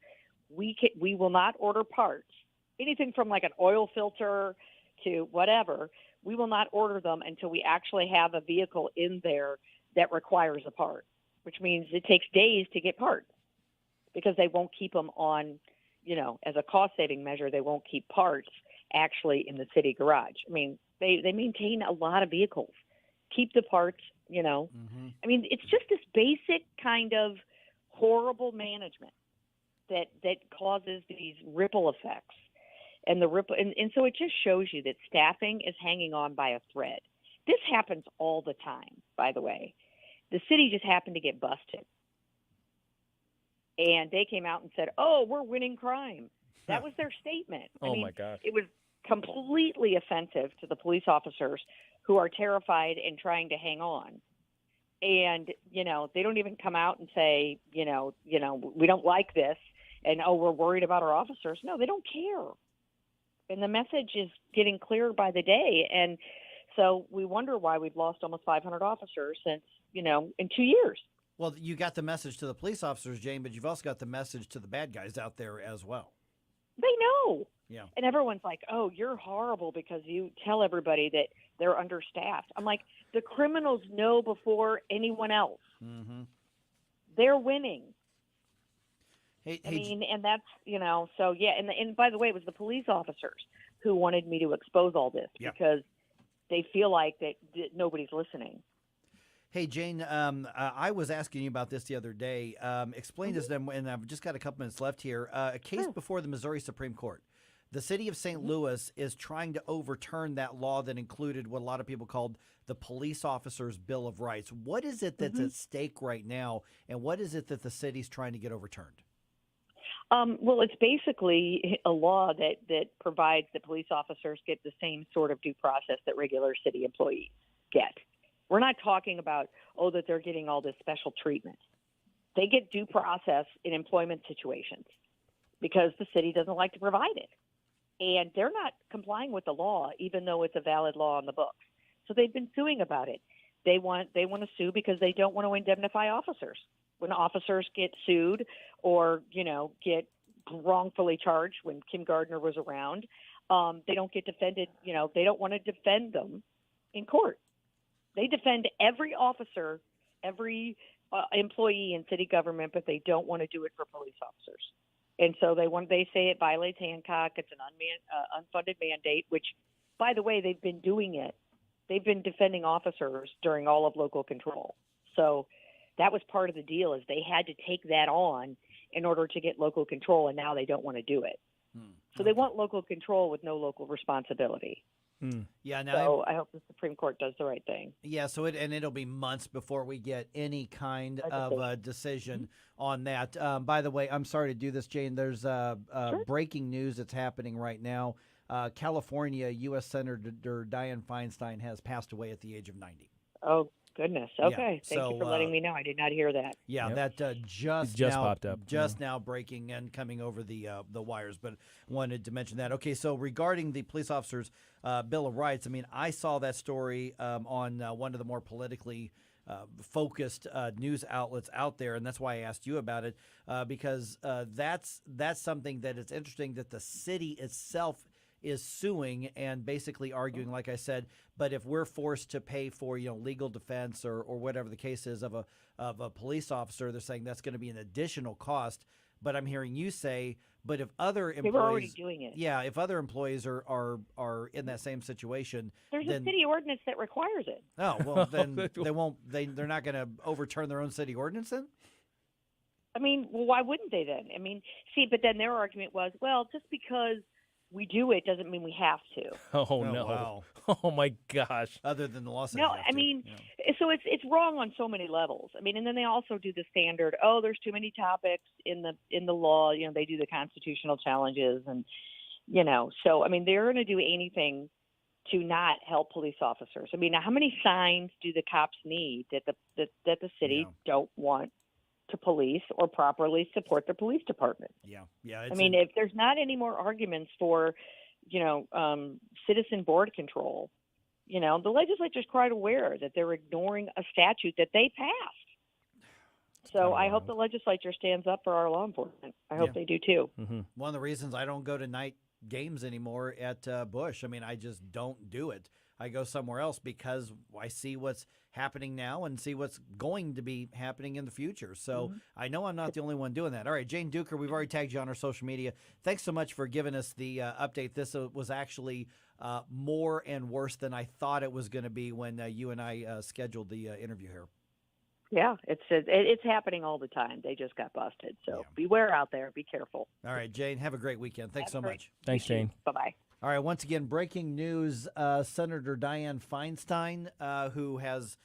we will not order parts, anything from like an oil filter to whatever. We will not order them until we actually have a vehicle in there that requires a part, which means it takes days to get parts. Because they won't keep them on, as a cost-saving measure, they won't keep parts actually in the city garage. I mean, they maintain a lot of vehicles. Keep the parts, I mean, it's just this basic kind of horrible management that causes these ripple effects. And so it just shows you that staffing is hanging on by a thread. This happens all the time, by the way. The city just happened to get busted. And they came out and said, "Oh, we're winning crime." That was their statement. I mean, my gosh. It was completely offensive to the police officers who are terrified and trying to hang on. And, they don't even come out and say, we don't like this and, we're worried about our officers. No, they don't care. And the message is getting clearer by the day. And so we wonder why we've lost almost 500 officers since, in 2 years. Well, you got the message to the police officers, Jane, but you've also got the message to the bad guys out there as well. They know. Yeah. And everyone's like, "Oh, you're horrible because you tell everybody that they're understaffed." I'm like, the criminals know before anyone else. They're winning. And that's, so yeah. And by the way, it was the police officers who wanted me to expose all this because they feel like that nobody's listening. Hey, Jane, I was asking you about this the other day. Explain this to them, and I've just got a couple minutes left here. A case before the Missouri Supreme Court. The city of St. Louis is trying to overturn that law that included what a lot of people called the police officer's Bill of Rights. What is it that's at stake right now, and what is it that the city's trying to get overturned? Well, it's basically a law that provides that police officers get the same sort of due process that regular city employees get. We're not talking about, that they're getting all this special treatment. They get due process in employment situations because the city doesn't like to provide it. And they're not complying with the law, even though it's a valid law on the books. So they've been suing about it. They want to sue because they don't want to indemnify officers. When officers get sued or, get wrongfully charged when Kim Gardner was around, they don't get defended. They don't want to defend them in court. They defend every officer, every employee in city government, but they don't want to do it for police officers. And so they say it violates Hancock. It's an unfunded mandate, which, by the way, they've been doing it. They've been defending officers during all of local control. So that was part of the deal, is they had to take that on in order to get local control, and now they don't want to do it. So they want local control with no local responsibility. Yeah, so I hope the Supreme Court does the right thing. Yeah, so it'll be months before we get any kind of a decision on that. By the way, I'm sorry to do this, Jane. There's breaking news that's happening right now. California U.S. Senator Dianne Feinstein has passed away at the age of 90. Oh, goodness. Okay. Yeah, Thank you for letting me know. I did not hear that. Yeah, Yep. that just now popped up. now breaking and coming over the wires, but wanted to mention that. Okay, so regarding the police officers' Bill of Rights, I mean, I saw that story on one of the more politically focused news outlets out there, and that's why I asked you about it, because that's something that it's interesting that the city itself is suing and basically arguing, like I said, but if we're forced to pay for legal defense or whatever the case is of a police officer, they're saying that's going to be an additional cost. But I'm hearing you say, but if other employees, they were already doing it. Yeah, if other employees are in that same situation, there's then, a city ordinance that requires it. Oh well, then they're not going to overturn their own city ordinance then. I mean, well, why wouldn't they then? I mean, see, but then their argument was, well, just because we do it doesn't mean we have to. Oh no! Wow. Oh my gosh! Other than the law says no, I mean, so it's wrong on so many levels. I mean, and then they also do the standard. Oh, there's too many topics in the law. They do the constitutional challenges, and so I mean, they're going to do anything to not help police officers. I mean, now how many signs do the cops need that the city don't want to police or properly support their police department? Yeah. I mean, if there's not any more arguments for, citizen board control, the legislature's quite aware that they're ignoring a statute that they passed. So I hope the legislature stands up for our law enforcement. I hope they do too. Mm-hmm. One of the reasons I don't go to night games anymore at Busch, I mean, I just don't do it. I go somewhere else because I see what's happening now and see what's going to be happening in the future. So I know I'm not the only one doing that. All right, Jane Duker, we've already tagged you on our social media. Thanks so much for giving us the update. This was actually more and worse than I thought it was going to be when you and I scheduled the interview here. Yeah, it's happening all the time. They just got busted. So beware out there. Be careful. All right, Jane, have a great weekend. Thanks so much. Thanks, Jane. Bye-bye. All right, once again, breaking news, Senator Dianne Feinstein, who has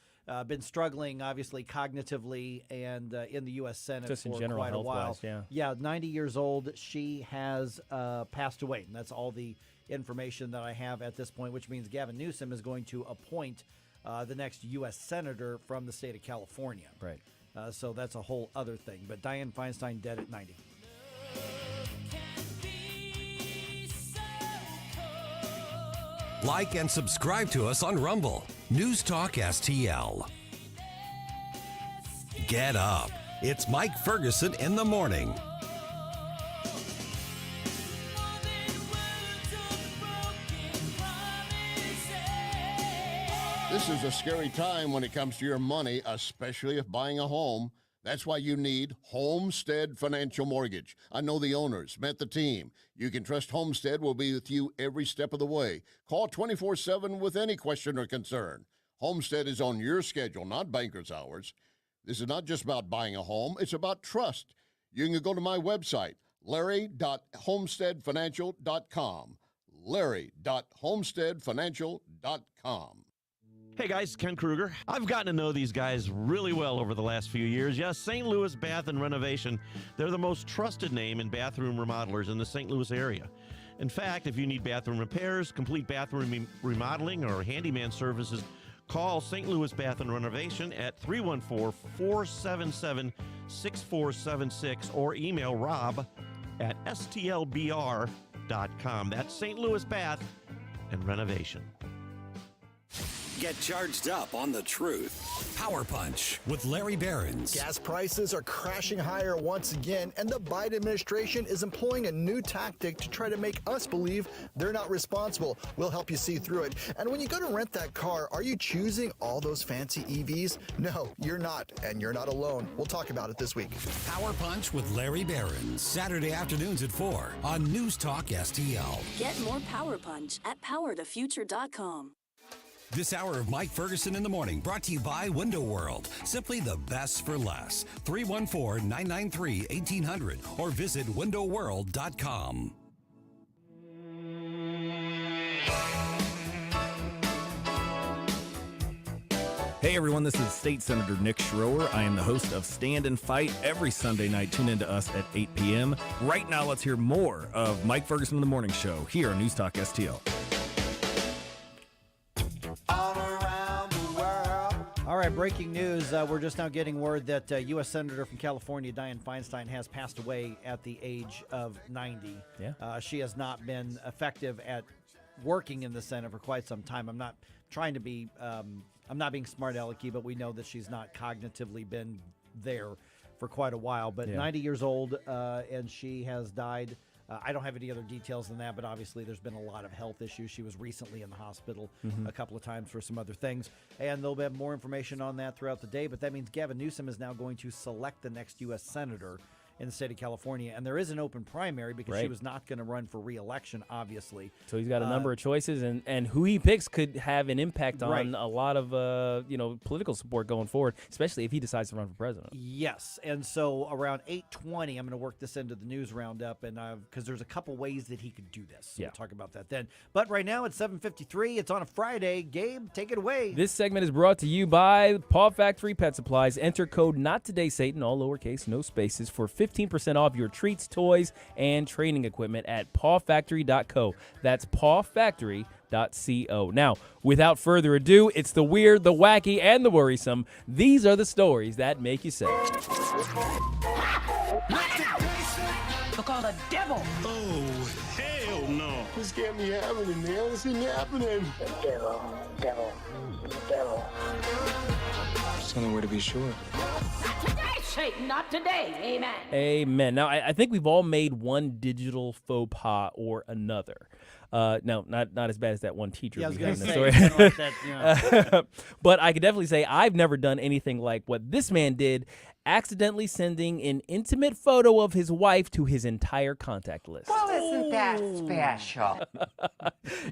been struggling, obviously, cognitively and in the U.S. Senate Just in for general, quite a while. health-wise, Yeah, 90 years old. She has passed away, and that's all the information that I have at this point, which means Gavin Newsom is going to appoint the next U.S. Senator from the state of California. Right. So that's a whole other thing. But Dianne Feinstein dead at 90. Like and subscribe to us on Rumble. News Talk STL. Get up. It's Mike Ferguson in the morning. This is a scary time when it comes to your money, especially if buying a home. That's why you need Homestead Financial Mortgage. I know the owners, met the team. You can trust Homestead will be with you every step of the way. Call 24/7 with any question or concern. Homestead is on your schedule, not banker's hours. This is not just about buying a home. It's about trust. You can go to my website. Larry.homesteadfinancial.com. Larry.homesteadfinancial.com. Hey guys, Ken Kruger. I've gotten to know these guys really well over the last few years. Yes, St. Louis Bath and Renovation. They're the most trusted name in bathroom remodelers in the St. Louis area. In fact, if you need bathroom repairs, complete bathroom remodeling, or handyman services, call St. Louis Bath and Renovation at 314-477-6476 or email Rob at stlbr.com. That's St. Louis Bath and Renovation. Get charged up on the truth. Power Punch with Larry Behrens. Gas prices are crashing higher once again, and the Biden administration is employing a new tactic to try to make us believe they're not responsible. We'll help you see through it. And when you go to rent that car, are you choosing all those fancy EVs? No, you're not, and you're not alone. We'll talk about it this week. Power Punch with Larry Behrens. Saturday afternoons at 4 on News Talk STL. Get more Power Punch at powertofuture.com. This hour of Mike Ferguson in the Morning brought to you by Window World. Simply the best for less. 314-993-1800 or visit windowworld.com. Hey everyone, this is State Senator Nick Schroer. I am the host of Stand and Fight every Sunday night. Tune in to us at 8 p.m. Right now, let's hear more of Mike Ferguson in the Morning Show here on News Talk STL. All right, breaking news. We're just now getting word that U.S. Senator from California, Dianne Feinstein, has passed away at the age of 90. Yeah. She has not been effective at working in the Senate for quite some time. I'm not trying to be, I'm not being smart alecky, but we know that she's not cognitively been there for quite a while. But 90 years old, and she has died. I don't have any other details than that, but obviously there's been a lot of health issues. She was recently in the hospital a couple of times for some other things, and there'll be more information on that throughout the day. But that means Gavin Newsom is now going to select the next U.S. Senator in the state of California, and there is an open primary because she was not going to run for re-election, obviously. So he's got a number of choices, and who he picks could have an impact on a lot of political support going forward, especially if he decides to run for president. Yes, and so around 8:20, I'm going to work this into the news roundup, and because there's a couple ways that he could do this. So we'll talk about that then. But right now it's 7:53. It's on a Friday. Gabe, take it away. This segment is brought to you by Paw Factory Pet Supplies. Enter code NOTTODAYSATAN, all lowercase, no spaces, for 15% off your treats, toys, and training equipment at pawfactory.co. That's pawfactory.co. Now, without further ado, it's the weird, the wacky, and the worrisome. These are the stories that make you say. Look all the devil. Oh, hell no. This can't be happening, man. This ain't happening. Devil. There's only way to be sure. Not today, Satan. Not today. Amen. Amen. Now, I think we've all made one digital faux pas or another. No, not as bad as that one teacher. Yeah, I was we going had to in the say, story. like that, yeah. But I could definitely say I've never done anything like what this man did, accidentally sending an intimate photo of his wife to his entire contact list. Well, isn't that special?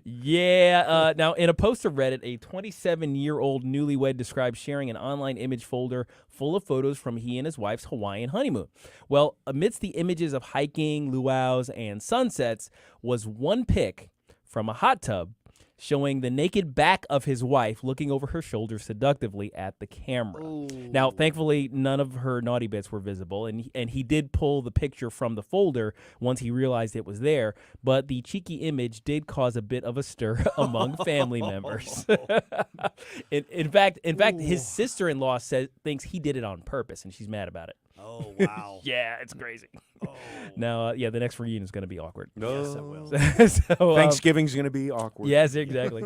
Yeah. Now, in a post to Reddit, a 27-year-old newlywed described sharing an online image folder full of photos from he and his wife's Hawaiian honeymoon. Well, amidst the images of hiking, luau's, and sunsets was one pic from a hot tub showing the naked back of his wife looking over her shoulder seductively at the camera. Ooh. Now, thankfully, none of her naughty bits were visible, and he did pull the picture from the folder once he realized it was there, but the cheeky image did cause a bit of a stir among family members. in fact, his sister-in-law thinks he did it on purpose, and she's mad about it. Oh, wow. Yeah, it's crazy. Oh. Now, the next reunion is going to be awkward. No. Yes, it will. So, Thanksgiving's going to be awkward. Yes, exactly.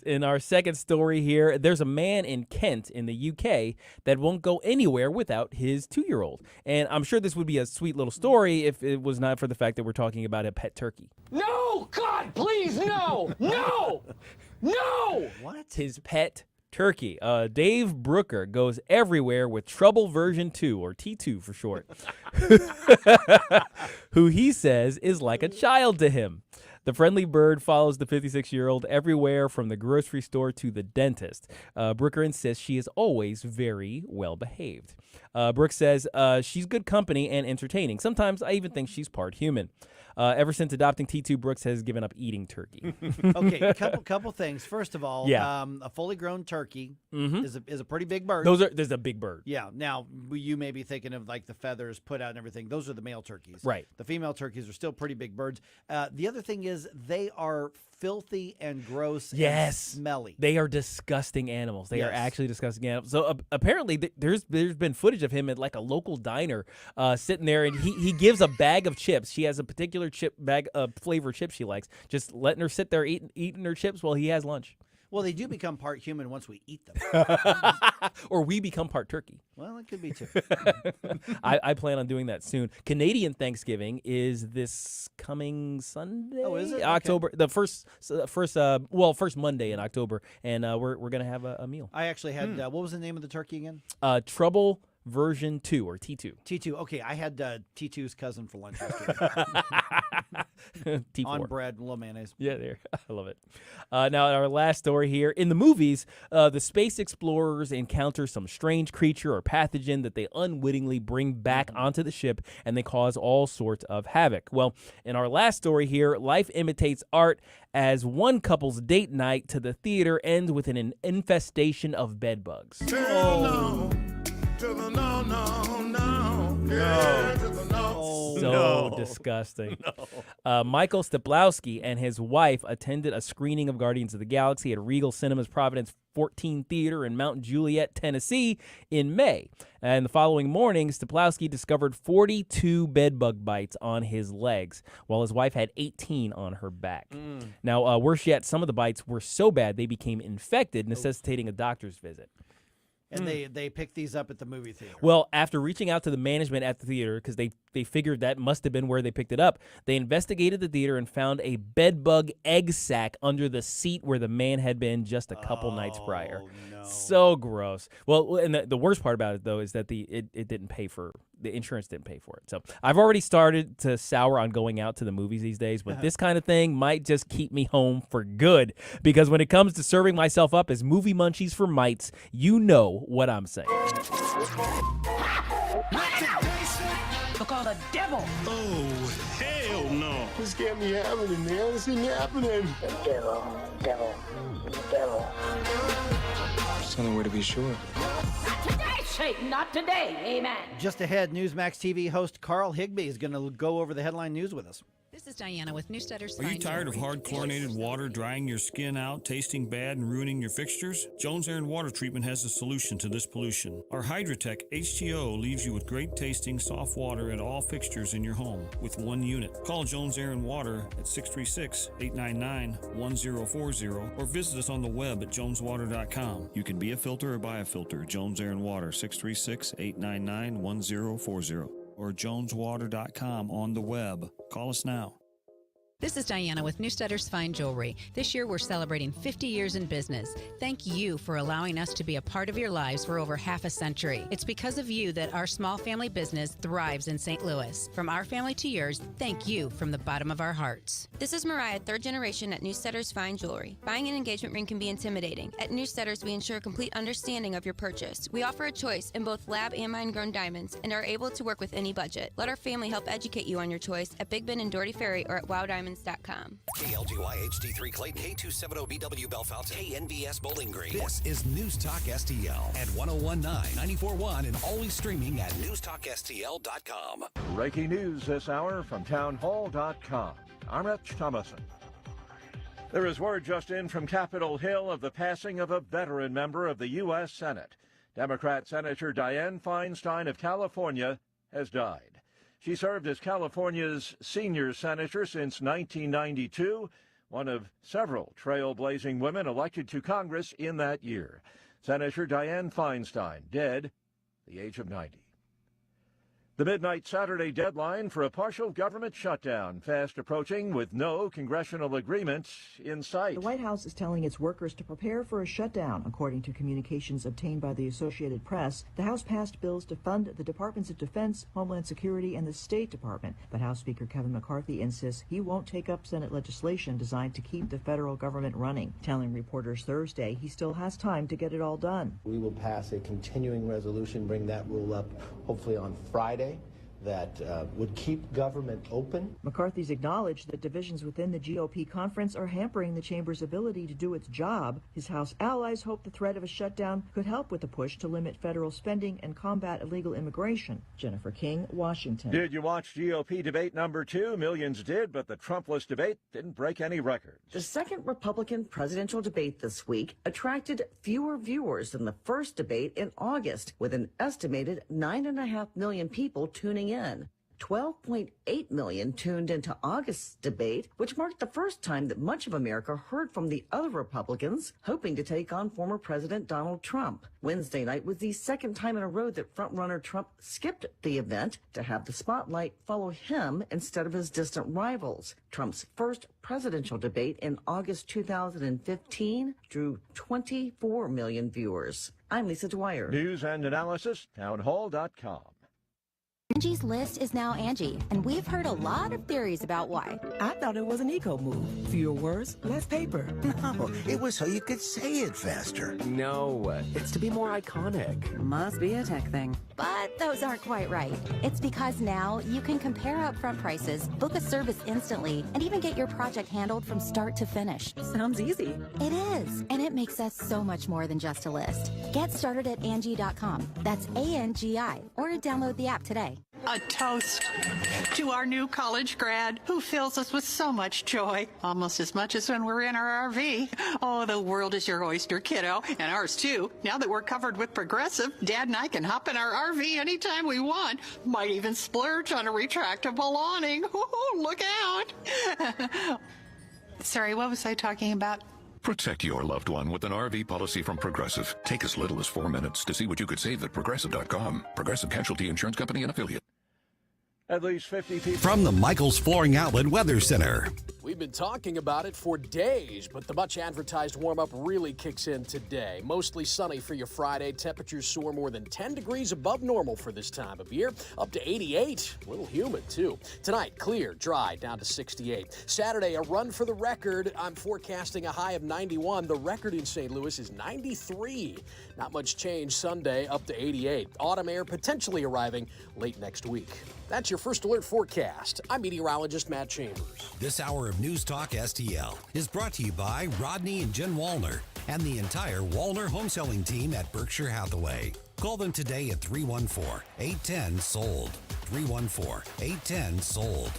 In our second story here, there's a man in Kent in the UK that won't go anywhere without his 2-year-old. And I'm sure this would be a sweet little story if it was not for the fact that we're talking about a pet turkey. No, God, please, no, no, no. What? His pet turkey. Dave Brooker goes everywhere with Trouble version 2, or T2 for short, who he says is like a child to him. The friendly bird follows the 56-year-old everywhere from the grocery store to the dentist. Brooker insists she is always very well behaved. Brooks says she's good company and entertaining. Sometimes I even think she's part human. Ever since adopting T2, Brooks has given up eating turkey. Okay, a couple things. First of all, Yeah. A fully grown turkey Mhm. is a pretty big bird. There's a big bird. Yeah. Now you may be thinking of like the feathers put out and everything. Those are the male turkeys. Right. The female turkeys are still pretty big birds. The other thing is they are filthy and gross. Yes. And smelly. They are disgusting animals. They are Yes. actually disgusting animals. So apparently there's been footage of him at like a local diner sitting there, and he gives a bag of chips. She has a particular chip bag of flavor chips she likes, just letting her sit there eating her chips while he has lunch. Well, they do become part human once we eat them. Or we become part turkey. Well, it could be too. I plan on doing that soon. Canadian Thanksgiving is this coming Sunday. Oh, is it? Okay. October, the first Monday in October, and we're gonna have a meal. I actually had what was the name of the turkey again? Trouble version 2 or T2. T2. Okay, I had T2's cousin for lunch yesterday. T4. On bread and a little mayonnaise. Yeah, there. I love it. Now, our last story here. In the movies, the space explorers encounter some strange creature or pathogen that they unwittingly bring back onto the ship, and they cause all sorts of havoc. Well, in our last story here, life imitates art as one couple's date night to the theater ends with an infestation of bed bugs. So disgusting. Michael Staplowski and his wife attended a screening of Guardians of the Galaxy at Regal Cinemas Providence 14 Theater in Mount Juliet, Tennessee in May. And the following morning, Staplowski discovered 42 bedbug bites on his legs, while his wife had 18 on her back. Now, worse yet, some of the bites were so bad they became infected, necessitating a doctor's visit. And they picked these up at the movie theater. Well, after reaching out to the management at the theater, because they figured that must have been where they picked it up, they investigated the theater and found a bedbug egg sac under the seat where the man had been just a couple nights prior. No. So gross. Well, and the worst part about it, though, is that it didn't pay for the insurance didn't pay for it. So I've already started to sour on going out to the movies these days, but this kind of thing might just keep me home for good. Because when it comes to serving myself up as movie munchies for mites, you know what I'm saying. Look on the devil. Oh, hell no. This can't be happening, man. This ain't happening. Devil. Just tell me where to be sure. Not today, Satan. Not today. Amen. Just ahead, Newsmax TV host Carl Higbee is going to go over the headline news with us. This is Diana with Newsletters. Are you tired of hard chlorinated water drying your skin out, tasting bad, and ruining your fixtures? Jones Air and Water Treatment has a solution to this pollution. Our Hydratech H2O leaves you with great tasting, soft water at all fixtures in your home with one unit. Call Jones Air and Water at 636-899-1040 or visit us on the web at joneswater.com. You can be a filter or buy a filter. Jones Air and Water, 636-899-1040 or joneswater.com on the web. Call us now. This is Diana with Newsletters Fine Jewelry. This year we're celebrating 50 years in business. Thank you for allowing us to be a part of your lives for over half a century. It's because of you that our small family business thrives in St. Louis. From our family to yours, thank you from the bottom of our hearts. This is Mariah, third generation at Newsletters Fine Jewelry. Buying an engagement ring can be intimidating. At Newsletters, we ensure complete understanding of your purchase. We offer a choice in both lab and mine-grown diamonds and are able to work with any budget. Let our family help educate you on your choice at Big Ben and Doherty Ferry or at WowDiamonds.com. KLGY HD3 Clayton, K270BW Bellefonte, KNVS Bowling Green. This is News Talk STL at 1019, 94.1, and always streaming at newstalkstl.com. Breaking news this hour from townhall.com. I'm Rich Thomason. There is word just in from Capitol Hill of the passing of a veteran member of the U.S. Senate. Democrat Senator Dianne Feinstein of California has died. She served as California's senior senator since 1992, one of several trailblazing women elected to Congress in that year. Senator Dianne Feinstein, dead at the age of 90. The midnight Saturday deadline for a partial government shutdown fast approaching with no congressional agreement in sight. The White House is telling its workers to prepare for a shutdown. According to communications obtained by the Associated Press, the House passed bills to fund the Departments of Defense, Homeland Security, and the State Department. But House Speaker Kevin McCarthy insists he won't take up Senate legislation designed to keep the federal government running, telling reporters Thursday he still has time to get it all done. We will pass a continuing resolution, bring that rule up hopefully on Friday, that would keep government open. McCarthy's acknowledged that divisions within the GOP conference are hampering the chamber's ability to do its job. His House allies hope the threat of a shutdown could help with the push to limit federal spending and combat illegal immigration. Jennifer King, Washington. Did you watch GOP debate number 2? Millions did, but the Trumpless debate didn't break any records. The second Republican presidential debate this week attracted fewer viewers than the first debate in August, with an estimated 9.5 million people tuning in. 12.8 million tuned into August's debate, which marked the first time that much of America heard from the other Republicans hoping to take on former President Donald Trump. Wednesday night was the second time in a row that frontrunner Trump skipped the event to have the spotlight follow him instead of his distant rivals. Trump's first presidential debate in August 2015 drew 24 million viewers. I'm Lisa Dwyer. News and analysis, townhall.com. Angie's List is now Angie, and we've heard a lot of theories about why. I thought it was an eco move. Fewer words, less paper. No, it was so you could say it faster. No, it's to be more iconic. Must be a tech thing. But those aren't quite right. It's because now you can compare upfront prices, book a service instantly, and even get your project handled from start to finish. Sounds easy. It is, and it makes us so much more than just a list. Get started at Angie.com. That's ANGI, or download the app today. A toast to our new college grad who fills us with so much joy, almost as much as when we're in our RV. Oh, the world is your oyster, kiddo, and ours too. Now that we're covered with Progressive, Dad and I can hop in our RV anytime we want. Might even splurge on a retractable awning. Ooh, look out. Sorry, what was I talking about? Protect your loved one with an RV policy from Progressive. Take as little as 4 minutes to see what you could save at Progressive.com. Progressive Casualty Insurance Company and Affiliate. At least 50 people. From the Michael's Flooring Outlet Weather Center. We've been talking about it for days, but the much advertised warm-up really kicks in today. Mostly sunny for your Friday. Temperatures soar more than 10 degrees above normal for this time of year. Up to 88. A little humid, too. Tonight, clear, dry, down to 68. Saturday, a run for the record. I'm forecasting a high of 91. The record in St. Louis is 93. Not much change Sunday, up to 88. Autumn air potentially arriving late next week. That's your First Alert forecast. I'm meteorologist Matt Chambers. This hour of News Talk STL is brought to you by Rodney and Jen Wallner and the entire Wallner home selling team at Berkshire Hathaway. Call them today at 314-810-SOLD. 314-810-SOLD.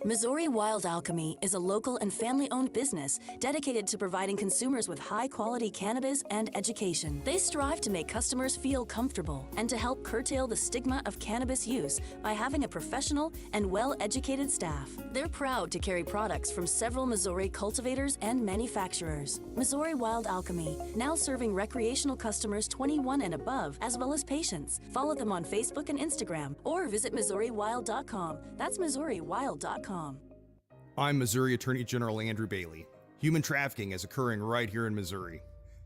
Missouri Wild Alchemy is a local and family-owned business dedicated to providing consumers with high-quality cannabis and education. They strive to make customers feel comfortable and to help curtail the stigma of cannabis use by having a professional and well-educated staff. They're proud to carry products from several Missouri cultivators and manufacturers. Missouri Wild Alchemy, now serving recreational customers 21 and above, as well as patients. Follow them on Facebook and Instagram, or visit MissouriWild.com. That's MissouriWild.com. I'm Missouri Attorney General Andrew Bailey. Human trafficking is occurring right here in Missouri.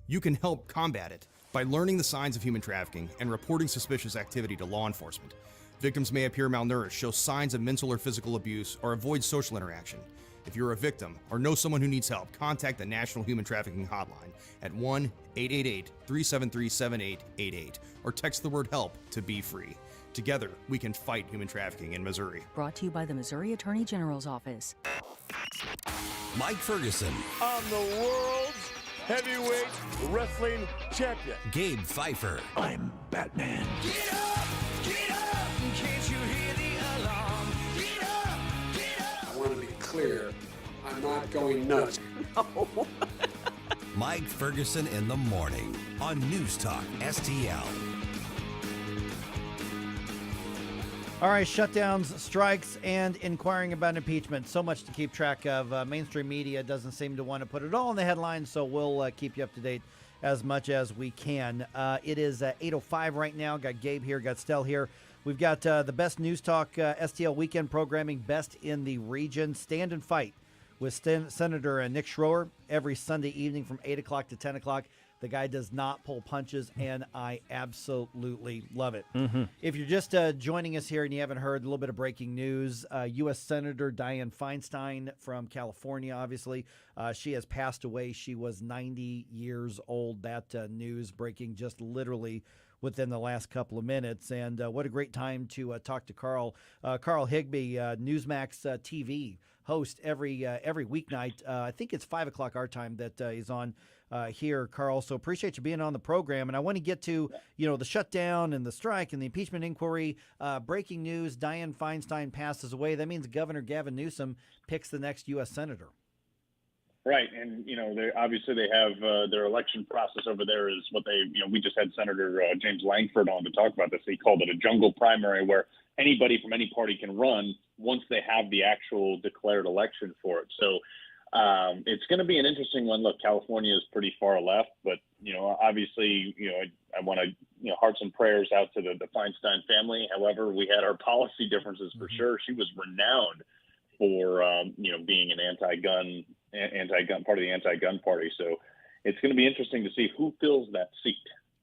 You can help combat it by learning the signs of human trafficking and reporting suspicious activity to law enforcement. Victims may appear malnourished, show signs of mental or physical abuse, or avoid social interaction. If you're a victim or know someone who needs help, contact the National Human Trafficking Hotline at 1-888-373-7888 or text the word HELP to Be Free. Together, we can fight human trafficking in Missouri. Brought to you by the Missouri Attorney General's Office. Mike Ferguson. I'm the world's heavyweight wrestling champion. Gabe Pfeiffer. I'm Batman. Get up, can't you hear the alarm? Get up, get up. I want to be clear, I'm not going nuts. No. Mike Ferguson in the morning on News Talk STL. All right, shutdowns, strikes, and inquiring about impeachment. So much to keep track of. Mainstream media doesn't seem to want to put it all in the headlines, so we'll keep you up to date as much as we can. It is 8:05 right now. Got Gabe here, got Stell here. We've got the best News Talk STL weekend programming, best in the region. Stand and Fight with Senator Nick Schroer every Sunday evening from 8 o'clock to 10 o'clock. The guy does not pull punches, and I absolutely love it. Mm-hmm. If you're just joining us here and you haven't heard, a little bit of breaking news. U.S. Senator Dianne Feinstein from California, obviously. She has passed away. She was 90 years old. That news breaking just literally within the last couple of minutes. And what a great time to talk to Carl. Carl Higbee, Newsmax TV host every weeknight. I think it's 5 o'clock our time that he's on here, Carl. So appreciate you being on the program. And I want to get to, the shutdown and the strike and the impeachment inquiry. Breaking news, Dianne Feinstein passes away. That means Governor Gavin Newsom picks the next U.S. Senator. Right. And, they obviously they have their election process over there is what they, we just had Senator James Langford on to talk about this. He called it a jungle primary where anybody from any party can run once they have the actual declared election for it. So it's going to be an interesting one. Look, California is pretty far left, but, obviously, I want to, hearts and prayers out to the Feinstein family. However, we had our policy differences for sure. She was renowned for, being an anti-gun part of the anti-gun party. So it's going to be interesting to see who fills that seat.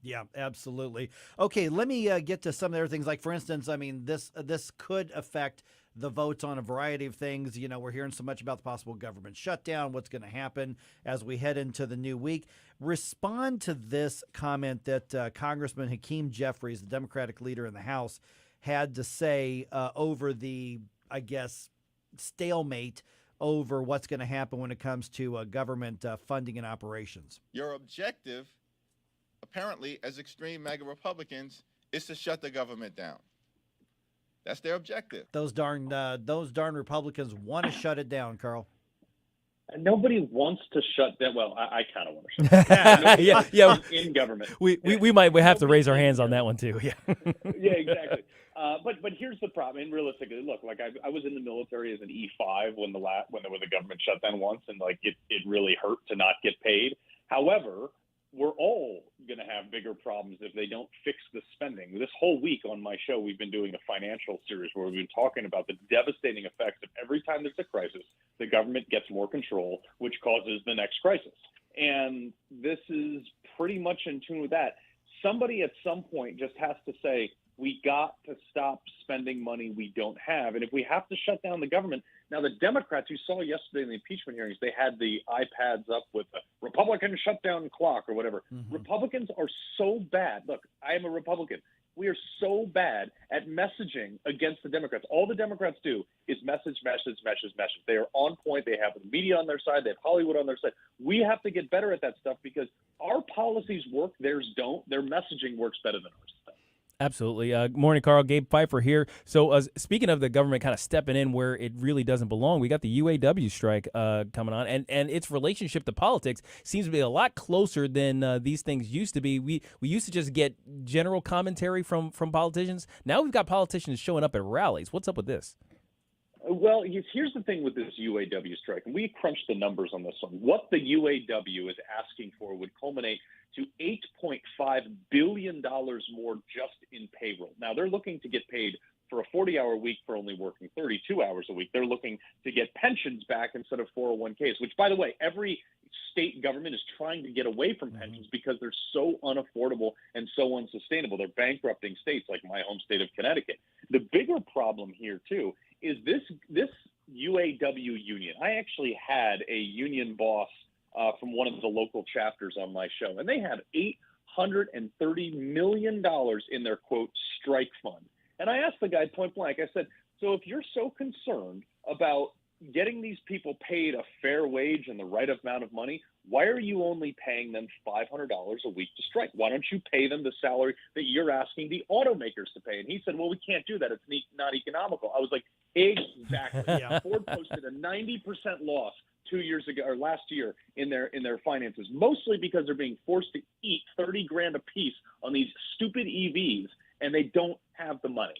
Yeah, absolutely. Okay, let me get to some of the other things. Like, for instance, this could affect the votes on a variety of things. We're hearing so much about the possible government shutdown, what's going to happen as we head into the new week. Respond to this comment that Congressman Hakeem Jeffries, the Democratic leader in the House, had to say over the, stalemate over what's going to happen when it comes to government funding and operations. Your objective, apparently, as extreme MAGA Republicans, is to shut the government down. That's their objective. Those darn Republicans want to shut it down, Carl. Nobody wants to shut down. Well, I kind of want to shut it down. yeah. In government. We might have to raise our hands on that one too. Yeah. Yeah, exactly. But here's the problem. And realistically, look, like I was in the military as an E5 when there was a government shutdown once, and it really hurt to not get paid. However, we're all going to have bigger problems if they don't fix the spending. This whole week on my show, we've been doing a financial series where we've been talking about the devastating effects of every time there's a crisis, the government gets more control, which causes the next crisis. And this is pretty much in tune with that. Somebody at some point just has to say, we got to stop spending money we don't have. And if we have to shut down the government, now the Democrats, you saw yesterday in the impeachment hearings, they had the iPads up with the Republican shutdown clock or whatever. Mm-hmm. Republicans are so bad. Look, I am a Republican. We are so bad at messaging against the Democrats. All the Democrats do is message. They are on point. They have the media on their side. They have Hollywood on their side. We have to get better at that stuff because our policies work, theirs don't. Their messaging works better than ours. Absolutely. Morning, Carl. Gabe Pfeiffer here. So speaking of the government kind of stepping in where it really doesn't belong, we got the UAW strike coming on, and its relationship to politics seems to be a lot closer than these things used to be. We used to just get general commentary from politicians. Now we've got politicians showing up at rallies. What's up with this? Well, here's the thing with this UAW strike, and we crunched the numbers on this one. What the UAW is asking for would culminate to $8.5 billion more just in payroll. Now, they're looking to get paid for a 40-hour week for only working 32 hours a week. They're looking to get pensions back instead of 401ks, which, by the way, every state government is trying to get away from pensions because they're so unaffordable and so unsustainable. They're bankrupting states like my home state of Connecticut. The bigger problem here, too, is this UAW union. I actually had a union boss from one of the local chapters on my show, and they had $830 million in their, quote, strike fund. And I asked the guy point blank, I said, so if you're so concerned about getting these people paid a fair wage and the right amount of money, why are you only paying them $500 a week to strike? Why don't you pay them the salary that you're asking the automakers to pay? And he said, well, we can't do that. It's not economical. I was like, exactly. Yeah. Ford posted a 90% loss 2 years ago or last year in their finances, mostly because they're being forced to eat $30,000 a piece on these stupid EVs, and they don't have the money.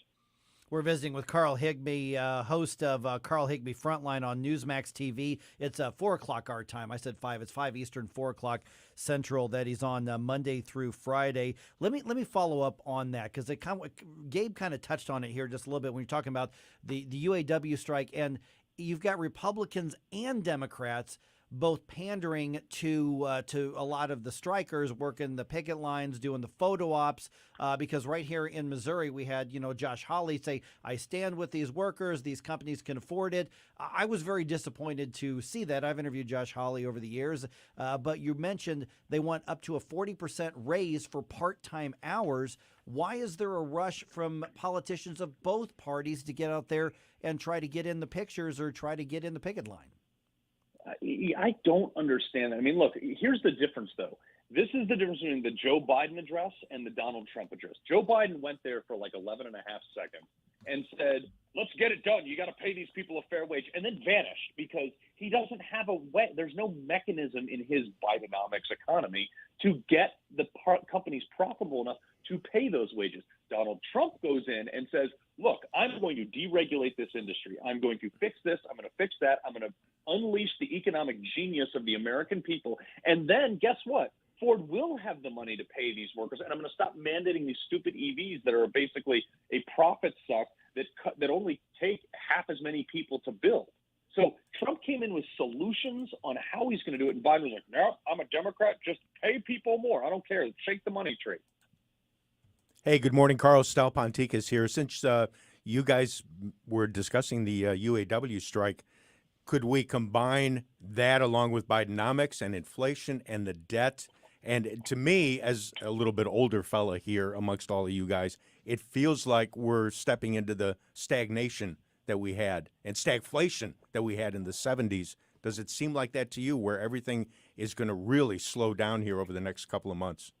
We're visiting with Carl Higbee, host of Carl Higbee Frontline on Newsmax TV. It's 4 o'clock our time. I said 5. It's 5 Eastern, 4 o'clock Central. That he's on Monday through Friday. Let me follow up on that because Gabe kind of touched on it here just a little bit when you're talking about the UAW strike, and you've got Republicans and Democrats both pandering to a lot of the strikers, working the picket lines, doing the photo ops. Because right here in Missouri, we had Josh Hawley say, "I stand with these workers. These companies can afford it." I was very disappointed to see that. I've interviewed Josh Hawley over the years, but you mentioned they want up to a 40% raise for part-time hours. Why is there a rush from politicians of both parties to get out there and try to get in the pictures or try to get in the picket line? I don't understand that. I mean, look, here's the difference, though. This is the difference between the Joe Biden address and the Donald Trump address. Joe Biden went there for like 11 and a half seconds and said, let's get it done. You got to pay these people a fair wage, and then vanished because he doesn't have a way. There's no mechanism in his Bidenomics economy to get the companies profitable enough to pay those wages. Donald Trump goes in and says, look, I'm going to deregulate this industry. I'm going to fix this. I'm going to fix that. I'm going to unleash the economic genius of the American people. And then guess what? Ford will have the money to pay these workers. And I'm going to stop mandating these stupid EVs that are basically a profit suck that only take half as many people to build. So Trump came in with solutions on how he's going to do it. And Biden was like, no, I'm a Democrat. Just pay people more. I don't care. Shake the money tree. Hey, good morning. Carlos Stalponticus here. Since you guys were discussing the UAW strike, could we combine that along with Bidenomics and inflation and the debt? And to me, as a little bit older fella here amongst all of you guys, it feels like we're stepping into the stagnation that we had and stagflation that we had in the 70s. Does it seem like that to you, where everything is going to really slow down here over the next couple of months?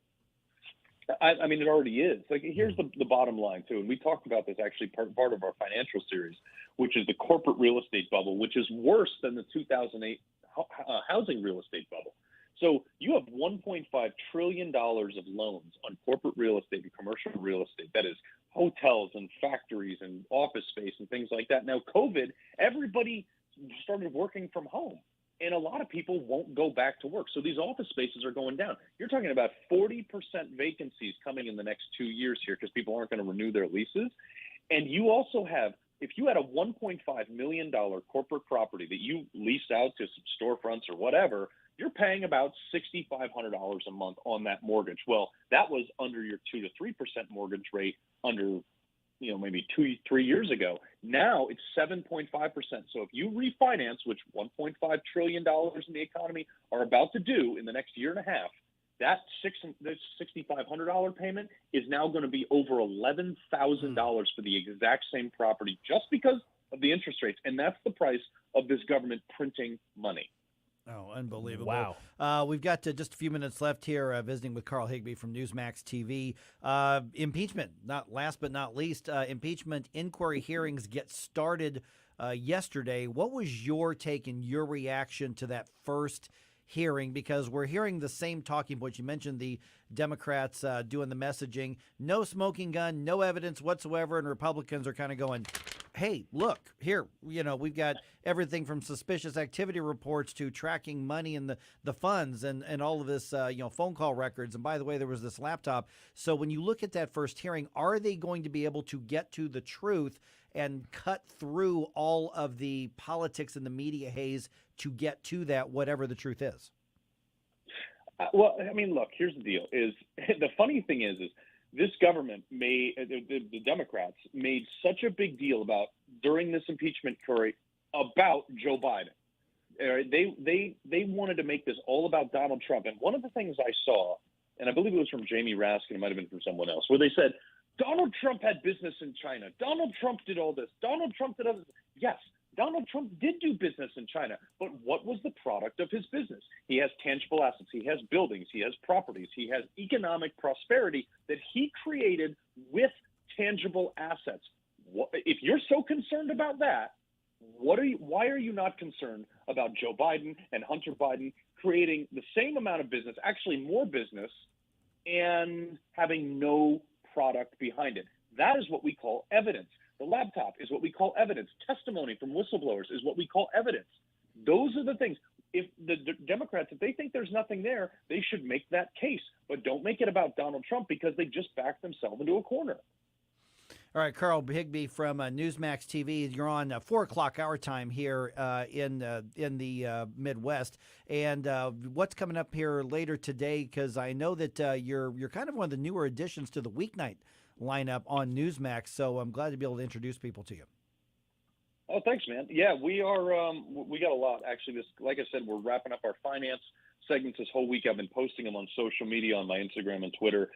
I mean, it already is. Like, here's the bottom line, too. And we talked about this actually part of our financial series, which is the corporate real estate bubble, which is worse than the 2008 housing real estate bubble. So you have $1.5 trillion of loans on corporate real estate and commercial real estate. That is hotels and factories and office space and things like that. Now, COVID, everybody started working from home. And a lot of people won't go back to work. So these office spaces are going down. You're talking about 40% vacancies coming in the next 2 years here because people aren't going to renew their leases. And you also have, if you had a $1.5 million corporate property that you leased out to some storefronts or whatever, you're paying about $6,500 a month on that mortgage. Well, that was under your 2 to 3% mortgage rate under maybe 2-3 years ago. Now it's 7.5%. So if you refinance, which $1.5 trillion in the economy are about to do in the next year and a half, that $6,500 payment is now going to be over $11,000 for the exact same property just because of the interest rates. And that's the price of this government printing money. Oh, unbelievable. Wow. We've got just a few minutes left here visiting with Carl Higbee from Newsmax TV. Impeachment, not last but not least, impeachment inquiry hearings get started yesterday. What was your take and your reaction to that first hearing? Because we're hearing the same talking points. You mentioned the Democrats doing the messaging, no smoking gun, no evidence whatsoever, and Republicans are kind of going, hey, look, here, we've got everything from suspicious activity reports to tracking money in the funds and all of this, phone call records. And by the way, there was this laptop. So when you look at that first hearing, are they going to be able to get to the truth and cut through all of the politics and the media haze to get to that, whatever the truth is? Well, I mean, look, here's the deal. Is the funny thing is this government the Democrats made such a big deal about during this impeachment inquiry about Joe Biden. They wanted to make this all about Donald Trump. And one of the things I saw, and I believe it was from Jamie Raskin, it might have been from someone else, where they said, Donald Trump had business in China. Donald Trump did all this. Donald Trump did other. Yes, Donald Trump did do business in China, but what was the product of his business? He has tangible assets. He has buildings. He has properties. He has economic prosperity that he created with tangible assets. If you're so concerned about that, why are you not concerned about Joe Biden and Hunter Biden creating the same amount of business, actually more business, and having no product behind it? That is what we call evidence. The laptop is what we call evidence. Testimony from whistleblowers is what we call evidence. Those are the things. If the Democrats, if they think there's nothing there, they should make that case. But don't make it about Donald Trump because they just backed themselves into a corner. All right, Carl Higbee from Newsmax TV. You're on 4 o'clock our time here in the Midwest. And what's coming up here later today? Because I know that you're kind of one of the newer additions to the weeknight lineup on Newsmax. So I'm glad to be able to introduce people to you. Oh, thanks, man. Yeah, we are. We got a lot actually. This, like I said, we're wrapping up our finance segments this whole week. I've been posting them on social media, on my Instagram and Twitter,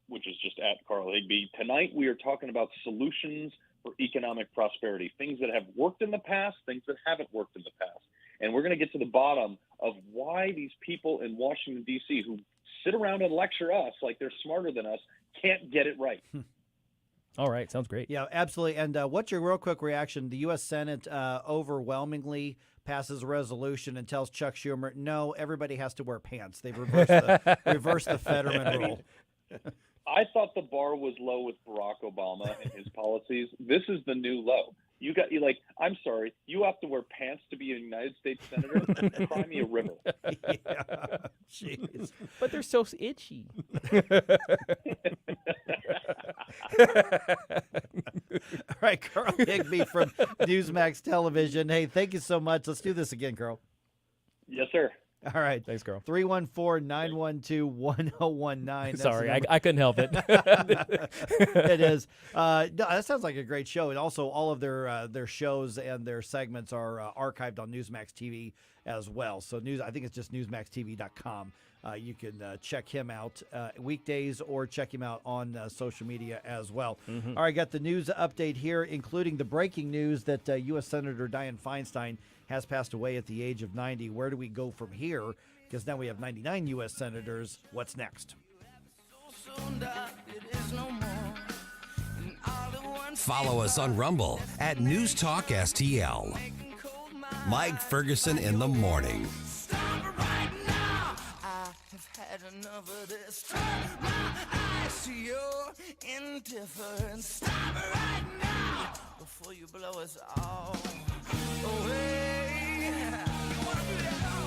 which is just at Carl Higbee. Tonight we are talking about solutions for economic prosperity, things that have worked in the past, things that haven't worked in the past, and we're going to get to the bottom of why these people in Washington D.C. who sit around and lecture us like they're smarter than us can't get it right. All right, sounds great. Yeah, absolutely. And what's your real quick reaction? The U.S. Senate overwhelmingly passes a resolution and tells Chuck Schumer, no, everybody has to wear pants. They've reversed the Fetterman rule. I thought the bar was low with Barack Obama and his policies. This is the new low. I'm sorry, you have to wear pants to be a United States senator? Cry me a river. Yeah, jeez. But they're so itchy. All right, Carl Higbee from Newsmax Television. Hey, thank you so much. Let's do this again, Carl. Yes, sir. All right. Thanks, Carl. 314-912-1019. Sorry, I couldn't help it. It is. No, that sounds like a great show. And also all of their shows and their segments are archived on Newsmax TV as well. So I think it's just newsmaxtv.com. You can check him out weekdays or check him out on social media as well. Mm-hmm. All right, got the news update here, including the breaking news that U.S. Senator Dianne Feinstein has passed away at the age of 90. Where do we go from here? Because now we have 99 U.S. senators. What's next? Follow us on Rumble at News Talk STL. Mike Ferguson in the morning. Had enough of this. Turn my eyes to your indifference. Stop it right now before you blow us all away. You wanna do that now?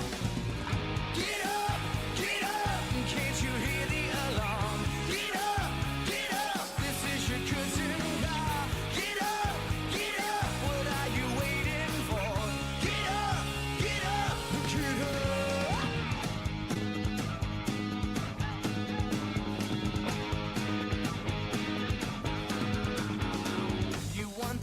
Get up, can't you hear the alarm? Get up, this is your curtain call. Get up, what are you waiting for? Get up, get up.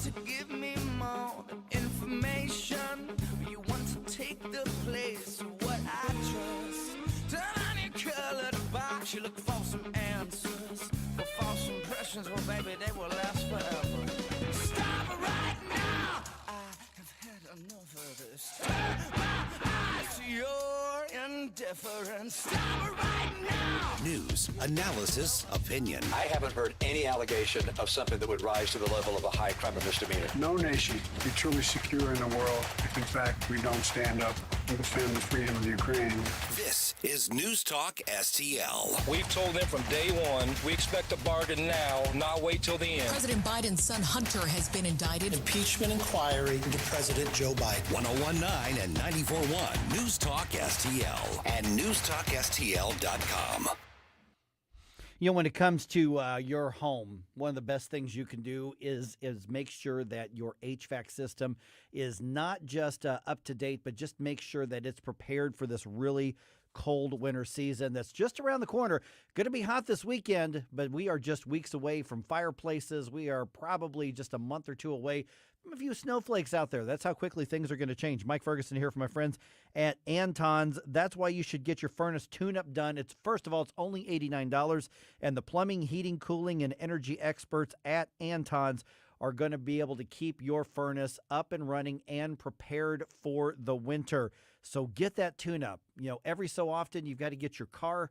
To give me more information, you want to take the place of what I trust. Turn on your colored box, you look for some answers, for false impressions, well baby they will last forever. Stop it right now, I have had enough of this. Turn my eyes to your indifference. Stop it right now. News, analysis, opinion. I haven't heard any allegation of something that would rise to the level of a high crime or misdemeanor. No nation can be truly secure in the world if, in fact, we don't stand up and defend the freedom of Ukraine. This is News Talk STL. We've told them from day one, we expect a bargain now, not wait till the end. President Biden's son Hunter has been indicted. Impeachment inquiry into President Joe Biden. 1019 and 94.1 News Talk STL and newstalkstl.com. You know, when it comes to your home, one of the best things you can do is make sure that your HVAC system is not just up to date, but just make sure that it's prepared for this really cold winter season that's just around the corner. Going to be hot this weekend, but we are just weeks away from fireplaces. We are probably just a month or two away from a few snowflakes out there. That's how quickly things are going to change. Mike Ferguson here from my friends at Anton's. That's why you should get your furnace tune-up done. First of all, it's only $89, and the plumbing, heating, cooling, and energy experts at Anton's are going to be able to keep your furnace up and running and prepared for the winter. So get that tune-up. You know, every so often you've got to get your car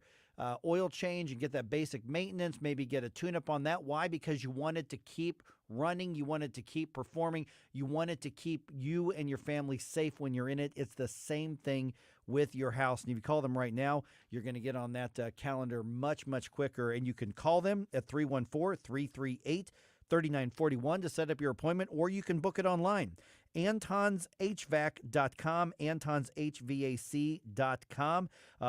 oil change and get that basic maintenance, maybe get a tune-up on that. Why? Because you want it to keep running. You want it to keep performing. You want it to keep you and your family safe when you're in it. It's the same thing with your house. And if you call them right now, you're going to get on that calendar much, much quicker. And you can call them at 314-338 3941 to set up your appointment, or you can book it online. AntonsHVAC.com, AntonsHVAC.com.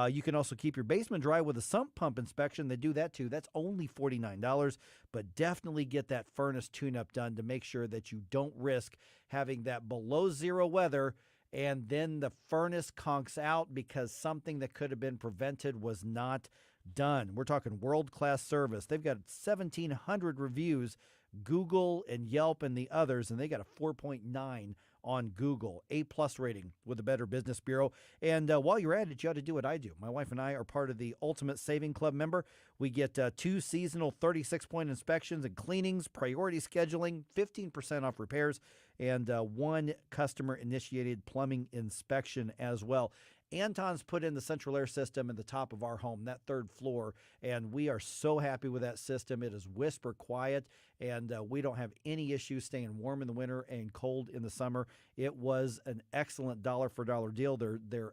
You can also keep your basement dry with a sump pump inspection. They do that too. That's only $49, but definitely get that furnace tune-up done to make sure that you don't risk having that below zero weather and then the furnace conks out because something that could have been prevented was not done. We're talking world-class service. They've got 1,700 reviews, Google and Yelp and the others, and they got a 4.9 on Google, A+ rating with the Better Business Bureau. And while you're at it, you ought to do what I do. My wife and I are part of the Ultimate Saving Club member. We get 2 seasonal 36-point inspections and cleanings, priority scheduling, 15% off repairs, and 1 customer-initiated plumbing inspection as well. Anton's put in the central air system in the top of our home, that 3rd floor, and we are so happy with that system. It is whisper quiet, and we don't have any issues staying warm in the winter and cold in the summer. It was an excellent dollar-for-dollar deal. Their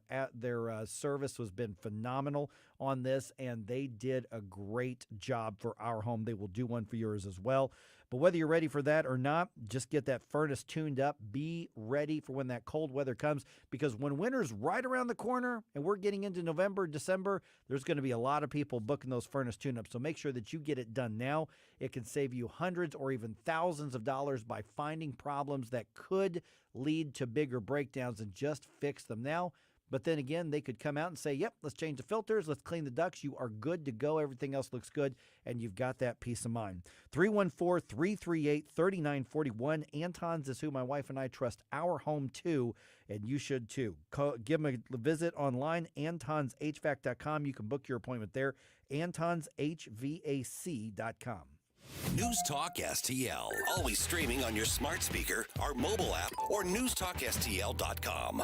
service has been phenomenal on this, and they did a great job for our home. They will do one for yours as well. But whether you're ready for that or not, just get that furnace tuned up. Be ready for when that cold weather comes, because when winter's right around the corner and we're getting into November, December, there's going to be a lot of people booking those furnace tune-ups. So make sure that you get it done now. It can save you hundreds or even thousands of dollars by finding problems that could lead to bigger breakdowns and just fix them now. But then again, they could come out and say, yep, let's change the filters, let's clean the ducts. You are good to go. Everything else looks good, and you've got that peace of mind. 314-338-3941. Anton's is who my wife and I trust our home to, and you should too. Give them a visit online, AntonsHVAC.com. You can book your appointment there, AntonsHVAC.com. News Talk STL. Always streaming on your smart speaker, our mobile app, or newstalkstl.com.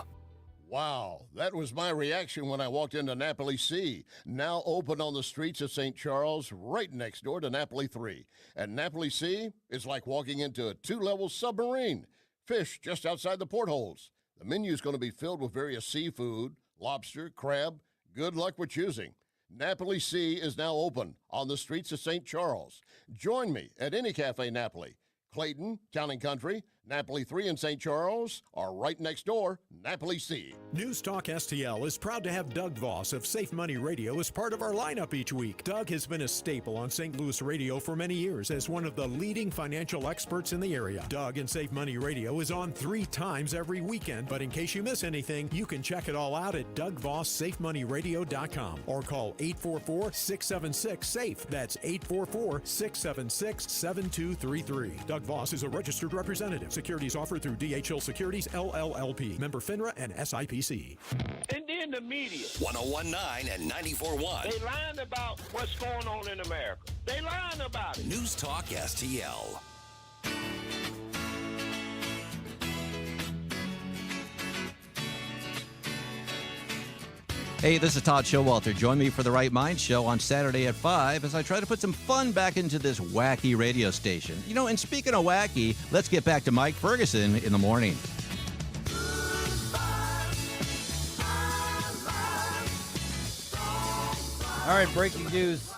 Wow, that was my reaction when I walked into Napoli C, now open on the streets of St. Charles, right next door to Napoli 3. And Napoli C is like walking into a 2-level submarine. Fish just outside the portholes. The menu is going to be filled with various seafood, lobster, crab. Good luck with choosing. Napoli C is now open on the streets of St. Charles. Join me at any Cafe Napoli. Clayton, Town & Country, Napoli 3 and St. Charles are right next door, Napoli C. News Talk STL is proud to have Doug Voss of Safe Money Radio as part of our lineup each week. Doug has been a staple on St. Louis radio for many years as one of the leading financial experts in the area. Doug and Safe Money Radio is on 3 times every weekend, but in case you miss anything, you can check it all out at DougVossSafeMoneyRadio.com or call 844-676-SAFE. That's 844-676-7233. Doug Voss is a registered representative. Securities offered through DHL Securities, LLLP. Member FINRA and SIPC. And then the media. 101.9 and 94.1. They lying about what's going on in America. They lying about it. News Talk STL. Hey, this is Todd Showalter. Join me for the Right Mind Show on Saturday at 5 as I try to put some fun back into this wacky radio station. You know, and speaking of wacky, let's get back to Mike Ferguson in the morning. All right, breaking news.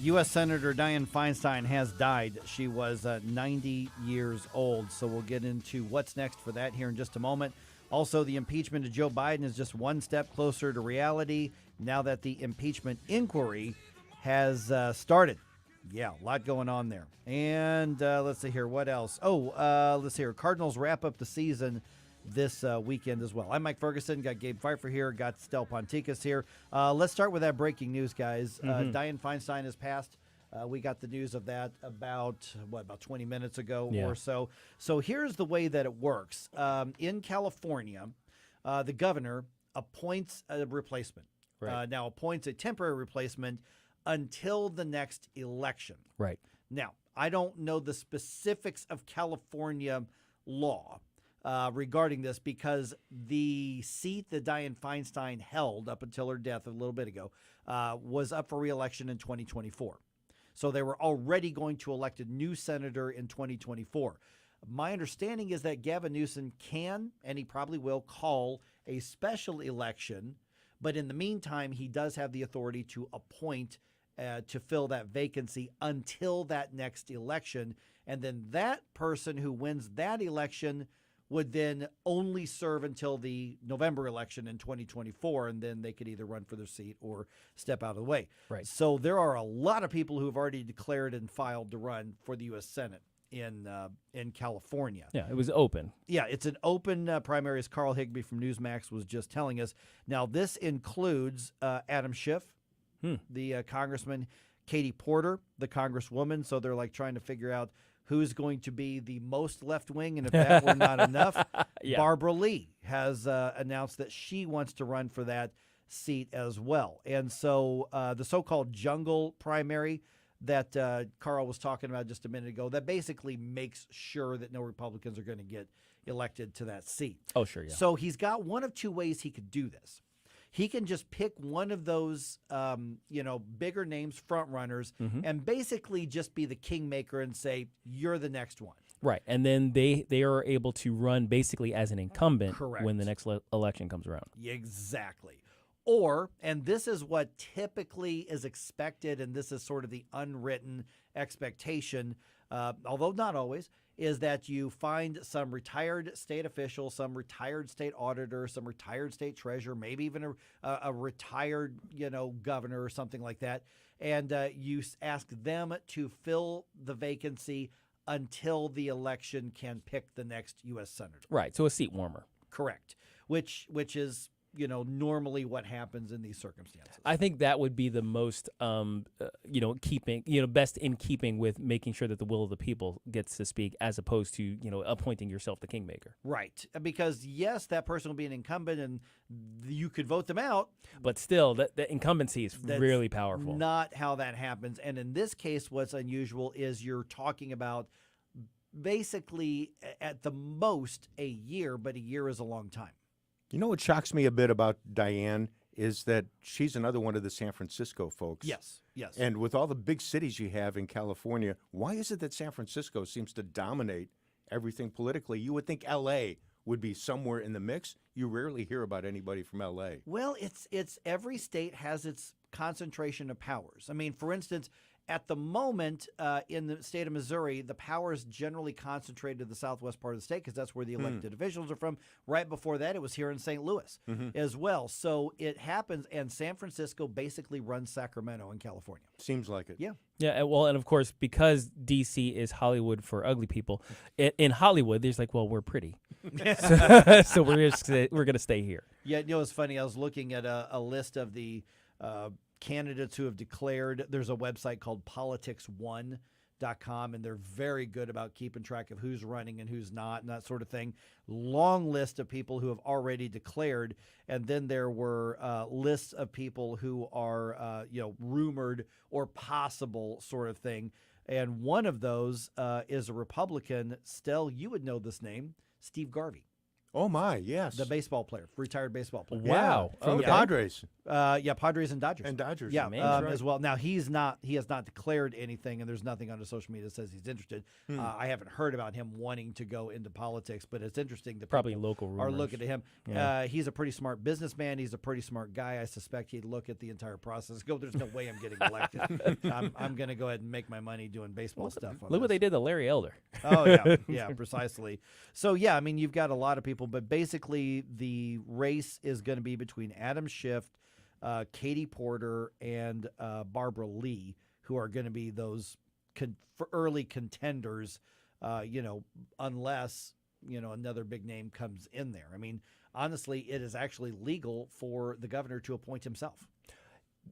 U.S. Senator Dianne Feinstein has died. She was 90 years old, so we'll get into what's next for that here in just a moment. Also, the impeachment of Joe Biden is just one step closer to reality now that the impeachment inquiry has started. Yeah, a lot going on there. And let's see here. What else? Let's see here. Cardinals wrap up the season this weekend as well. I'm Mike Ferguson. Got Gabe Pfeiffer here. Got Stel Ponticus here. Let's start with that breaking news, guys. Dianne Feinstein has passed. We got the news of that about 20 minutes ago or so. So here's the way that it works. In California, the governor appoints a replacement. Right. Now appoints a temporary replacement until the next election. Right. Now, I don't know the specifics of California law regarding this, because the seat that Dianne Feinstein held up until her death a little bit ago was up for re-election in 2024. So they were already going to elect a new senator in 2024. My understanding is that Gavin Newsom can, and he probably will, call a special election. But in the meantime, he does have the authority to appoint to fill that vacancy until that next election. And then that person who wins that election would then only serve until the November election in 2024, and then they could either run for their seat or step out of the way. Right. So there are a lot of people who have already declared and filed to run for the U.S. Senate in California. Yeah, it was open. Yeah, it's an open primary, as Carl Higbee from Newsmax was just telling us. Now, this includes Adam Schiff, the congressman, Katie Porter, the congresswoman. So they're like trying to figure out who's going to be the most left-wing, and if that were not enough, Barbara Lee has announced that she wants to run for that seat as well. And so the so-called jungle primary that Carl was talking about just a minute ago, that basically makes sure that no Republicans are going to get elected to that seat. Oh, sure, yeah. So he's got one of two ways he could do this. He can just pick one of those, bigger names, front runners, and basically just be the kingmaker and say, you're the next one. Right, and then they are able to run basically as an incumbent Correct. when the next election comes around. Exactly. Or, and this is what typically is expected, and this is sort of the unwritten expectation, although not always, is that you find some retired state official, some retired state auditor, some retired state treasurer, maybe even a retired, governor or something like that, and you ask them to fill the vacancy until the election can pick the next U.S. senator. Right, so a seat warmer. Correct, which is normally what happens in these circumstances. I think that would be the most, best in keeping with making sure that the will of the people gets to speak, as opposed to, appointing yourself the kingmaker. Right, because yes, that person will be an incumbent, and you could vote them out. But still, the incumbency is That's really powerful. Not how that happens. And in this case, what's unusual is you're talking about basically at the most a year, but a year is a long time. You know what shocks me a bit about Diane is that she's another one of the San Francisco folks. Yes, yes. And with all the big cities you have in California, why is it that San Francisco seems to dominate everything politically? You would think L.A. would be somewhere in the mix. You rarely hear about anybody from L.A. Well, it's every state has its concentration of powers. I mean, for instance, at the moment, in the state of Missouri, the power is generally concentrated in the southwest part of the state because that's where the elected officials are from. Right before that, it was here in St. Louis as well. So it happens, and San Francisco basically runs Sacramento in California. Seems like it. Yeah. Yeah, well, and of course, because D.C. is Hollywood for ugly people, in Hollywood, there's like, well, we're pretty. So we're going to stay here. Yeah, it's funny. I was looking at a list of the candidates who have declared. There's a website called politics1.com, and they're very good about keeping track of who's running and who's not and that sort of thing. Long list of people who have already declared, and then there were lists of people who are rumored or possible sort of thing. And one of those is a Republican. Stell, you would know this name, Steve Garvey. Oh, my, yes. The baseball player, retired baseball player. Wow. From the Padres. Padres and Dodgers. And Dodgers. Yeah, right. as well. Now, he has not declared anything, and there's nothing on his social media that says he's interested. I haven't heard about him wanting to go into politics, but it's interesting that Probably people local rumors. are looking at him. Yeah. He's a pretty smart businessman. He's a pretty smart guy. I suspect he'd look at the entire process, go, there's no way I'm getting elected. I'm going to go ahead and make my money doing baseball stuff. Look what they did to Larry Elder. Oh, yeah. Yeah, precisely. So, yeah, I mean, you've got a lot of people, but basically the race is going to be between Adam Schiff, Katie Porter, and Barbara Lee, who are going to be those early contenders, unless, another big name comes in there. I mean, honestly, it is actually legal for the governor to appoint himself.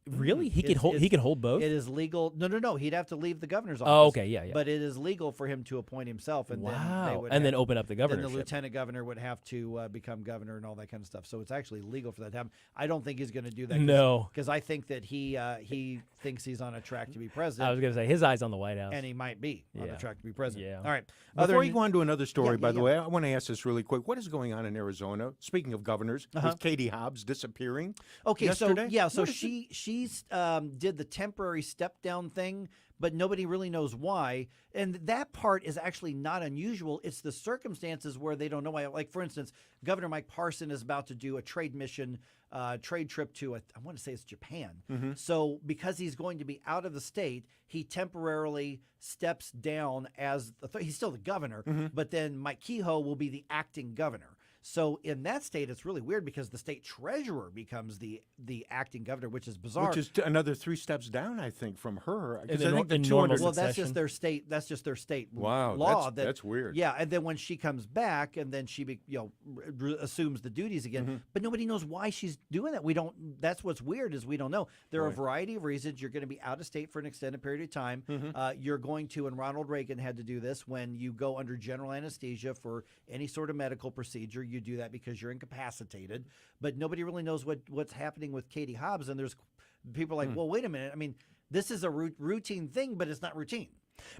Really? He could hold both? It is legal. No. He'd have to leave the governor's office. Oh, okay, yeah. But it is legal for him to appoint himself, and then open up the governorship. Then the lieutenant governor would have to become governor and all that kind of stuff. So it's actually legal for that to happen. I don't think he's going to do that. No, because I think that he thinks he's on a track to be president. I was going to say his eyes on the White House, and he might be on a track to be president. Yeah. All right. Before you go on to another story, by the way, I want to ask this really quick. What is going on in Arizona? Speaking of governors, with Katie Hobbs disappearing. Okay, yesterday? so she's did the temporary step down thing, but nobody really knows why. And that part is actually not unusual. It's the circumstances where they don't know why. Like, for instance, Governor Mike Parson is about to do a trade mission trade trip to, I want to say it's Japan. So because he's going to be out of the state, he temporarily steps down as he's still the governor, but then Mike Kehoe will be the acting governor. So in that state, it's really weird because the state treasurer becomes the acting governor, which is bizarre. Which is another 3 steps down, I think, from her. In I think the normal 200. Well, that's just their state. That's just their state Wow, law. that's weird. Yeah, and then when she comes back, and then she assumes the duties again, but nobody knows why she's doing that. We don't. That's what's weird is we don't know. There are a variety of reasons. You're going to be out of state for an extended period of time. You're going to, and Ronald Reagan had to do this when you go under general anesthesia for any sort of medical procedure. You do that because you're incapacitated, but nobody really knows what's happening with Katie Hobbs. And there's people like, well, wait a minute. I mean, this is a routine thing, but it's not routine.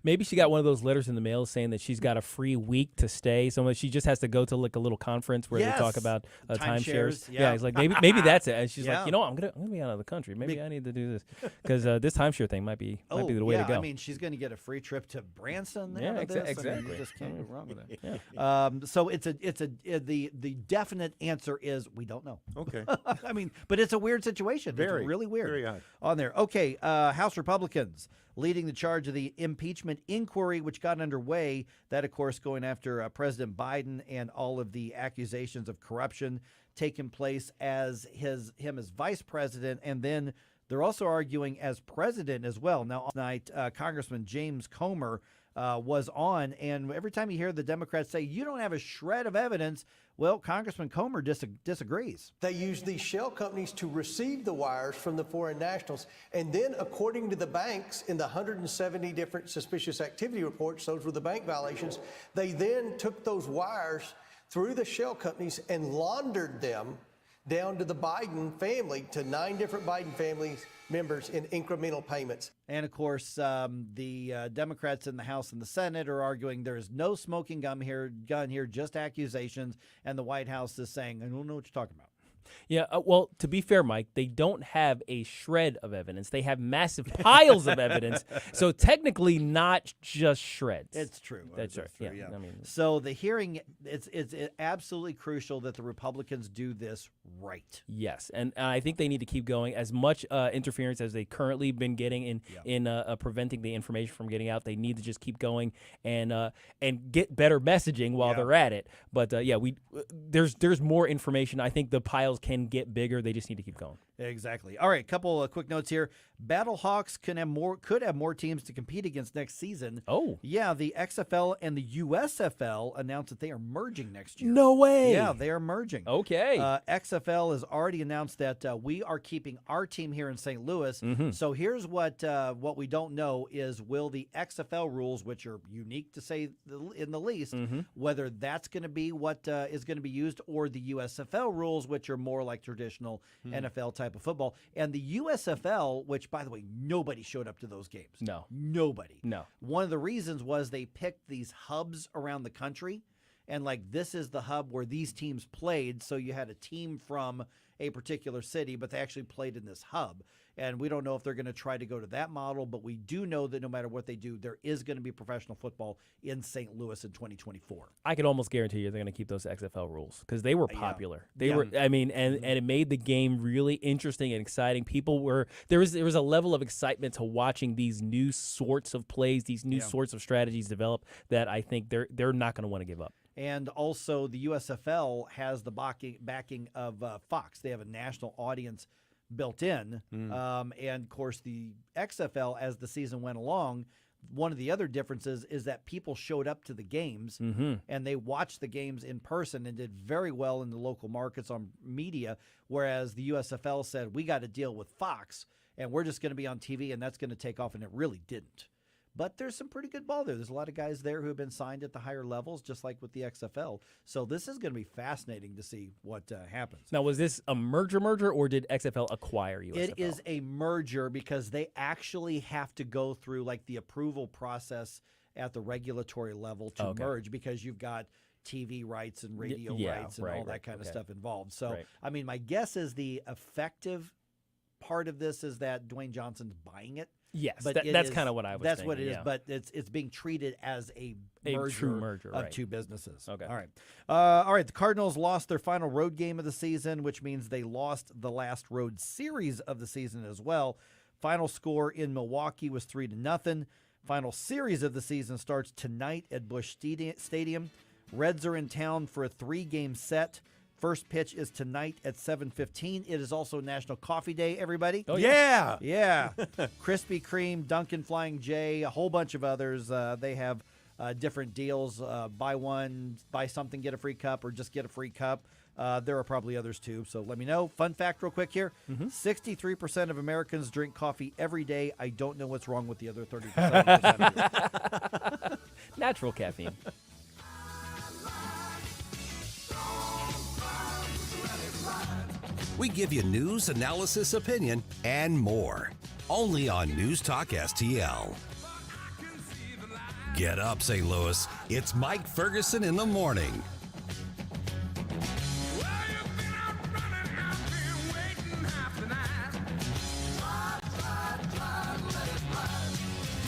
Maybe she got one of those letters in the mail saying that she's got a free week to stay. So she just has to go to like a little conference where they talk about timeshares. Yeah, it's like maybe that's it. And she's Yeah. like, I'm gonna be out of the country. Maybe I need to do this because this timeshare thing might be the way to go. I mean, she's going to get a free trip to Branson. Yeah, exactly. I mean, you just can't go wrong with that. So the definite answer is we don't know. Okay. I mean, but it's a weird situation. It's really weird. Very odd. On there. Okay. House Republicans leading the charge of the impeachment inquiry, which got underway. That, of course, going after President Biden and all of the accusations of corruption taking place as him as vice president, and then they're also arguing as president as well. Now, last night, Congressman James Comer was on, and every time you hear the Democrats say, you don't have a shred of evidence, well, Congressman Comer disagrees. They use these shell companies to receive the wires from the foreign nationals. And then, according to the banks, in the 170 different suspicious activity reports, those were the bank violations, they then took those wires through the shell companies and laundered them down to the Biden family, to 9 different Biden family members in incremental payments. And of course, the Democrats in the House and the Senate are arguing there is no smoking gun here, just accusations. And the White House is saying, I don't know what you're talking about. Yeah, well, to be fair, Mike, they don't have a shred of evidence. They have massive piles of evidence. So technically not just shreds. It's true. That's right. True, yeah. I mean, so the hearing, it's absolutely crucial that the Republicans do this right. Yes, and I think they need to keep going. As much interference as they currently been getting in preventing the information from getting out, they need to just keep going and get better messaging while they're at it. But there's more information. I think the piles can get bigger. They just need to keep going. Exactly. All right, couple of quick notes here. Battlehawks could have more teams to compete against next season. Oh. Yeah, the XFL and the USFL announced that they are merging next year. No way. Yeah, they are merging. Okay. XFL has already announced that we are keeping our team here in St. Louis. So here's what we don't know is, will the XFL rules, which are unique to say in the least, whether that's going to be what is going to be used, or the USFL rules, which are more like traditional NFL type of football. And the USFL, which, by the way, nobody showed up to those games. No. Nobody. No. One of the reasons was they picked these hubs around the country, and like this is the hub where these teams played. So you had a team from a particular city, but they actually played in this hub. And we don't know if they're going to try to go to that model, but we do know that no matter what they do, there is going to be professional football in St. Louis in 2024. I can almost guarantee you they're going to keep those XFL rules because they were popular. They were, I mean, and it made the game really interesting and exciting. People were there was a level of excitement to watching these new sorts of plays, these new sorts of strategies develop that I think they're not going to want to give up. And also, the USFL has the backing of Fox. They have a national audience built in. And, of course, the XFL, as the season went along, one of the other differences is that people showed up to the games and they watched the games in person and did very well in the local markets on media, whereas the USFL said, we got to deal with Fox, and we're just going to be on TV, and that's going to take off, and it really didn't. But there's some pretty good ball there. There's a lot of guys there who have been signed at the higher levels, just like with the XFL. So this is going to be fascinating to see what happens. Now, was this a merger, or did XFL acquire USFL? It is a merger because they actually have to go through like the approval process at the regulatory level to merge, because you've got TV rights and radio rights and all that kind of stuff involved. So, I mean, my guess is the effective part of this is that Dwayne Johnson's buying it. Yes, but that's kind of what I was That's thinking, what it is, yeah. but it's being treated as a true merger, of right. two businesses. Okay. All right. The Cardinals lost their final road game of the season, which means they lost the last road series of the season as well. Final score in Milwaukee was 3-0. Final series of the season starts tonight at Busch Stadium. Reds are in town for a 3-game set. First pitch is tonight at 7:15. It is also National Coffee Day, everybody. Oh, yeah. Yeah. Krispy Kreme, Dunkin' Flying J, a whole bunch of others. They have different deals. Buy something, get a free cup, or just get a free cup. There are probably others too, so let me know. Fun fact real quick here. 63% of Americans drink coffee every day. I don't know what's wrong with the other 30%. Natural caffeine. We give you news, analysis, opinion, and more. Only on News Talk STL. Get up, St. Louis. It's Mike Ferguson in the morning.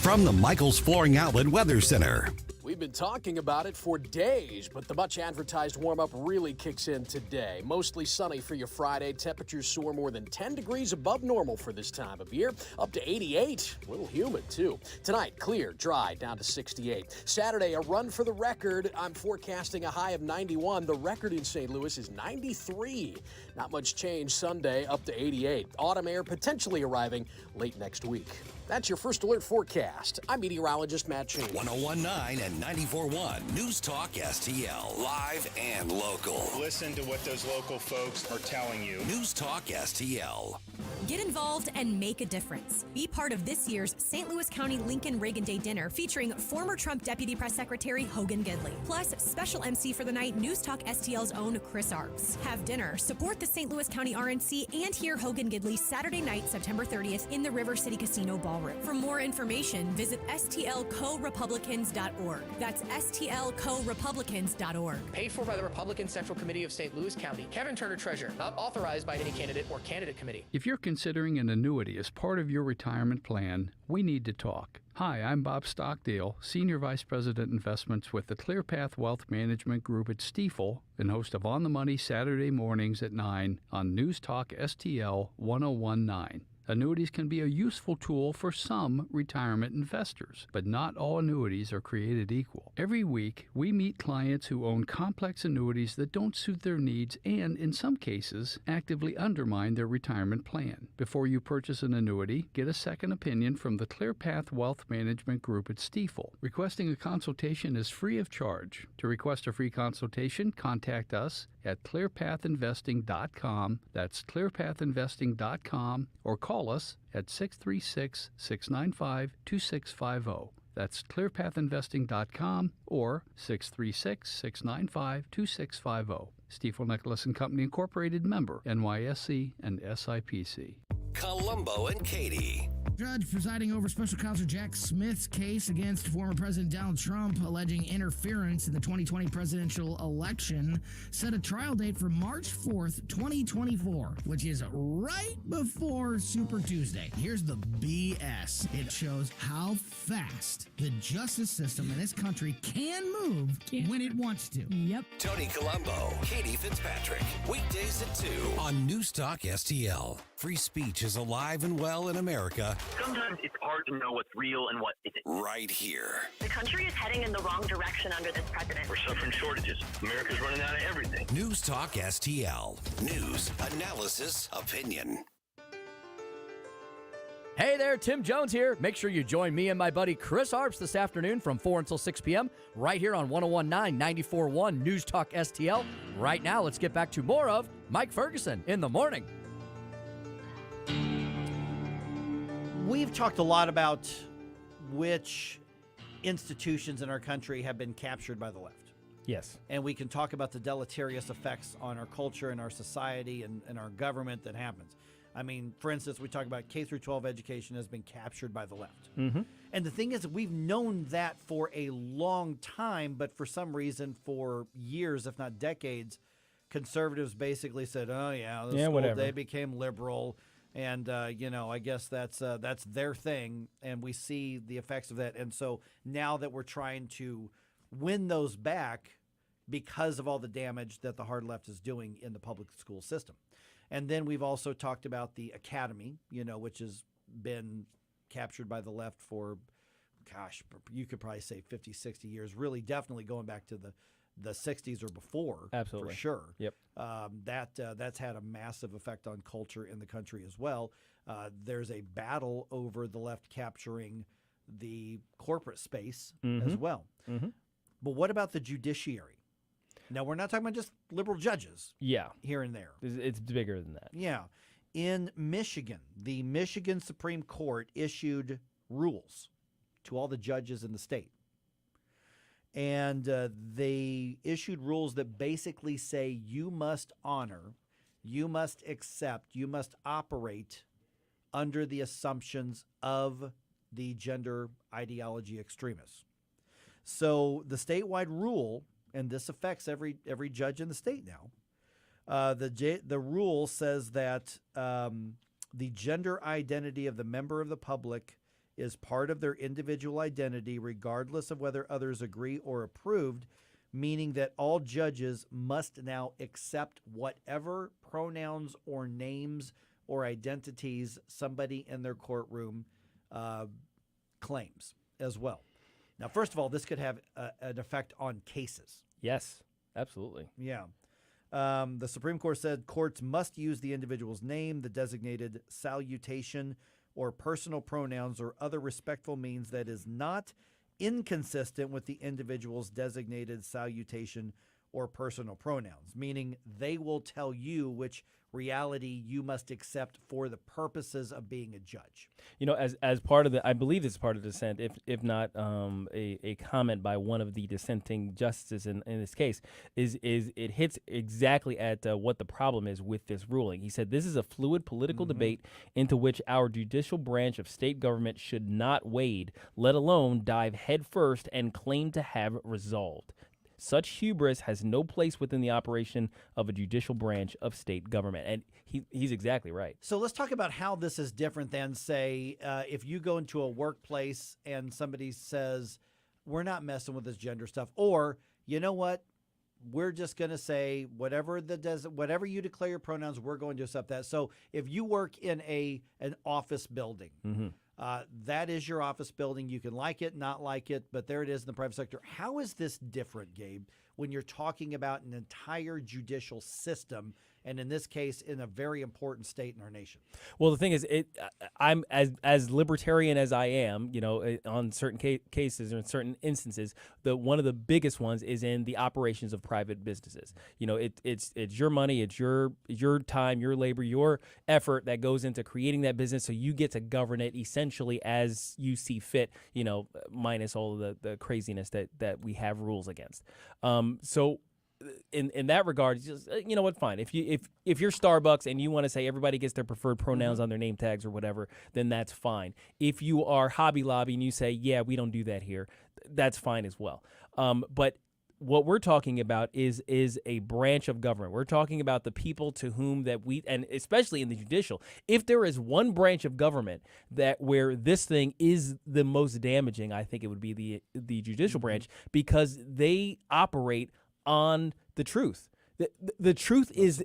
From the Michaels Flooring Outlet Weather Center. We've been talking about it for days, but the much-advertised warm-up really kicks in today. Mostly sunny for your Friday. Temperatures soar more than 10 degrees above normal for this time of year, up to 88. A little humid, too. Tonight, clear, dry, down to 68. Saturday, a run for the record. I'm forecasting a high of 91. The record in St. Louis is 93. Not much change Sunday, up to 88. Autumn air potentially arriving late next week. That's your First Alert forecast. I'm meteorologist Matt Cheney. 101.9 and 94.1 News Talk STL. Live and local. Listen to what those local folks are telling you. News Talk STL. Get involved and make a difference. Be part of this year's St. Louis County Lincoln Reagan Day dinner featuring former Trump Deputy Press Secretary Hogan Gidley. Plus, special MC for the night, News Talk STL's own Chris Arps. Have dinner, support the St. Louis County RNC, and hear Hogan Gidley Saturday night, September 30th in the River City Casino Ballroom. For more information, visit stlcorepublicans.org. That's stlcorepublicans.org. Paid for by the Republican Central Committee of St. Louis County. Kevin Turner, Treasurer. Not authorized by any candidate or candidate committee. If you're considering an annuity as part of your retirement plan, we need to talk. Hi, I'm Bob Stockdale, Senior Vice President Investments with the ClearPath Wealth Management Group at Stifel, and host of On the Money Saturday mornings at 9 on News Talk STL 1019. Annuities can be a useful tool for some retirement investors, but not all annuities are created equal. Every week, we meet clients who own complex annuities that don't suit their needs and, in some cases, actively undermine their retirement plan. Before you purchase an annuity, get a second opinion from the ClearPath Wealth Management Group at Stifel. Requesting a consultation is free of charge. To request a free consultation, contact us at clearpathinvesting.com. That's clearpathinvesting.com, or call us at 636-695-2650. That's clearpathinvesting.com or 636-695-2650. Stifel Nicholas and Company Incorporated, member NYSE and SIPC. Columbo and Katie. Judge presiding over Special Counsel Jack Smith's case against former President Donald Trump alleging interference in the 2020 presidential election set a trial date for March 4th, 2024, which is right before Super Tuesday. Here's the BS. It shows how fast the justice system in this country can move when it wants to. Yep. Tony Columbo, Katie Fitzpatrick. Weekdays at 2 on News Talk STL. Free speech is alive and well in America. Sometimes it's hard to know what's real and what isn't. Right here. The country is heading in the wrong direction under this president. We're suffering shortages. America's running out of everything. News Talk STL. News, analysis, opinion. Hey there, Tim Jones here. Make sure you join me and my buddy Chris Arps this afternoon from 4 until 6 p.m. right here on 101.9, 94.1 News Talk STL. Right now, let's get back to more of Mike Ferguson in the morning. We've talked a lot about which institutions in our country have been captured by the left. Yes. And we can talk about the deleterious effects on our culture and our society and our government that happens. I mean, for instance, we talk about K-12 education has been captured by the left. Mm-hmm. And the thing is, we've known that for a long time, but for some reason, for years, if not decades, conservatives basically said, oh, yeah, the school, whatever. they became liberal. And I guess that's their thing, and we see the effects of that. And so now that we're trying to win those back because of all the damage that the hard left is doing in the public school system. And then we've also talked about the academy, which has been captured by the left for, you could probably say 50, 60 years, really definitely going back to the 60s or before. Absolutely. For sure. Yep. That's had a massive effect on culture in the country as well. There's a battle over the left capturing the corporate space as well. Mm-hmm. But what about the judiciary? Now, we're not talking about just liberal judges. Yeah. Here and there. It's bigger than that. Yeah. In Michigan, the Michigan Supreme Court issued rules to all the judges in the state. And they issued rules that basically say you must honor, you must accept, you must operate under the assumptions of the gender ideology extremists. So the statewide rule, and this affects every judge in the state now, the rule says that the gender identity of the member of the public is part of their individual identity, regardless of whether others agree or approved, meaning that all judges must now accept whatever pronouns or names or identities somebody in their courtroom claims as well. Now, first of all, this could have an effect on cases. Yes, absolutely. Yeah. The Supreme Court said courts must use the individual's name, the designated salutation, or personal pronouns or other respectful means that is not inconsistent with the individual's designated salutation or personal pronouns, meaning they will tell you which reality you must accept for the purposes of being a judge. As part of I believe it's part of the dissent, if not a comment by one of the dissenting justices in this case, is it hits exactly at what the problem is with this ruling. He said, this is a fluid political debate into which our judicial branch of state government should not wade, let alone dive headfirst and claim to have resolved. Such hubris has no place within the operation of a judicial branch of state government. And he's exactly right. So let's talk about how this is different than, say, if you go into a workplace and somebody says, we're not messing with this gender stuff, or, you know what, we're just going to say whatever you declare your pronouns, we're going to accept that. So if you work in an office building, that is your office building. You can like it, not like it, but there it is in the private sector. How is this different, Gabe, when you're talking about an entire judicial system, and in this case, in a very important state in our nation? Well, the thing is, I'm as libertarian as I am, on certain cases or in certain instances, one of the biggest ones is in the operations of private businesses. It's your money, it's your time, your labor, your effort that goes into creating that business, so you get to govern it essentially as you see fit, minus all of the craziness that we have rules against. So in that regard, just, fine. If you're Starbucks and you want to say everybody gets their preferred pronouns on their name tags or whatever, then that's fine. If you are Hobby Lobby and you say, yeah, we don't do that here, that's fine as well. But what we're talking about is a branch of government. We're talking about the people to whom that we, and especially in the judicial, if there is one branch of government where this thing is the most damaging, I think it would be the judicial branch, because they operate on the truth. The truth is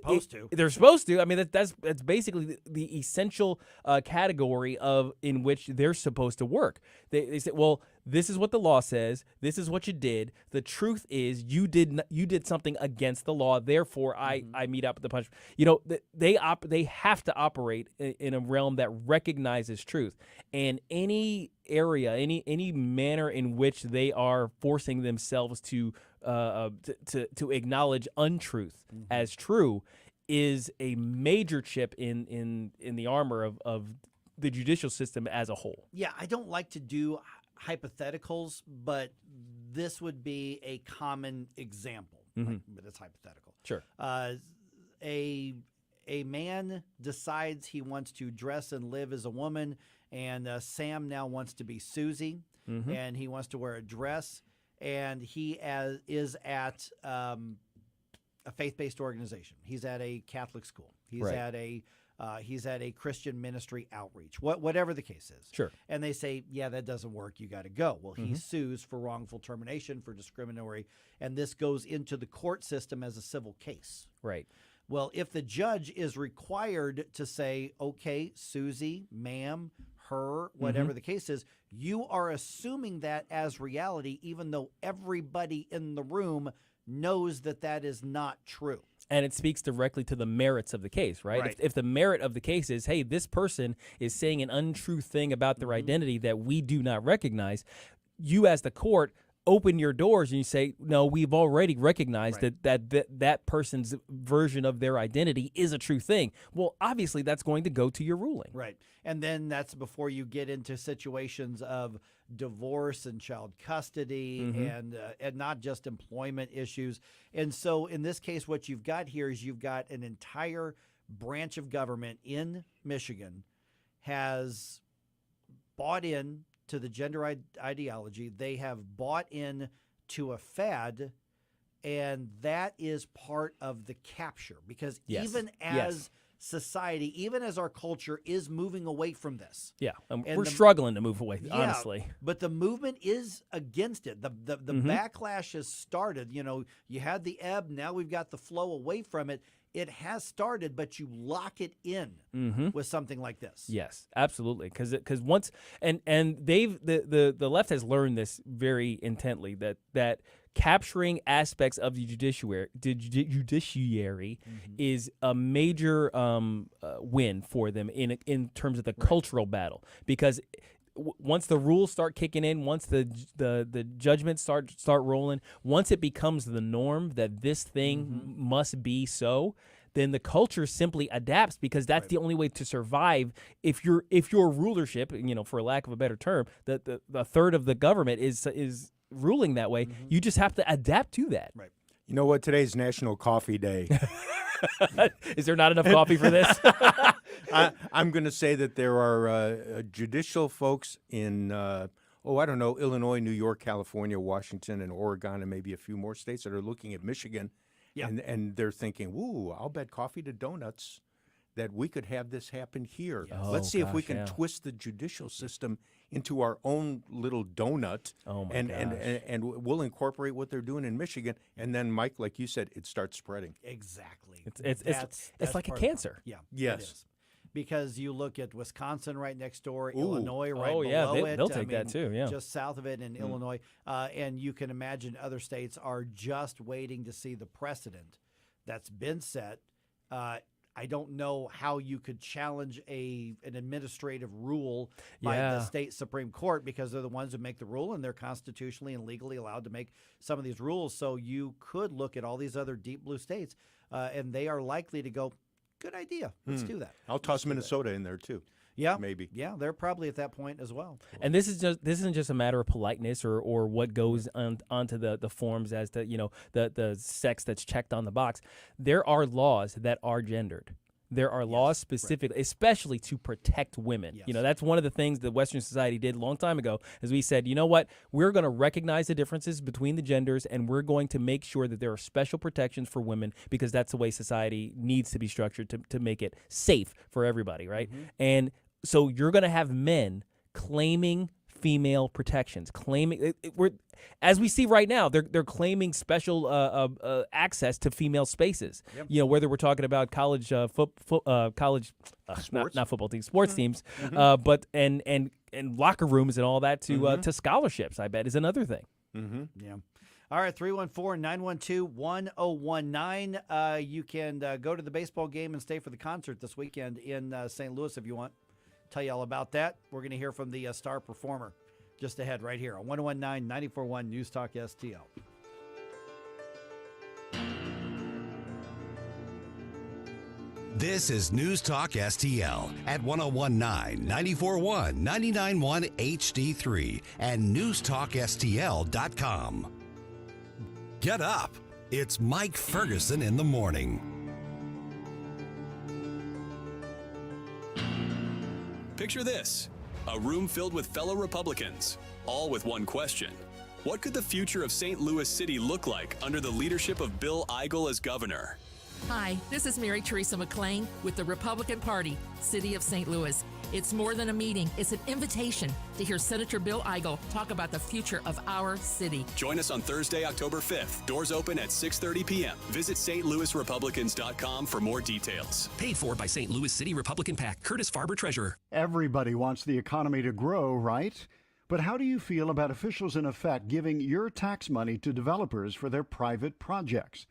they're supposed to. I mean, that's basically the essential category in which they're supposed to work. They say, well, this is what the law says. This is what you did. The truth is you did something against the law. Therefore, I meet up with the punishment. They have to operate in a realm that recognizes truth. And any area, any manner in which they are forcing themselves to acknowledge untruth as true is a major chip in the armor of the judicial system as a whole. Yeah, I don't like to do hypotheticals, but this would be a common example. But it's hypothetical. Sure. A man decides he wants to dress and live as a woman, and Sam now wants to be Susie, and he wants to wear a dress. And he is at a faith-based organization. He's at a Catholic school. He's at a He's at a Christian ministry outreach, whatever the case is. Sure. And they say, yeah, that doesn't work. You got to go. Well, he sues for wrongful termination, for discriminatory, and this goes into the court system as a civil case. Right. Well, if the judge is required to say, okay, Susie, ma'am, her, whatever the case is, you are assuming that as reality, even though everybody in the room knows that that is not true. And it speaks directly to the merits of the case, right? Right. If the merit of the case is, hey, this person is saying an untrue thing about their identity that we do not recognize, you as the court open your doors and you say, no, we've already recognized that person's version of their identity is a true thing. Well, obviously that's going to go to your ruling. Right. And then that's before you get into situations of divorce and child custody and not just employment issues. And so in this case, what you've got here is you've got an entire branch of government in Michigan has bought in to the gender ideology. They have bought in to a fad, and that is part of the capture because even as society, even as our culture is moving away from this. Yeah, we're struggling to move away, honestly. But the movement is against it. The backlash has started. You know, you had the ebb, now we've got the flow away from it. It has started, but you lock it in with something like this. Yes, absolutely. Because once and they've the left has learned this very intently that capturing aspects of the judiciary is a major win for them in terms of the cultural battle. Because once the rules start kicking in, once the judgments start rolling, once it becomes the norm that this thing must be so, then the culture simply adapts because that's the only way to survive. If your rulership, for lack of a better term, the third of the government is ruling that way, you just have to adapt to that. Right. You know what? Today's National Coffee Day. Is there not enough coffee for this? I'm going to say that there are judicial folks in, Illinois, New York, California, Washington, and Oregon, and maybe a few more states that are looking at Michigan, and they're thinking, "Ooh, I'll bet coffee to donuts that we could have this happen here. Yes. Let's see if we can twist the judicial system into our own little donut, and we'll incorporate what they're doing in Michigan." And then, Mike, like you said, it starts spreading. Exactly. It's like a cancer. Yeah. Yes. It is. Because you look at Wisconsin right next door, Illinois right below it. They'll take that too, yeah. Just south of it in Illinois. And you can imagine other states are just waiting to see the precedent that's been set. I don't know how you could challenge an administrative rule by the state Supreme Court because they're the ones who make the rule and they're constitutionally and legally allowed to make some of these rules. So you could look at all these other deep blue states and they are likely to go, good idea. Let's do that. I'll toss Minnesota in there too. Yeah, maybe. Yeah, they're probably at that point as well. And this isn't just a matter of politeness or what goes onto the forms as to the sex that's checked on the box. There are laws that are gendered. There are laws specifically, especially to protect women. Yes. That's one of the things that Western society did a long time ago, is we said, you know what, we're going to recognize the differences between the genders, and we're going to make sure that there are special protections for women because that's the way society needs to be structured to make it safe for everybody, right? And so you're going to have men claiming female protections, as we see right now, they're claiming special access to female spaces. Whether we're talking about college college sports, not football teams, sports teams, but and locker rooms and all that to scholarships. I bet is another thing. Yeah. All right, 314-912-1019. You can go to the baseball game and stay for the concert this weekend in St. Louis if you want. Tell you all about that. We're going to hear from the star performer just ahead right here on 1019 94.1 News Talk STL. This is News Talk STL at 1019 94.1 99.1 HD3 and newstalkstl.com. Get up. It's Mike Ferguson in the morning. Picture this, a room filled with fellow Republicans, all with one question. What could the future of St. Louis City look like under the leadership of Bill Eigel as governor? Hi, this is Mary Teresa McClain with the Republican Party, City of St. Louis. It's more than a meeting, it's an invitation to hear Senator Bill Eigel talk about the future of our city. Join us on Thursday, October 5th. Doors open at 6:30 p.m. Visit stlouisrepublicans.com for more details. Paid for by St. Louis City Republican PAC. Curtis Farber, Treasurer. Everybody wants the economy to grow, right? But how do you feel about officials in effect giving your tax money to developers for their private projects?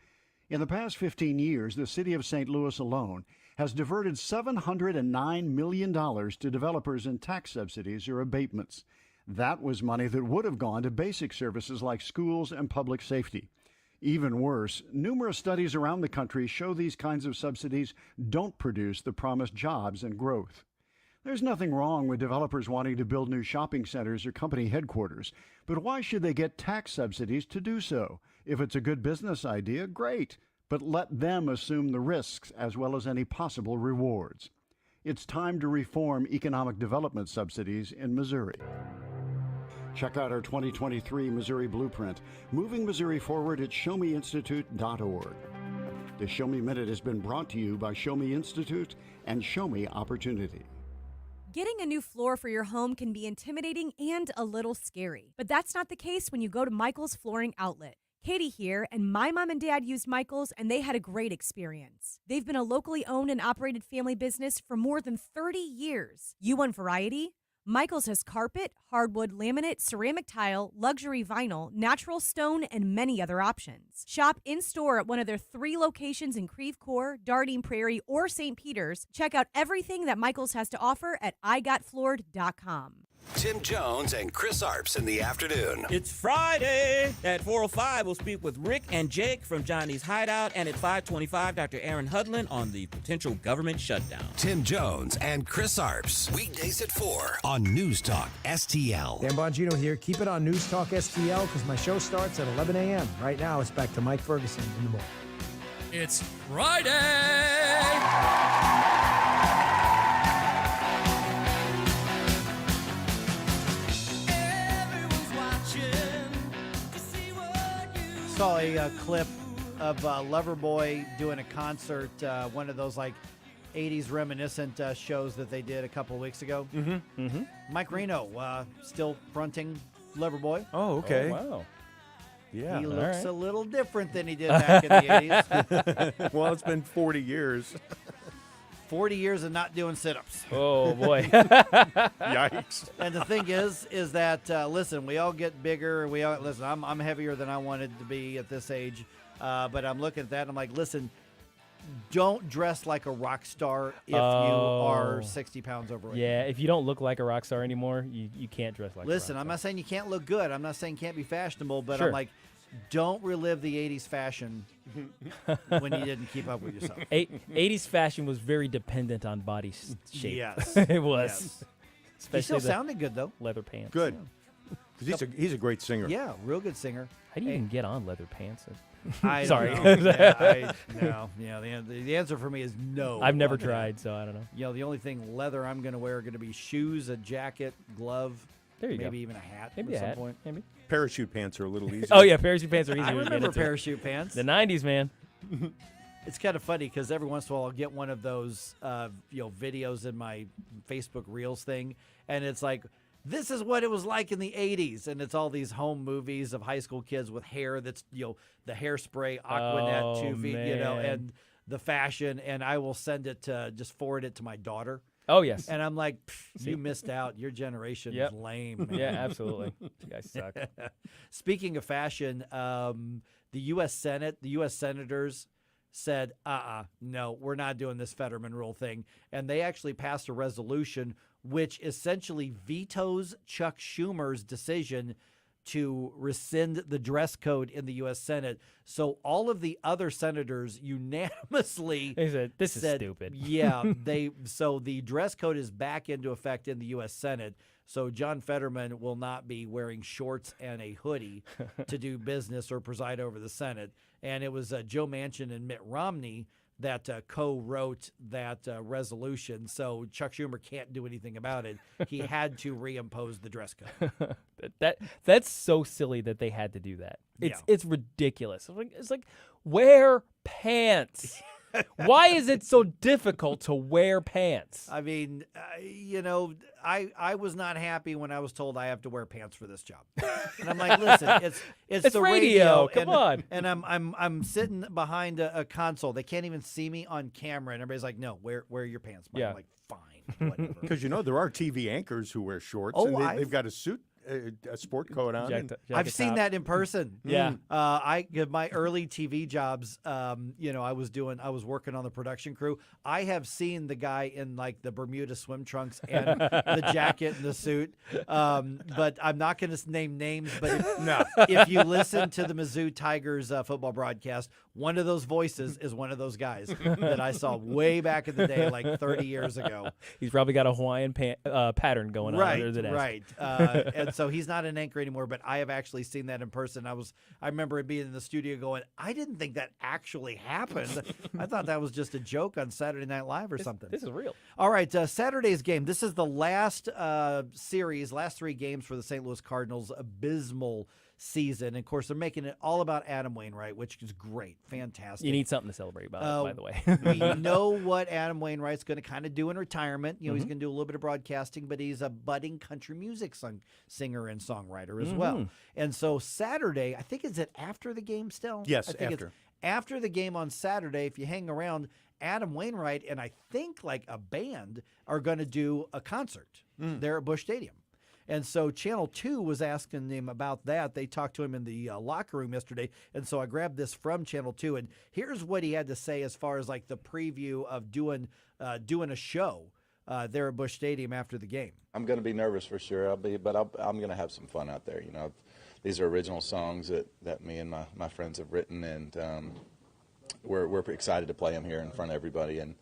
In the past 15 years, the city of St. Louis alone has diverted $709 million to developers in tax subsidies or abatements. That was money that would have gone to basic services like schools and public safety. Even worse, numerous studies around the country show these kinds of subsidies don't produce the promised jobs and growth. There's nothing wrong with developers wanting to build new shopping centers or company headquarters, but why should they get tax subsidies to do so? If it's a good business idea, great, but let them assume the risks as well as any possible rewards. It's time to reform economic development subsidies in Missouri. Check out our 2023 Missouri Blueprint, moving Missouri forward at showmeinstitute.org. The Show Me Minute has been brought to you by Show Me Institute and Show Me Opportunity. Getting a new floor for your home can be intimidating and a little scary, but that's not the case when you go to Michael's Flooring Outlet. Katie here, and my mom and dad used Michael's, and they had a great experience. They've been a locally owned and operated family business for more than 30 years. You want variety? Michael's has carpet, hardwood, laminate, ceramic tile, luxury vinyl, natural stone, and many other options. Shop in-store at one of their 3 locations in Creve Coeur, Dardine Prairie, or St. Peters. Check out everything that Michael's has to offer at igotfloored.com. Tim Jones and Chris Arps in the afternoon. It's Friday. At 4:05, we'll speak with Rick and Jake from Johnny's Hideout. And at 5:25, Dr. Aaron Hudlin on the potential government shutdown. Tim Jones and Chris Arps. Weekdays at 4 on News Talk STL. Dan Bongino here. Keep it on News Talk STL because my show starts at 11 a.m. Right now, it's back to Mike Ferguson in the morning. It's Friday. Saw a clip of Loverboy doing a concert, one of those like 80s reminiscent shows that they did a couple weeks ago. Mike Reno still fronting Loverboy. Oh, okay. Oh, wow. Yeah. He looks a little different than he did back in the 80s. Well, it's been 40 years. 40 years of not doing sit-ups. Oh, boy. Yikes. And the thing is that, listen, we all get bigger. Listen, I'm heavier than I wanted to be at this age. But I'm looking at that and I'm like, listen, don't dress like a rock star if you are 60 pounds overweight. Yeah, if you don't look like a rock star anymore, you can't dress like a rock star. I'm not saying you can't look good. I'm not saying you can't be fashionable, but Sure. I'm like, don't relive the 80s fashion when you didn't keep up with yourself. 80s fashion was very dependent on body shape. Yes. It was. Yes. Especially He still the sounded good, though. leather pants. Good. 'Cause he's a great singer. Yeah, real good singer. How do you even get on leather pants? I Sorry. don't know. No. Yeah, the answer for me is no. I've never on that. tried, so I don't know. You know, the only thing leather I'm going to wear are going to be shoes, a jacket, glove, There you go. maybe even a hat Maybe at a some hat. point. Maybe. Parachute pants are a little easier. Oh, yeah, parachute pants are easier I to get remember into. parachute pants. The 90s, man. It's kind of funny because every once in a while I'll get one of those videos in my Facebook Reels thing, and it's like, this is what it was like in the 80s, and it's all these home movies of high school kids with hair that's, the hairspray, Aquanet, 2 feet, man. and the fashion, and I will just forward it to my daughter. Oh, yes. And I'm like, you missed out. Your generation is lame. Man. Yeah, absolutely. You guys suck. Speaking of fashion, the U.S. Senate, the U.S. senators said, no, we're not doing this Fetterman rule thing. And they actually passed a resolution which essentially vetoes Chuck Schumer's decision to rescind the dress code in the U.S. Senate. So all of the other senators unanimously said, this is stupid. Yeah, so the dress code is back into effect in the U.S. Senate. So John Fetterman will not be wearing shorts and a hoodie to do business or preside over the Senate. And it was Joe Manchin and Mitt Romney that co-wrote that resolution. So Chuck Schumer can't do anything about it. He had to reimpose the dress code. That's so silly that they had to do that. It's ridiculous. It's like wear pants. Why is it so difficult to wear pants? I mean, I was not happy when I was told I have to wear pants for this job. And I'm like, listen, it's the radio. Come and, on. And I'm sitting behind a console. They can't even see me on camera, and everybody's like, no, wear your pants. Mike. Yeah. I'm like, fine, whatever. Because there are TV anchors who wear shorts, Oh, and they've got a suit, a sport coat on. I've seen that in person. Yeah. My early TV jobs, I was working on the production crew. I have seen the guy in like the Bermuda swim trunks and the jacket and the suit. But I'm not going to name names. But if you listen to the Mizzou Tigers football broadcast, one of those voices is one of those guys that I saw way back in the day, like 30 years ago. He's probably got a Hawaiian pattern going on under the desk. Right. And so he's not an anchor anymore, but I have actually seen that in person. I remember being in the studio going, I didn't think that actually happened. I thought that was just a joke on Saturday Night Live or something. This is real. All right, Saturday's game. This is the last last 3 games for the St. Louis Cardinals' abysmal season. And of course, they're making it all about Adam Wainwright, which is great. Fantastic. You need something to celebrate about, by the way. We know what Adam Wainwright's going to kind of do in retirement. He's going to do a little bit of broadcasting, but he's a budding country music singer and songwriter as well. And so Saturday, I think, is it after the game still? Yes, I think after. It's after the game on Saturday, if you hang around, Adam Wainwright and I think like a band are going to do a concert there at Busch Stadium. And so Channel 2 was asking him about that. They talked to him in the locker room yesterday. And so I grabbed this from Channel 2. And here's what he had to say as far as like the preview of doing a show there at Busch Stadium after the game. I'm going to be nervous for sure. I'm going to have some fun out there. These are original songs that me and my friends have written, and we're excited to play them here in front of everybody. And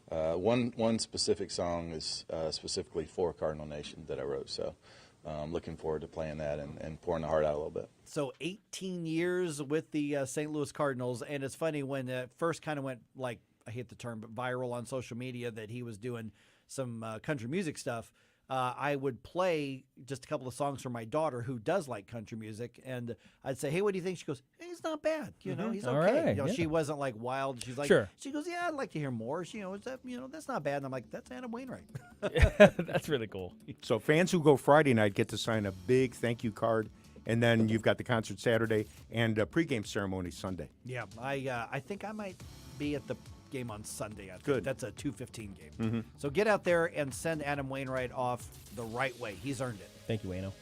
one specific song is specifically for Cardinal Nation that I wrote. So I'm looking forward to playing that and pouring the heart out a little bit. So 18 years with the St. Louis Cardinals, and it's funny when it first kind of went, like, I hate the term, but viral on social media that he was doing some country music stuff. I would play just a couple of songs for my daughter who does like country music, and I'd say, hey, what do you think? She goes, hey, he's not bad. He's okay. All right, She wasn't like wild. She's like, Sure. She goes, yeah, I'd like to hear more. That's not bad. And I'm like, that's Adam Wainwright. That's really cool. So fans who go Friday night get to sign a big thank you card, and then you've got the concert Saturday and a pregame ceremony Sunday. Yeah, I think I might be at the game on Sunday. I think. Good. That's a 2:15 game. So get out there and send Adam Wainwright off the right way. He's earned it. Thank you, Wayno.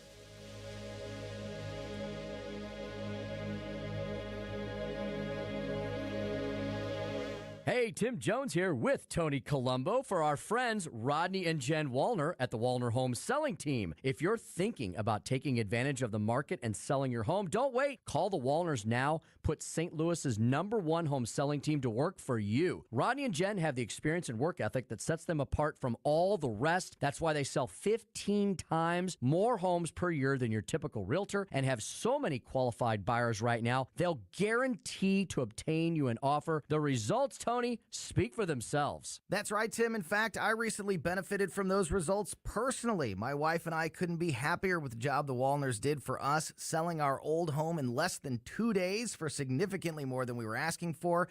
Hey, Tim Jones here with Tony Colombo for our friends Rodney and Jen Wallner at the Wallner Home Selling Team. If you're thinking about taking advantage of the market and selling your home, don't wait. Call the Wallners now. Put St. Louis's #1 home selling team to work for you. Rodney and Jen have the experience and work ethic that sets them apart from all the rest. That's why they sell 15 times more homes per year than your typical realtor and have so many qualified buyers right now, they'll guarantee to obtain you an offer. The results, Tony, speak for themselves. That's right, Tim. In fact, I recently benefited from those results personally. My wife and I couldn't be happier with the job the Wallners did for us, selling our old home in less than 2 days for significantly more than we were asking for.